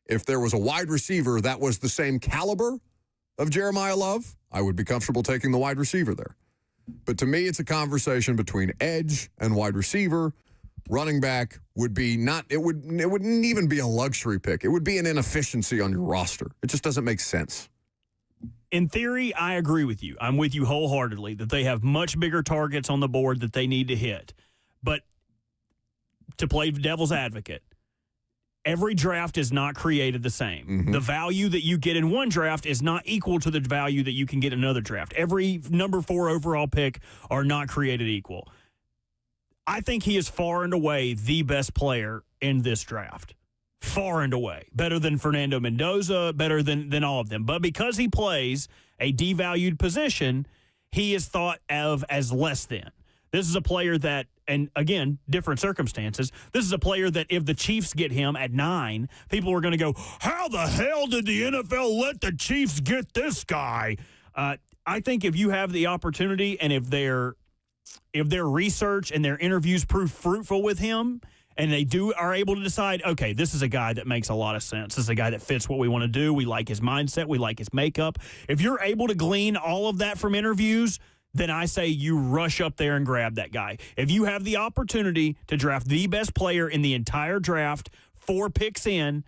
Speaker 3: If there was a wide receiver that was the same caliber of Jeremiah Love, I would be comfortable taking the wide receiver there. But to me, it's a conversation between edge and wide receiver. Running back would be not, it wouldn't even be a luxury pick. It would be an inefficiency on your roster. It just doesn't make sense.
Speaker 1: In theory, I agree with you. I'm with you wholeheartedly that they have much bigger targets on the board that they need to hit. But to play devil's advocate, every draft is not created the same. Mm-hmm. The value that you get in one draft is not equal to the value that you can get in another draft. Every number 4 overall pick are not created equal. I think he is far and away the best player in this draft. Far and away. Better than Fernando Mendoza, better than all of them. But because he plays a devalued position, he is thought of as less than. This is a player that, and again, different circumstances, this is a player that if the Chiefs get him at 9, people are going to go, how the hell did the NFL let the Chiefs get this guy? I think if you have the opportunity and if their research and their interviews prove fruitful with him, and they are able to decide, okay, this is a guy that makes a lot of sense. This is a guy that fits what we want to do. We like his mindset. We like his makeup. If you're able to glean all of that from interviews, then I say you rush up there and grab that guy. If you have the opportunity to draft the best player in the entire draft 4 picks in,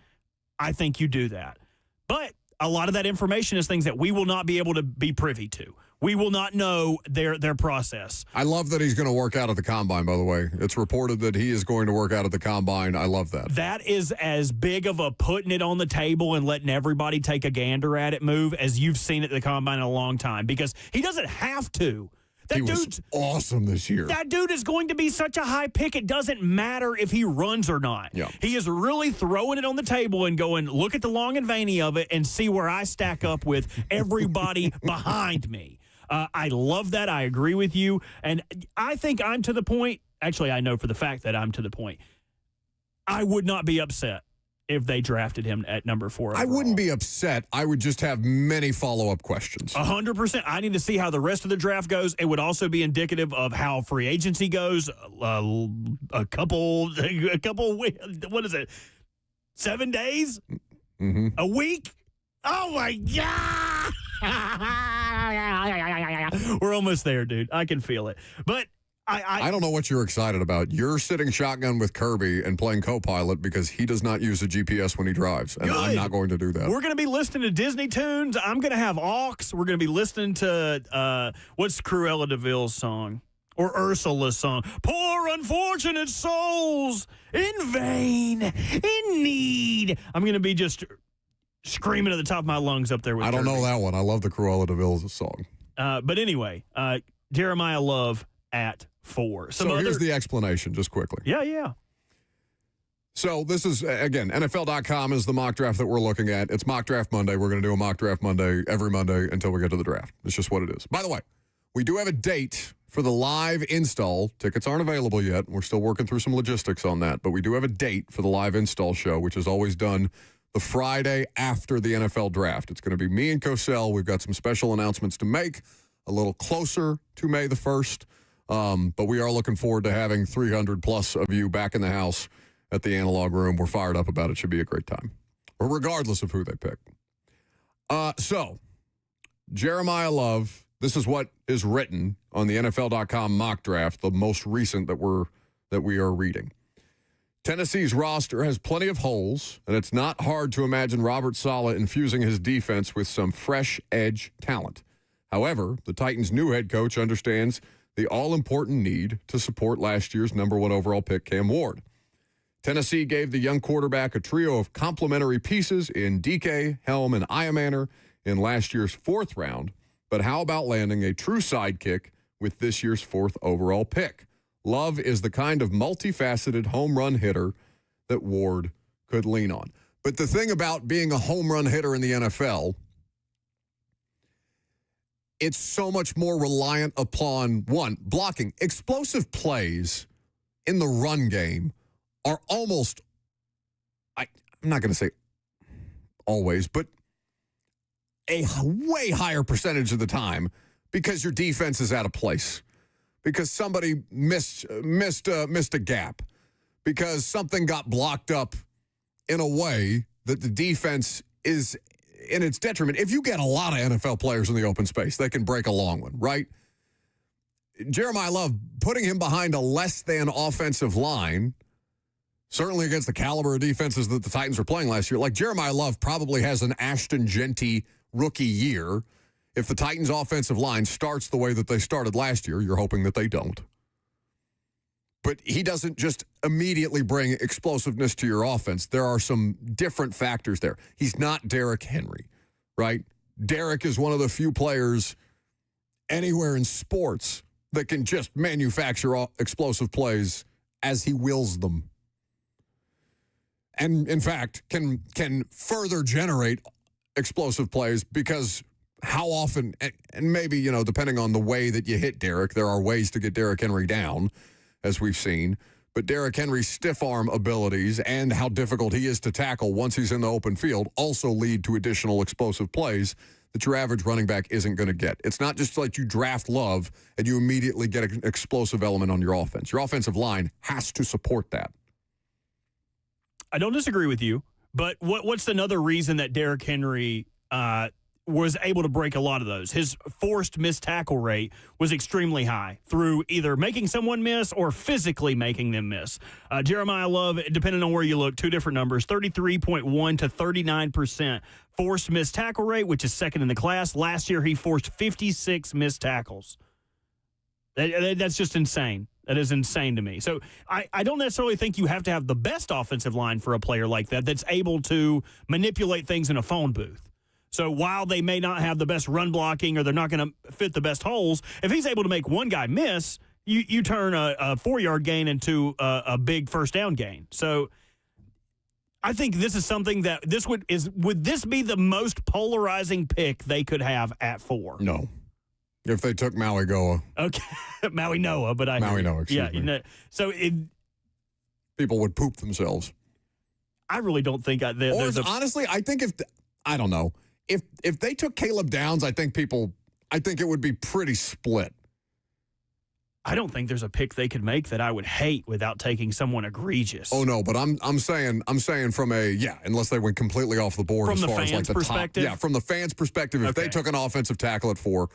Speaker 1: I think you do that. But a lot of that information is things that we will not be able to be privy to. We will not know their process.
Speaker 3: I love that he's going to work out at the Combine, by the way. It's reported that he is going to work out at the Combine. I love that.
Speaker 1: That is as big of a putting it on the table and letting everybody take a gander at it move as you've seen at the Combine in a long time, because he doesn't have to.
Speaker 3: He was awesome this year.
Speaker 1: That dude is going to be such a high pick, it doesn't matter if he runs or not.
Speaker 3: Yeah.
Speaker 1: He is really throwing it on the table and going, look at the long and veiny of it and see where I stack up with everybody behind me. I love that. I agree with you. And I think I'm to the point. Actually, I know for the fact that I'm to the point. I would not be upset if they drafted him at number 4 overall.
Speaker 3: I wouldn't be upset. I would just have many follow-up questions.
Speaker 1: 100%. I need to see how the rest of the draft goes. It would also be indicative of how free agency goes. A couple, what is it? 7 days?
Speaker 3: Mm-hmm.
Speaker 1: A week? Oh, my God. We're almost there, dude. I can feel it. But
Speaker 3: I don't know what you're excited about. You're sitting shotgun with Kirby and playing co-pilot because he does not use a GPS when he drives, and I'm not going to do that.
Speaker 1: We're going to be listening to Disney tunes. I'm going to have aux. We're going to be listening to, what's Cruella de Vil's song? Or Ursula's song. Poor unfortunate souls in vain, in need. I'm going to be just screaming at the top of my lungs up there with
Speaker 3: I don't
Speaker 1: Kirby.
Speaker 3: know that one. I love the Cruella de Vil song.
Speaker 1: But anyway, Jeremiah Love at 4.
Speaker 3: So here's the explanation, just quickly.
Speaker 1: Yeah.
Speaker 3: So this is, again, NFL.com is the mock draft that we're looking at. It's Mock Draft Monday. We're going to do a Mock Draft Monday every Monday until we get to the draft. It's just what it is. By the way, we do have a date for the live install. Tickets aren't available yet. We're still working through some logistics on that. But we do have a date for the live install show, which is always done the Friday after the NFL draft. It's going to be me and Cosell. We've got some special announcements to make a little closer to May the 1st. But we are looking forward to having 300 plus of you back in the house at the Analog Room. We're fired up about it. Should be a great time, regardless of who they pick. So, Jeremiah Love, this is what is written on the NFL.com mock draft, the most recent that we are reading. Tennessee's roster has plenty of holes, and it's not hard to imagine Robert Saleh infusing his defense with some fresh edge talent. However, the Titans' new head coach understands the all-important need to support last year's number 1 overall pick, Cam Ward. Tennessee gave the young quarterback a trio of complementary pieces in DK, Helm, and Iamaner in last year's 4th round. But how about landing a true sidekick with this year's 4th overall pick? Love is the kind of multifaceted home run hitter that Ward could lean on. But the thing about being a home run hitter in the NFL, it's so much more reliant upon, one, blocking. Explosive plays in the run game are almost, I'm not going to say always, but a way higher percentage of the time because your defense is out of place, because somebody missed a gap, because something got blocked up in a way that the defense is in its detriment. If you get a lot of NFL players in the open space, they can break a long one, right? Jeremiah Love, putting him behind a less than offensive line, certainly against the caliber of defenses that the Titans were playing last year, like Jeremiah Love probably has an Ashton Genty rookie year. If the Titans' offensive line starts the way that they started last year, you're hoping that they don't. But he doesn't just immediately bring explosiveness to your offense. There are some different factors there. He's not Derrick Henry, right? Derrick is one of the few players anywhere in sports that can just manufacture explosive plays as he wills them. And, in fact, can further generate explosive plays because how often, and maybe, depending on the way that you hit Derrick, there are ways to get Derrick Henry down, as we've seen. But Derrick Henry's stiff arm abilities and how difficult he is to tackle once he's in the open field also lead to additional explosive plays that your average running back isn't going to get. It's not just like you draft Love and you immediately get an explosive element on your offense. Your offensive line has to support that.
Speaker 1: I don't disagree with you, but what's another reason that Derrick Henry was able to break a lot of those? His forced missed tackle rate was extremely high through either making someone miss or physically making them miss. Jeremiah Love, depending on where you look, 2 different numbers, 33.1 to 39% forced missed tackle rate, which is second in the class. Last year, he forced 56 missed tackles. That's just insane. That is insane to me. So I don't necessarily think you have to have the best offensive line for a player like that that's able to manipulate things in a phone booth. So while they may not have the best run blocking or they're not going to fit the best holes, if he's able to make one guy miss, you turn a 4-yard gain into a big first down gain. So I think this is something that would this be the most polarizing pick they could have at 4?
Speaker 3: No. If they took Maui Goa.
Speaker 1: Okay. Maui Noah, but
Speaker 3: Maui Noah, excuse me.
Speaker 1: So
Speaker 3: people would poop themselves.
Speaker 1: I really don't think
Speaker 3: honestly, I think I don't know. If they took Caleb Downs, I think it would be pretty split.
Speaker 1: I don't think there's a pick they could make that I would hate without taking someone egregious.
Speaker 3: Oh no, but I'm saying from unless they went completely off the board
Speaker 1: from
Speaker 3: as
Speaker 1: the
Speaker 3: far as like the
Speaker 1: perspective?
Speaker 3: top. Yeah, from the fans' perspective, if they took an offensive tackle at 4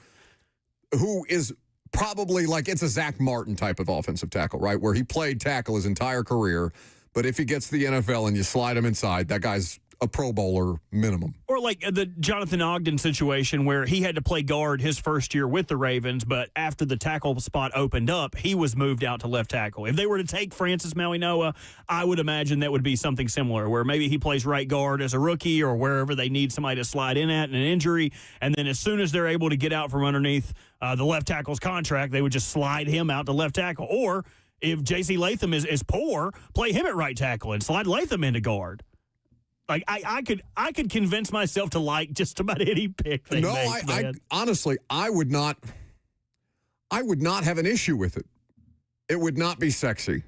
Speaker 3: who is probably like it's a Zach Martin type of offensive tackle, right? Where he played tackle his entire career, but if he gets to the NFL and you slide him inside, that guy's a Pro Bowler minimum.
Speaker 1: Or like the Jonathan Ogden situation where he had to play guard his first year with the Ravens, but after the tackle spot opened up, he was moved out to left tackle. If they were to take Francis Mauigoa, I would imagine that would be something similar, where maybe he plays right guard as a rookie or wherever they need somebody to slide in at an injury, and then as soon as they're able to get out from underneath the left tackle's contract, they would just slide him out to left tackle. Or if J.C. Latham is poor, play him at right tackle and slide Latham into guard. Like I could convince myself to like just about any pick they make.
Speaker 3: I honestly I would not have an issue with it. It would not be sexy,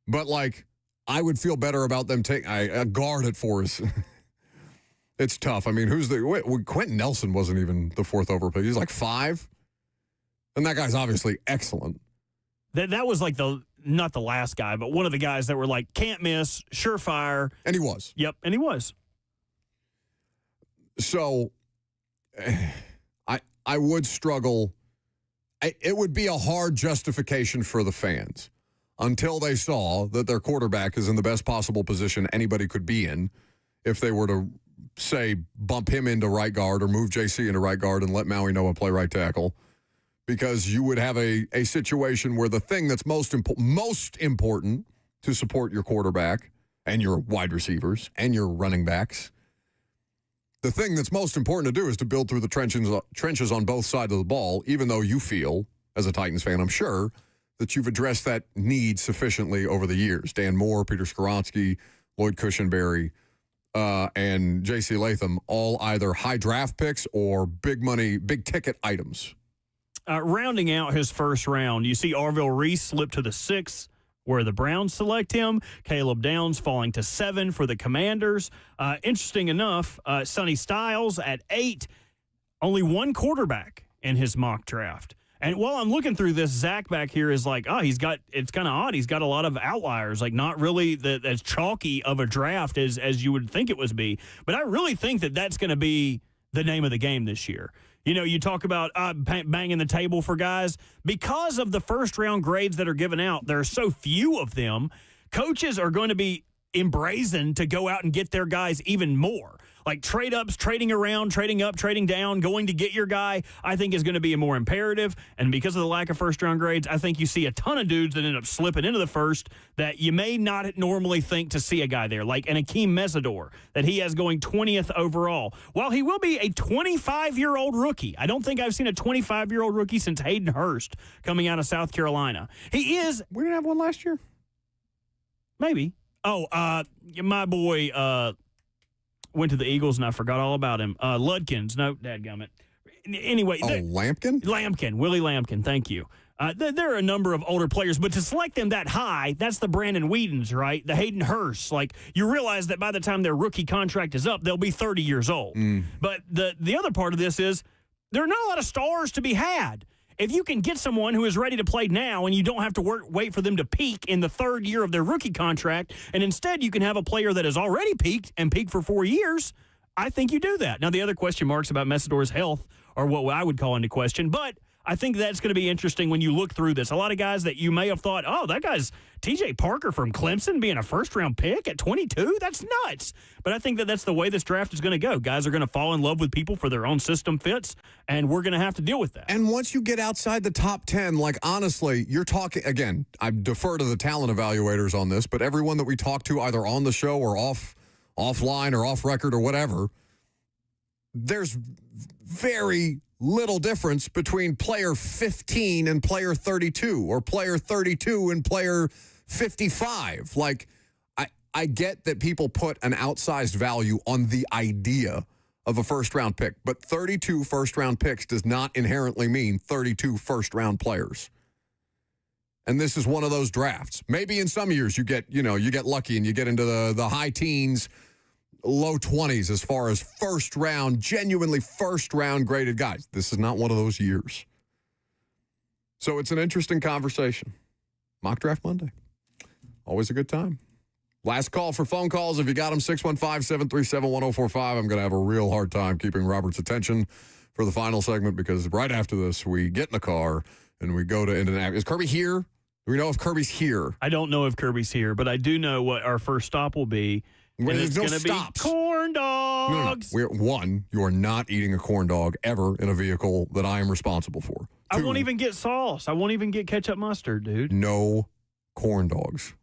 Speaker 3: but like I would feel better about them taking a guard at 4. It's tough. I mean, Quentin Nelson wasn't even the 4th overall pick. He's like 5, and that guy's obviously excellent.
Speaker 1: That was like not the last guy, but one of the guys that were like, can't miss, surefire.
Speaker 3: And he was.
Speaker 1: Yep, and he was.
Speaker 3: So I would struggle. It would be a hard justification for the fans until they saw that their quarterback is in the best possible position anybody could be in if they were to, say, bump him into right guard or move JC into right guard and let Mauigoa play right tackle. Because you would have a situation where the thing that's most important to support your quarterback and your wide receivers and your running backs, the thing that's most important to do is to build through the trenches on both sides of the ball, even though you feel, as a Titans fan, I'm sure, that you've addressed that need sufficiently over the years. Dan Moore, Peter Skoronski, Lloyd Cushenberry, and J.C. Latham, all either high draft picks or big money, big ticket items.
Speaker 1: Rounding out his first round, you see Orville Reese slip to the 6th, where the Browns select him. Caleb Downs falling to 7 for the Commanders. Interesting enough, Sonny Styles at 8, only one quarterback in his mock draft. And while I'm looking through this, Zach back here is like, it's kind of odd. He's got a lot of outliers, like not really as chalky of a draft as you would think it would be. But I really think that's going to be the name of the game this year. You know, you talk about banging the table for guys. Because of the first-round grades that are given out, there are so few of them, coaches are going to be embrazened to go out and get their guys even more. Like trade-ups, trading around, trading up, trading down, going to get your guy, I think is going to be more imperative. And because of the lack of first-round grades, I think you see a ton of dudes that end up slipping into the first that you may not normally think to see a guy there, like an Akeem Mesidor that he has going 20th overall. While he will be a 25-year-old rookie, I don't think I've seen a 25-year-old rookie since Hayden Hurst coming out of South Carolina. He is.
Speaker 3: We didn't have one last year?
Speaker 1: Maybe. Oh, my boy went to the Eagles, and I forgot all about him. Ludkins. No, dadgummit. Anyway.
Speaker 3: Lampkin?
Speaker 1: Willie Lampkin, thank you. There are a number of older players, but to select them that high, that's the Brandon Whedons, right? The Hayden Hurst. Like, you realize that by the time their rookie contract is up, they'll be 30 years old. But the other part of this is there are not a lot of stars to be had. If you can get someone who is ready to play now and you don't have to wait for them to peak in the 3rd year of their rookie contract, and instead you can have a player that has already peaked and peaked for 4 years, I think you do that. Now, the other question marks about Mesidor's health are what I would call into question, but I think that's going to be interesting when you look through this. A lot of guys that you may have thought, that guy's T.J. Parker from Clemson being a first-round pick at 22? That's nuts. But I think that's the way this draft is going to go. Guys are going to fall in love with people for their own system fits, and we're going to have to deal with that.
Speaker 3: And once you get outside the top 10, like, honestly, you're talking, again, I defer to the talent evaluators on this, but everyone that we talk to either on the show or offline or off record or whatever, there's very little difference between player 15 and player 32 or player 32 and player 55. Like, I get that people put an outsized value on the idea of a first-round pick, but 32 first-round picks does not inherently mean 32 first-round players. And this is one of those drafts. Maybe in some years you get lucky and you get into the high teens, low 20s as far as genuinely first-round graded guys. This is not one of those years. So it's an interesting conversation. Mock Draft Monday. Always a good time. Last call for phone calls. If you got them, 615-737-1045. I'm going to have a real hard time keeping Robert's attention for the final segment because right after this, we get in the car and we go to Indianapolis. Is Kirby here? Do we know if Kirby's here?
Speaker 1: I don't know if Kirby's here, but I do know what our first stop will be. And
Speaker 3: There's
Speaker 1: it's
Speaker 3: no
Speaker 1: going to be
Speaker 3: stops.
Speaker 1: corn dogs.
Speaker 3: No. You are not eating a corn dog ever in a vehicle that I am responsible for.
Speaker 1: I won't even get sauce. I won't even get ketchup mustard, dude.
Speaker 3: No corn dogs.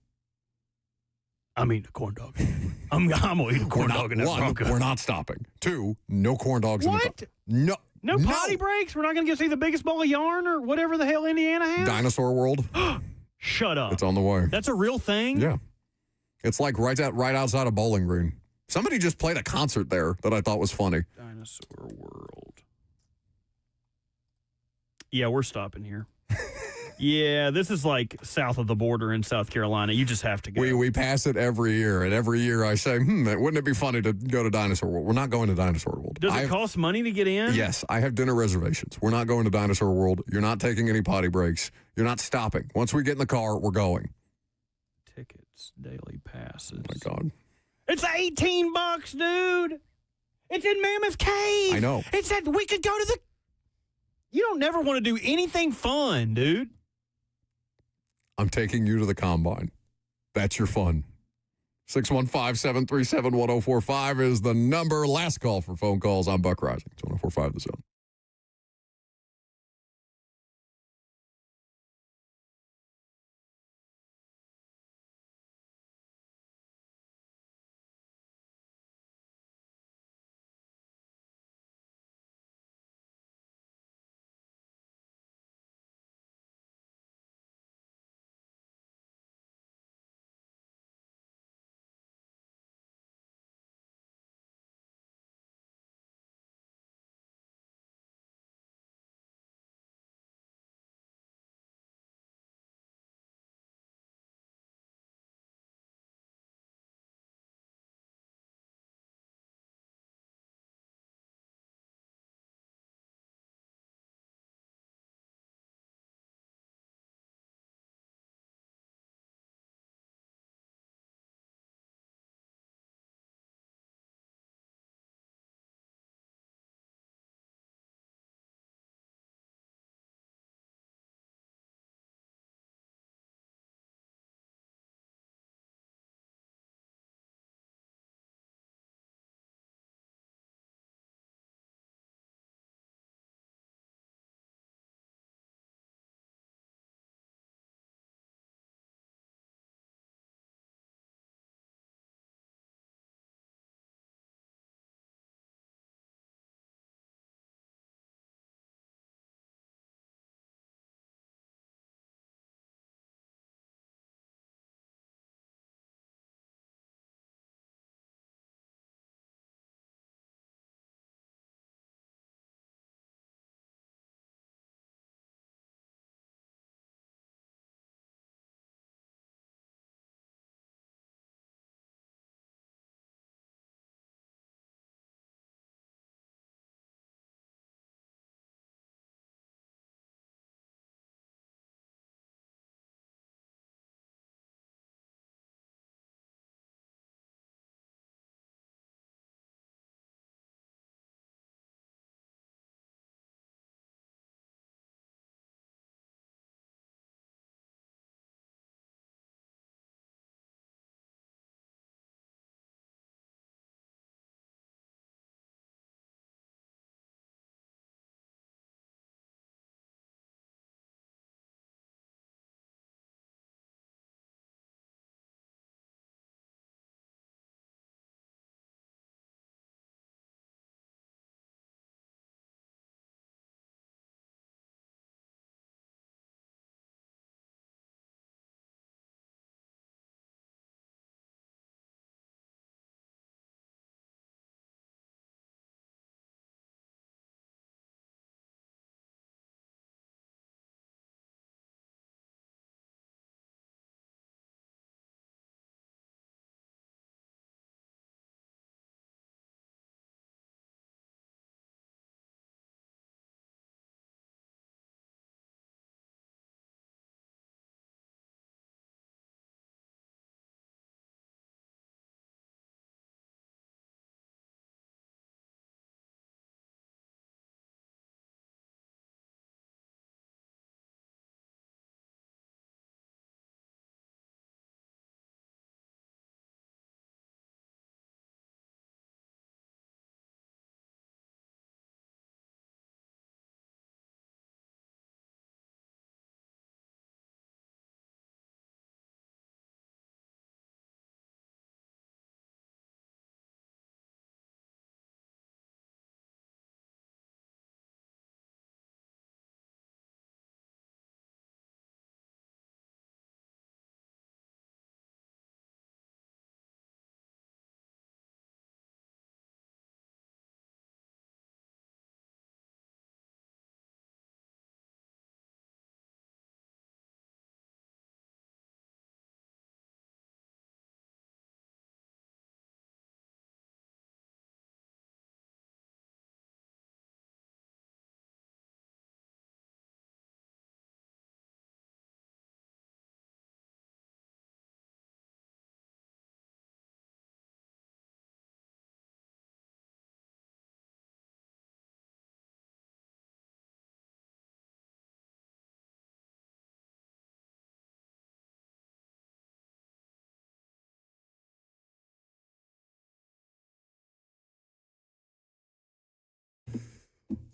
Speaker 1: I'm eating a corn dog. I'm going to eat a corn dog in that
Speaker 3: One,
Speaker 1: Bronco.
Speaker 3: we're not stopping. Two, no corn dogs in the
Speaker 1: What?
Speaker 3: car. No.
Speaker 1: No potty breaks? We're not going to go see the biggest bowl of yarn or whatever the hell Indiana has?
Speaker 3: Dinosaur World.
Speaker 1: Shut up.
Speaker 3: It's on the way.
Speaker 1: That's a real thing?
Speaker 3: Yeah. It's like right outside of Bowling Green. Somebody just played a concert there that I thought was funny.
Speaker 1: Dinosaur World. Yeah, we're stopping here. Yeah, this is like south of the border in South Carolina. You just have to go.
Speaker 3: We pass it every year, and every year I say, wouldn't it be funny to go to Dinosaur World? We're not going to Dinosaur World.
Speaker 1: Does it cost money to get in?
Speaker 3: Yes, I have dinner reservations. We're not going to Dinosaur World. You're not taking any potty breaks. You're not stopping. Once we get in the car, we're going.
Speaker 1: Tickets, daily passes.
Speaker 3: Oh, my God.
Speaker 1: It's $18, dude. It's in Mammoth Cave.
Speaker 3: I know.
Speaker 1: It's that we could go to the. You don't never want to do anything fun, dude.
Speaker 3: I'm taking you to the combine. That's your fun. 615-737-1045 is the number. Last call for phone calls on Buck Rising. It's 1045 The Zone.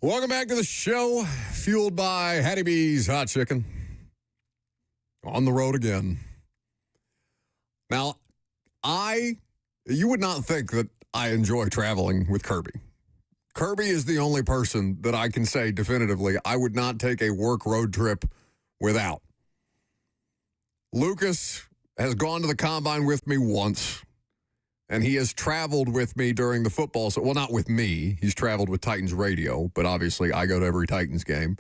Speaker 3: Welcome back to the show, fueled by Hattie B's Hot Chicken. On the road again. Now, you would not think that I enjoy traveling with Kirby. Kirby is the only person that I can say definitively I would not take a work road trip without. Lucas has gone to the Combine with me once, and he has traveled with me during the football. Well, not with me. He's traveled with Titans radio, but obviously I go to every Titans game.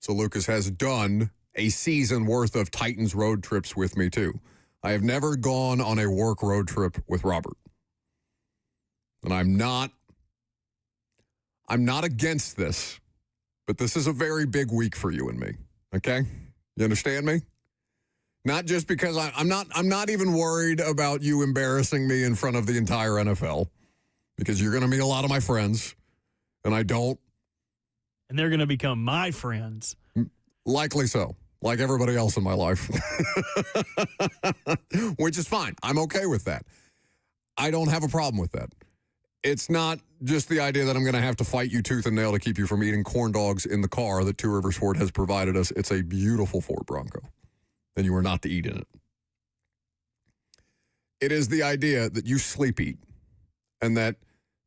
Speaker 3: So Lucas has done a season worth of Titans road trips with me, too. I have never gone on a work road trip with Robert. And I'm not against this, but this is a very big week for you and me, okay? You understand me? Not just because I'm not even worried about you embarrassing me in front of the entire NFL, because you're going to meet a lot of my friends, and I don't.
Speaker 1: And they're going to become my friends.
Speaker 3: Likely so, like everybody else in my life, which is fine. I'm okay with that. I don't have a problem with that. It's not just the idea that I'm going to have to fight you tooth and nail to keep you from eating corn dogs in the car that Two Rivers Ford has provided us. It's a beautiful Ford Bronco, and you are not to eat in it. It is the idea that you sleep eat, and that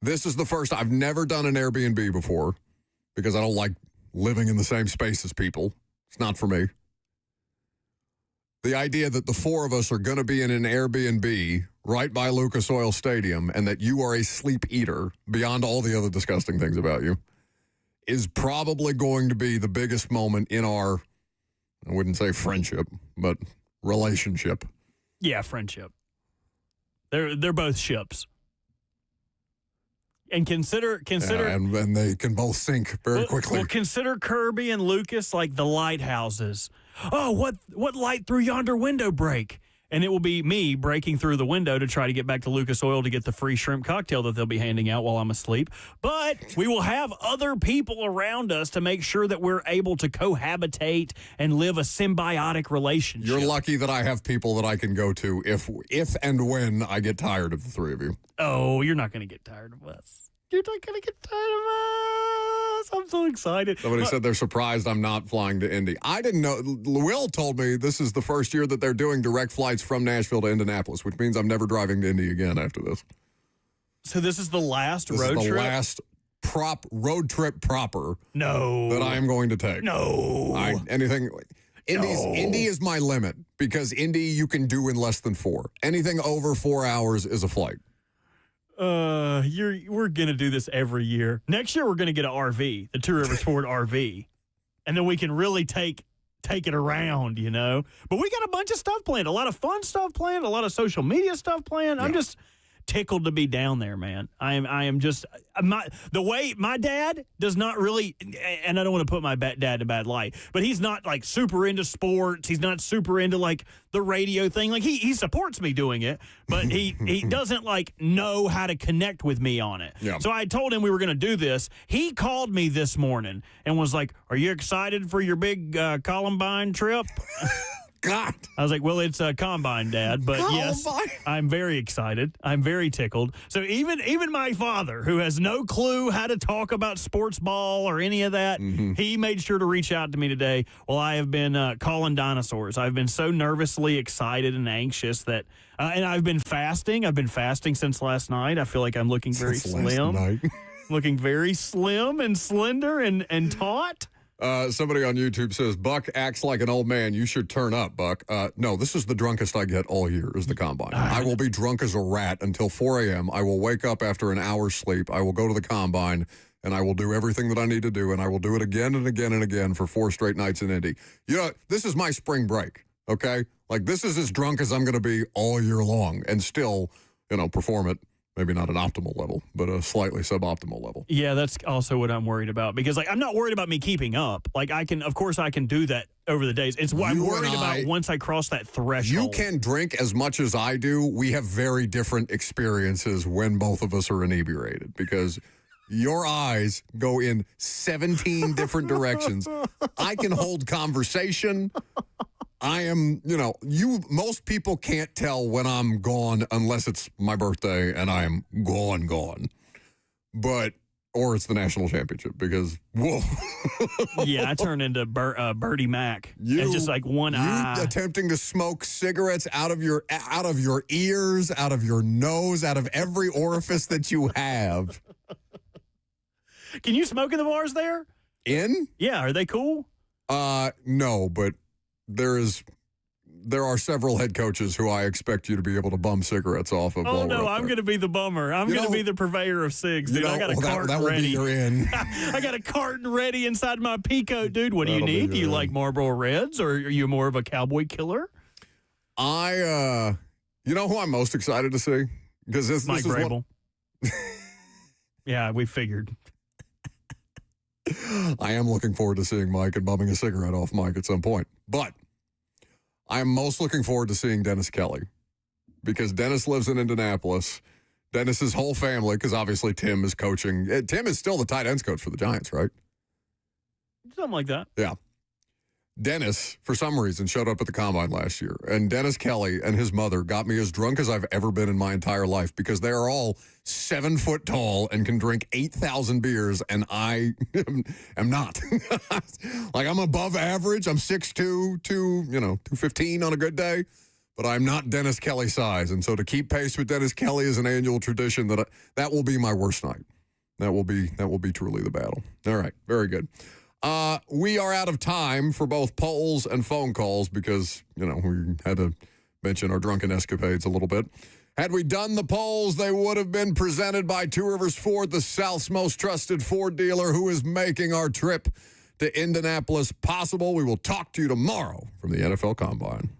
Speaker 3: this is the first. I've never done an Airbnb before because I don't like living in the same space as people. It's not for me. The idea that the four of us are going to be in an Airbnb right by Lucas Oil Stadium and that you are a sleep eater, beyond all the other disgusting things about you, is probably going to be the biggest moment in our, I wouldn't say friendship, but relationship.
Speaker 1: Yeah, friendship. They're both ships. And consider
Speaker 3: and they can both sink very quickly.
Speaker 1: Well, consider Kirby and Lucas like the lighthouses. Oh, what light through yonder window break? And it will be me breaking through the window to try to get back to Lucas Oil to get the free shrimp cocktail that they'll be handing out while I'm asleep. But we will have other people around us to make sure that we're able to cohabitate and live a symbiotic relationship.
Speaker 3: You're lucky that I have people that I can go to if and when I get tired of the three of you.
Speaker 1: Oh, you're not going to get tired of us. You're not going to get tired of us. I'm so excited.
Speaker 3: Somebody said they're surprised I'm not flying to Indy. I didn't know. Will told me this is the first year that they're doing direct flights from Nashville to Indianapolis, which means I'm never driving to Indy again after this.
Speaker 1: So this is the last road trip?
Speaker 3: This is the last road trip proper that I am going to take. Indy is my limit, because Indy you can do in less than 4. Anything over 4 hours is a flight.
Speaker 1: We're gonna do this every year. Next year we're gonna get an RV, the Two Rivers Ford RV, and then we can really take it around, you know. But we got a bunch of stuff planned, a lot of fun stuff planned, a lot of social media stuff planned. Yeah. I'm just tickled to be down there, man. I am just the way my dad does not really, and I don't want to put my dad in a bad light, but he's not like super into sports. He's not super into like the radio thing. Like he supports me doing it, but he doesn't like know how to connect with me on it. Yeah. So I told him we were going to do this. He called me this morning and was like, "Are you excited for your big Columbine trip?"
Speaker 3: God.
Speaker 1: I was like, well, it's a Combine, Dad, but yes, I'm very excited. I'm very tickled. So even my father, who has no clue how to talk about sports ball or any of that, he made sure to reach out to me today. Well, I have been calling dinosaurs. I've been so nervously excited and anxious that, and I've been fasting. I've been fasting since last night. I feel like I'm looking very slim. Looking very slim and slender and taut.
Speaker 3: Somebody on YouTube says, Buck acts like an old man. You should turn up, Buck. No, this is the drunkest I get all year is the Combine. I will be drunk as a rat until 4 a.m. I will wake up after an hour's sleep. I will go to the Combine, and I will do everything that I need to do, and I will do it again and again and again for 4 straight nights in Indy. You know, this is my spring break, okay? Like, this is as drunk as I'm going to be all year long and still, perform at maybe not an optimal level, but a slightly suboptimal level.
Speaker 1: Yeah, that's also what I'm worried about, because I'm not worried about me keeping up. Of course I can do that over the days. It's what I'm worried about once I cross that threshold.
Speaker 3: You can drink as much as I do. We have very different experiences when both of us are inebriated, because your eyes go in 17 different directions. I can hold conversation. I am, most people can't tell when I'm gone unless it's my birthday and I am gone. But or it's the national championship because, whoa.
Speaker 1: Yeah, I turn into Bertie Mac. It's just like one eye.
Speaker 3: Attempting to smoke cigarettes out of your ears, out of your nose, out of every orifice that you have.
Speaker 1: Can you smoke in the bars there? Yeah, are they cool?
Speaker 3: No, but there are several head coaches who I expect you to be able to bum cigarettes off of.
Speaker 1: Oh, no, I'm going to be the bummer. I'm going to be the purveyor of cigs, dude. I got a carton
Speaker 3: that
Speaker 1: ready.
Speaker 3: You're in.
Speaker 1: I got a carton ready inside my Pico, dude. What do you need? Do you like Marlboro Reds, or are you more of a cowboy killer?
Speaker 3: You know who I'm most excited to see? Because this
Speaker 1: Mike
Speaker 3: is
Speaker 1: Vrabel. Yeah, we figured.
Speaker 3: I am looking forward to seeing Mike and bumming a cigarette off Mike at some point. But I am most looking forward to seeing Dennis Kelly because Dennis lives in Indianapolis. Dennis's whole family, because obviously Tim is coaching. Tim is still the tight ends coach for the Giants, right?
Speaker 1: Something like that.
Speaker 3: Yeah. Dennis, for some reason, showed up at the Combine last year. And Dennis Kelly and his mother got me as drunk as I've ever been in my entire life because they are all 7 foot tall and can drink 8,000 beers, and I am not. Like, I'm above average. I'm 6'2", 215 on a good day. But I'm not Dennis Kelly size. And so to keep pace with Dennis Kelly is an annual tradition that will be my worst night. That will be truly the battle. All right. Very good. We are out of time for both polls and phone calls because, we had to mention our drunken escapades a little bit. Had we done the polls, they would have been presented by Two Rivers Ford, the South's most trusted Ford dealer, who is making our trip to Indianapolis possible. We will talk to you tomorrow from the NFL Combine.